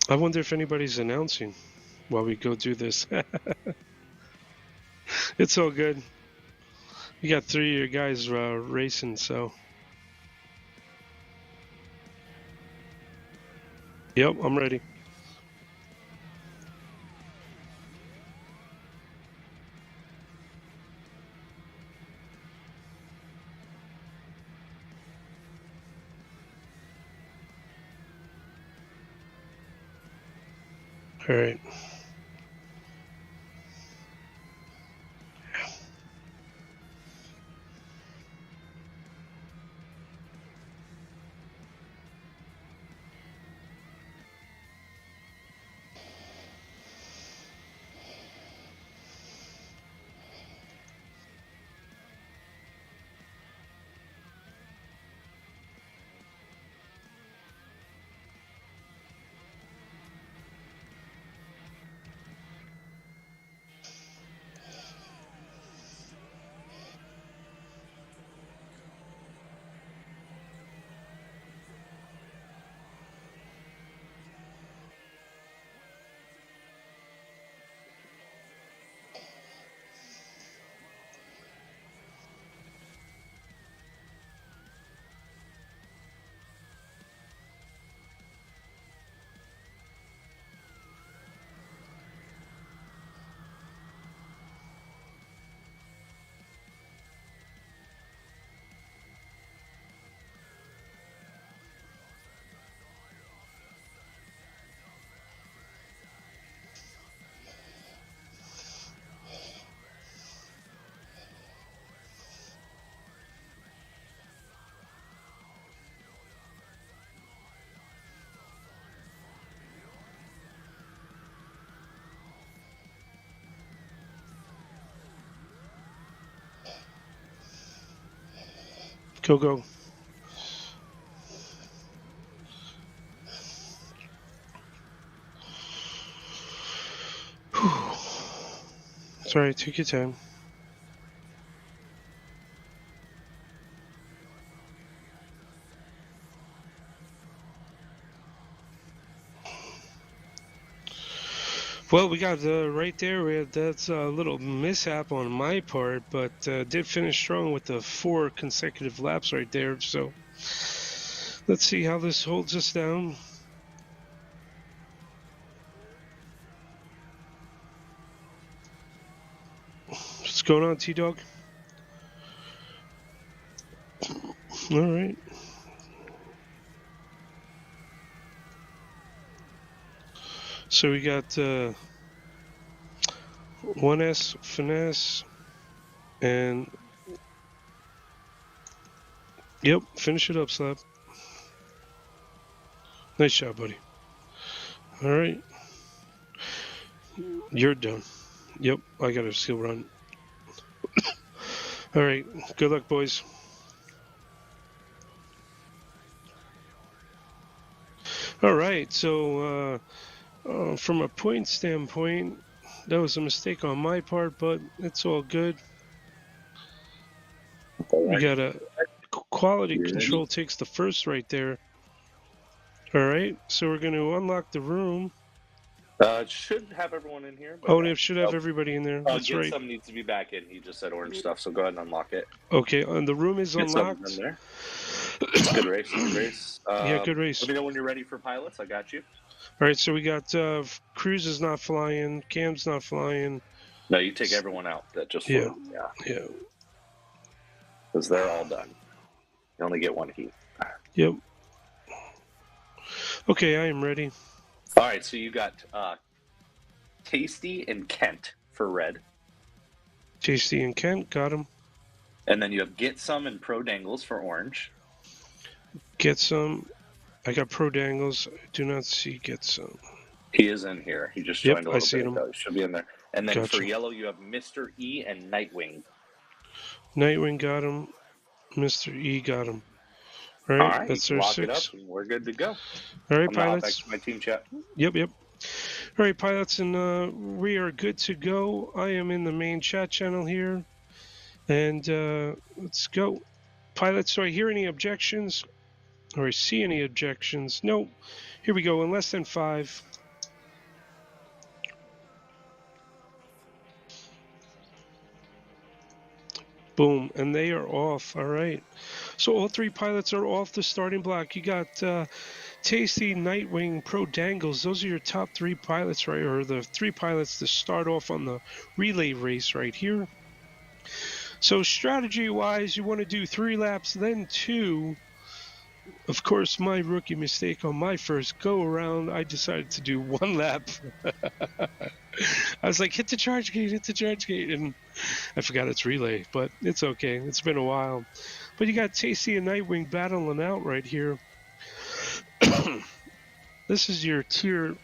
I wonder if anybody's announcing while we go do this. It's all good. You got 3 of your guys racing, so. Yep, I'm ready. All right. Go, go. Sorry, take your time. Well, we got right there. That's a little mishap on my part, but did finish strong with the 4 consecutive laps right there. So let's see how this holds us down. What's going on, T-Dog? All right. So we got 1S finesse and yep, finish it up, Slap. Nice job, buddy. All right. You're done. Yep, I got a skill run. All right. Good luck, boys. All right. So from a point standpoint, that was a mistake on my part, but it's all good. We got a quality control takes the first right there. All right. So we're going to unlock the room. It should have everyone in here. But Oh, it should have everybody in there. That's right. Some needs to be back in. He just said orange stuff, so go ahead and unlock it. Okay, and the room is Get some unlocked. in there. Good race. Good race. Yeah, good race. Let me know when you're ready for pilots. I got you. All right, so we got Cruz is not flying, Cam's not flying. No, you take everyone out that just flew. Yeah. Because they're all done. You only get one heat. Yep. Okay, I am ready. All right, so you got Tasty and Kent for red. Tasty and Kent, got him. And then you have Get Some and Pro Dangles for orange. Get Some. I got Pro Dangles. I do not see Get Some. He is in here. He just joined a little I see bit him. ago. He should be in there. And then Gotcha. for yellow, you have Mr. E and Nightwing. Nightwing got him. Mr. E got him. All right, that's our lock 6. it up and we're good to go. All right, I'm gonna hop pilots. back to my team chat. Yep. All right, pilots, and we are good to go. I am in the main chat channel here, and let's go. Pilots, do I hear any objections? Or I see any objections? No. Here we go, in less than 5. Boom, and they are off. All right. So all three pilots are off the starting block. You got Tasty, Nightwing, Pro Dangles. Those are your top three pilots, right? Or the three pilots to start off on the relay race right here. So strategy-wise, you want to do 3 laps, then 2. Of course, my rookie mistake on my first go around, I decided to do 1 lap. I was like, hit the charge gate, and I forgot it's relay, but it's okay. It's been a while. But you got Tasty and Nightwing battling out right here. This is your tier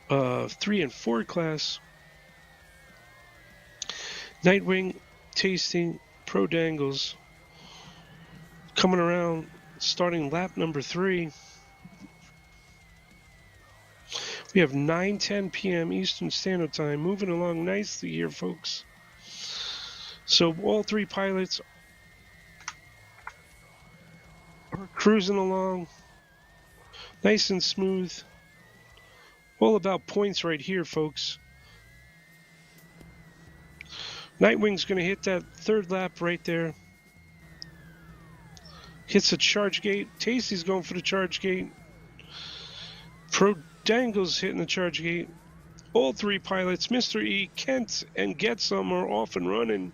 3 and 4 class. Nightwing, Tasty, Pro Dangles coming around, starting lap number 3. We have 9:10 p.m. Eastern Standard Time, moving along nicely here, folks. So all three pilots are cruising along, nice and smooth. All about points right here, folks. Nightwing's going to hit that 3rd lap right there. Hits the charge gate. Tasty's going for the charge gate. Pro Dangles hitting the charge gate. All three pilots, Mr. E, Kent, and Get Some, are off and running.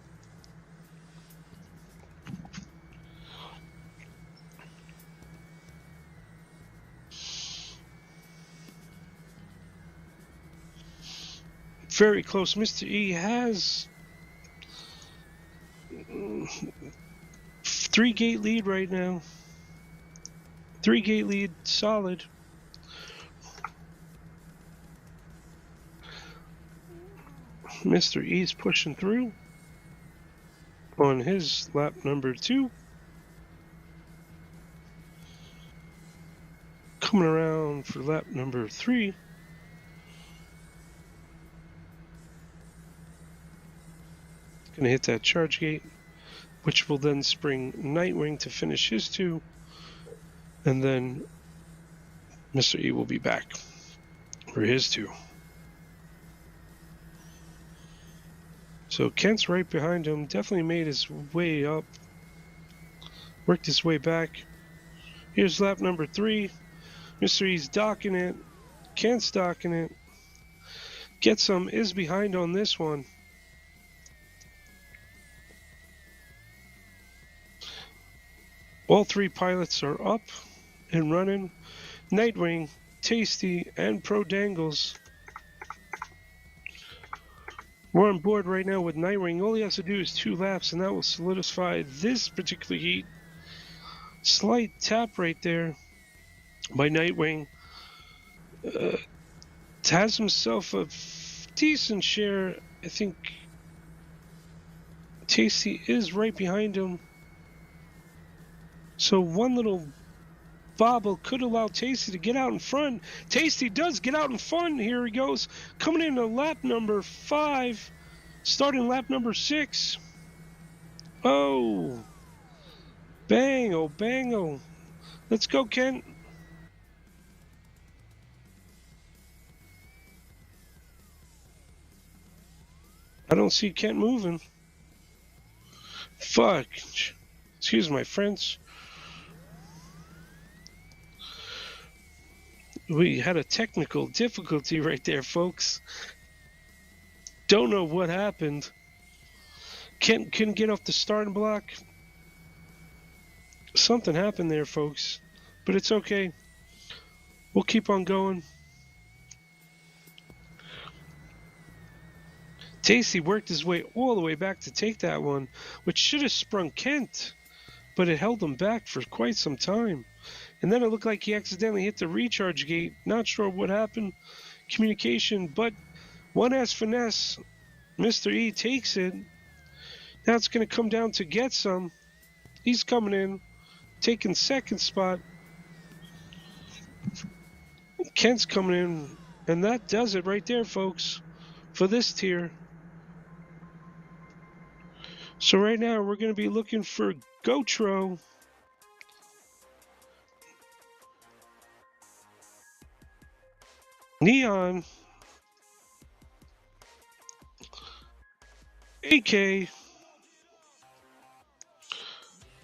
Very close. Mr. E has 3-gate lead right now. 3-gate lead, solid. Mr. E's pushing through on his lap number 2. Coming around for lap number 3. Gonna hit that charge gate, which will then spring Nightwing to finish his 2. And then Mr. E will be back for his 2. So Kent's right behind him, definitely made his way up, worked his way back. Here's lap number 3. Mr. E's docking it, Kent's docking it. Get Some is behind on this one. All three pilots are up and running. Nightwing, Tasty, and Pro Dangles. We're on board right now with Nightwing. All he has to do is 2 laps, and that will solidify this particular heat. Slight tap right there by Nightwing. Has himself a decent share. I think Tasty is right behind him. So one little bobble could allow Tasty to get out in front. Tasty does get out in front. Here he goes. Coming into lap number 5. Starting lap number 6. Oh. Bang, bango. Let's go, Kent. I don't see Kent moving. Fuck. Excuse my French. We had a technical difficulty right there, folks. Don't know what happened. Kent couldn't get off the starting block. Something happened there, folks. But it's okay. We'll keep on going. Tasty worked his way all the way back to take that one, which should have sprung Kent, but it held him back for quite some time. And then it looked like he accidentally hit the recharge gate. Not sure what happened. Communication, but one ass finesse. Mr. E takes it. Now it's going to come down to Get Some. He's coming in, taking 2nd spot. Kent's coming in, and that does it right there, folks, for this tier. So right now we're going to be looking for Gotro. Neon, AK,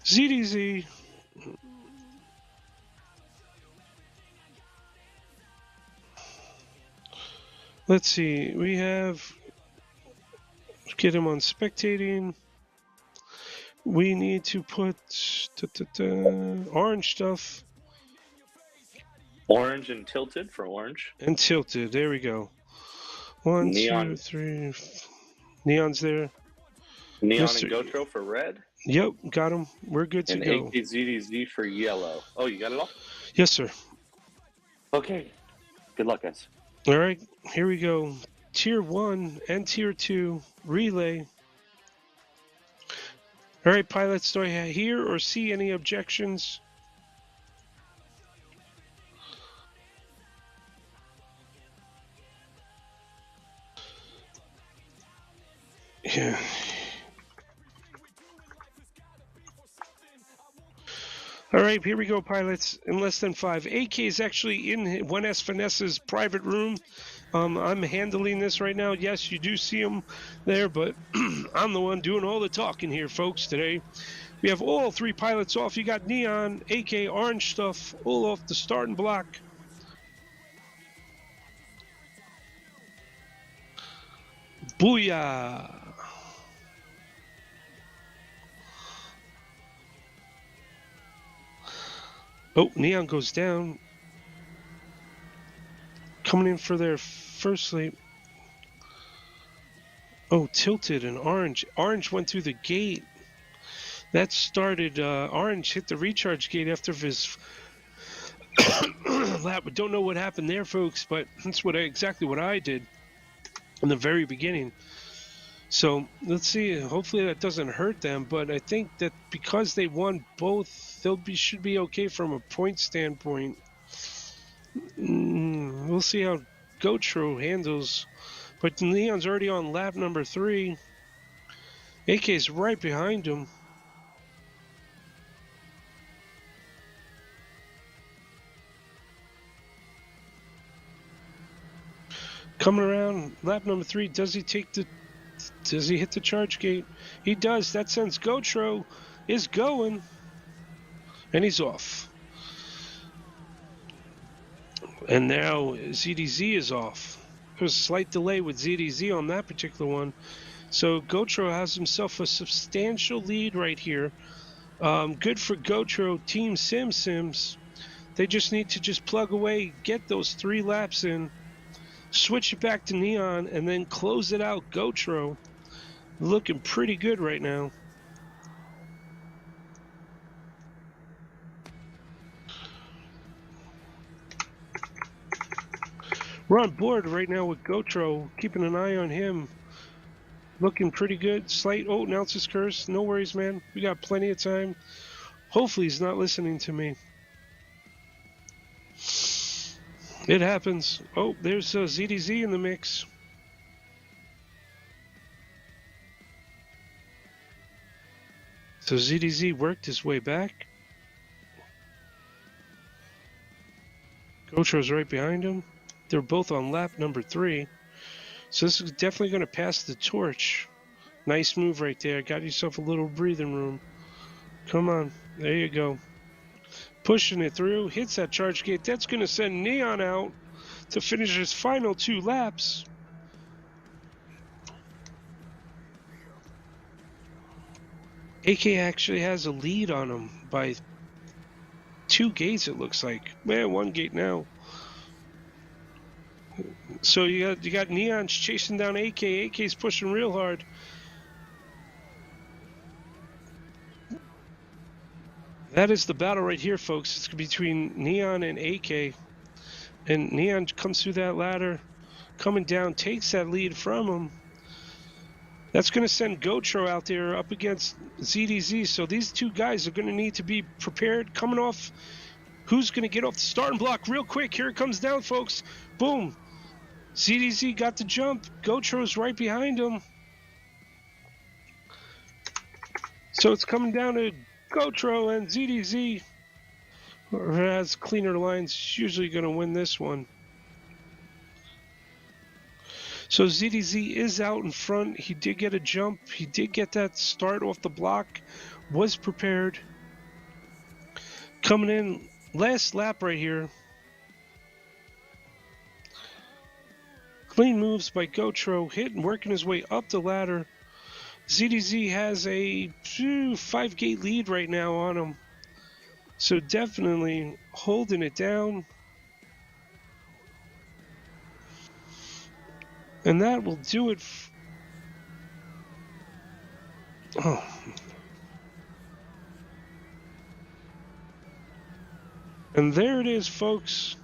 ZDZ. Let's see. We have. Get him on spectating. We need to put orange stuff Orange and tilted for orange. and tilted. There we go. 1, Neon. 2, 3. Neon's there. Neon Mr. and Gotro for red. Yep, got him. We're good to And go. AKZDZ for yellow. Oh, you got it all? Yes, sir. Okay. Good luck, guys. All right, here we go. Tier 1 and Tier 2 relay. All right, pilots, do I hear or see any objections? Yeah. All right, here we go, pilots. In less than 5. AK is actually in 1S Finesse's private room. I'm handling this right now. Yes, you do see him there, but I'm the one doing all the talking here, folks, today. We have all 3 pilots off. You got Neon, AK, Orange Stuff, all off the starting block. Booyah! Oh, Neon goes down. Coming in for their first sleep. Oh, tilted and orange. Orange went through the gate. That started, Orange hit the recharge gate after his lap. We don't know what happened there, folks, but that's exactly what I did in the very beginning. So let's see. Hopefully that doesn't hurt them, but I think that because they won both, should be okay from a point standpoint. We'll see how Gotro handles. But Leon's already on lap number 3. AK's right behind him. Coming around lap number 3, does he hit the charge gate? He does. That sends Gotro is going, and he's off. And now ZDZ is off. There's a slight delay with ZDZ on that particular one. So Gotro has himself a substantial lead right here. Good for Gotro, Team Sims. They just need to plug away, get those 3 laps in, switch it back to Neon, and then close it out. Gotro looking pretty good right now. We're on board right now with Gotro, keeping an eye on him. Looking pretty good. Slight, now it's his curse. No worries, man. We got plenty of time. Hopefully he's not listening to me. It happens. Oh, there's ZDZ in the mix. So ZDZ worked his way back. Gotro's right behind him. They're both on lap number 3. So this is definitely going to pass the torch. Nice move right there. Got yourself a little breathing room. Come on. There you go. Pushing it through. Hits that charge gate. That's going to send Neon out to finish his final 2 laps. AK actually has a lead on him by 2 gates, it looks like. Man, 1 gate now. So you got Neon's chasing down AK. AK's pushing real hard. That is the battle right here, folks. It's between Neon and AK. And Neon comes through that ladder, coming down, takes that lead from him. That's going to send Gotro out there up against ZDZ. So these 2 guys are going to need to be prepared. Coming off, who's going to get off the starting block real quick? Here it comes down, folks. Boom. ZDZ got the jump. Gotro's right behind him. So it's coming down to Gotro and ZDZ. Who has cleaner lines, usually going to win this one. So ZDZ is out in front. He did get a jump. He did get that start off the block. Was prepared. Coming in, last lap right here. Clean moves by Gotro, hitting, working his way up the ladder. ZDZ has a 5-gate lead right now on him. So definitely holding it down. And that will do it. Oh. And there it is, folks.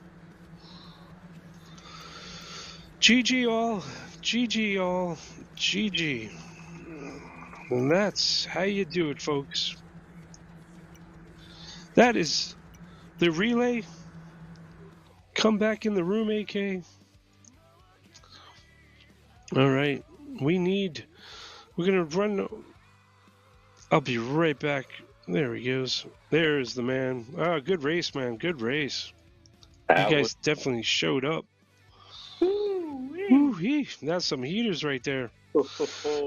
GG all, GG all, GG. And that's how you do it, folks. That is the relay. Come back in the room, AK. All right. We're going to run. I'll be right back. There he goes. There's the man. Ah, good race, man. Good race. You guys definitely showed up. Woo-wee. That's some heaters right there.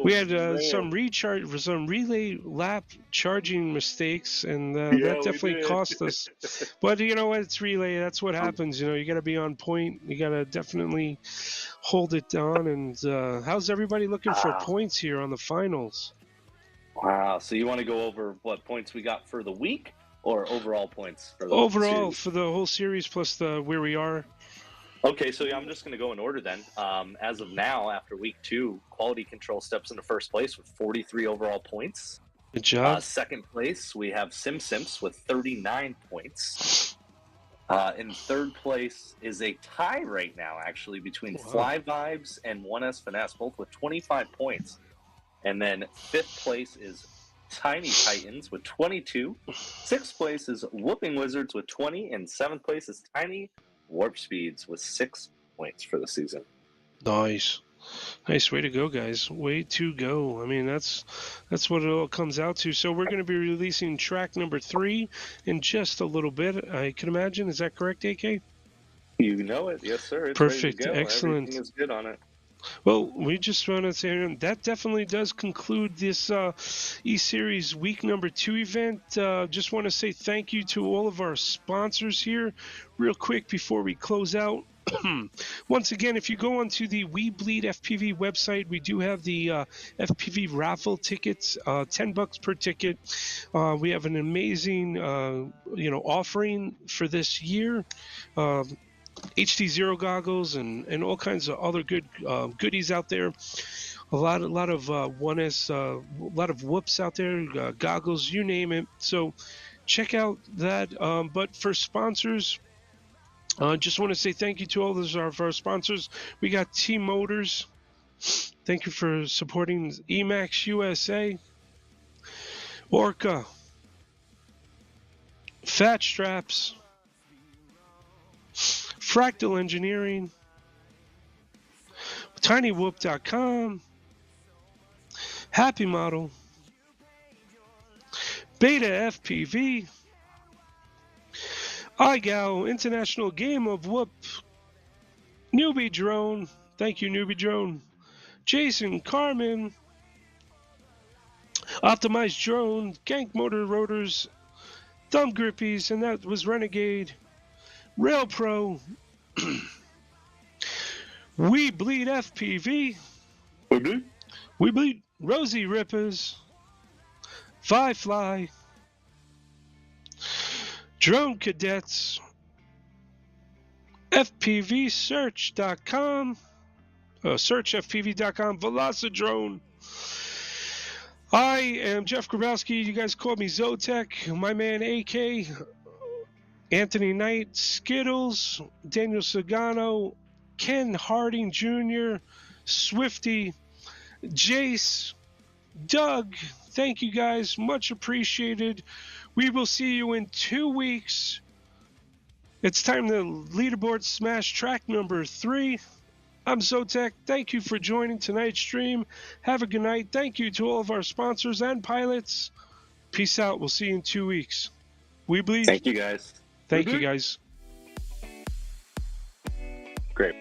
We had some relay lap charging mistakes, and that definitely cost us. But you know what? It's relay. That's what happens. You know, you got to be on point. You got to definitely hold it down. And how's everybody looking for points here on the finals? Wow. So you want to go over what points we got for the week, or overall points for the overall series? For the whole series plus the where we are? Okay, so I'm just going to go in order then. As of now, after week 2, Quality Control steps into first place with 43 overall points. Good job. Second place, we have SimSims with 39 points. In third place is a tie right now, actually, between Fly Vibes and 1S Finesse, both with 25 points. And then fifth place is Tiny Titans with 22. Sixth place is Whooping Wizards with 20. And seventh place is Tiny Warp Speeds with 6 points for the season. Nice way to go, guys. Way to go. I mean, that's what it all comes out to. So we're going to be releasing track number 3 in just a little bit, I can imagine. Is that correct, AK? You know it. Yes, sir. It's perfect. Ready to go. Excellent. Everything is good on it. Well, we just want to say that definitely does conclude this E-Series week number 2 event. Just want to say thank you to all of our sponsors here real quick before we close out. Once again, if you go onto the We Bleed FPV website, we do have the FPV raffle tickets, $10 per ticket. We have an amazing, offering for this year. HD0 goggles and all kinds of other good goodies out there. A lot of 1S, a lot of whoops out there, goggles, you name it. So check out that. But for sponsors, just want to say thank you to all of our sponsors. We got T Motors. Thank you for supporting Emax USA, Orca, Fat Straps, Fractal Engineering, TinyWhoop.com, Happy Model, Beta FPV, iGao, International Game of Whoop, Newbie Drone, thank you Newbie Drone, Jason Carmen, Optimized Drone, Gank Motor Rotors, Thumb Grippies, and that was Renegade, Rail Pro, We Bleed FPV, We Bleed Rosie Rippers, Firefly, Drone Cadets, FPVSearch.com, SearchFPV.com, Velocidrone. I am Jeff Grabowski. You guys call me Zotek. My man AK, Anthony Knight, Skittles, Daniel Sagano, Ken Harding Jr., Swifty, Jace, Doug. Thank you guys. Much appreciated. We will see you in 2 weeks. It's time to leaderboard smash track number 3. I'm Zotek. Thank you for joining tonight's stream. Have a good night. Thank you to all of our sponsors and pilots. Peace out. We'll see you in 2 weeks. We bleed. Thank you, guys. Thank you, guys. Great.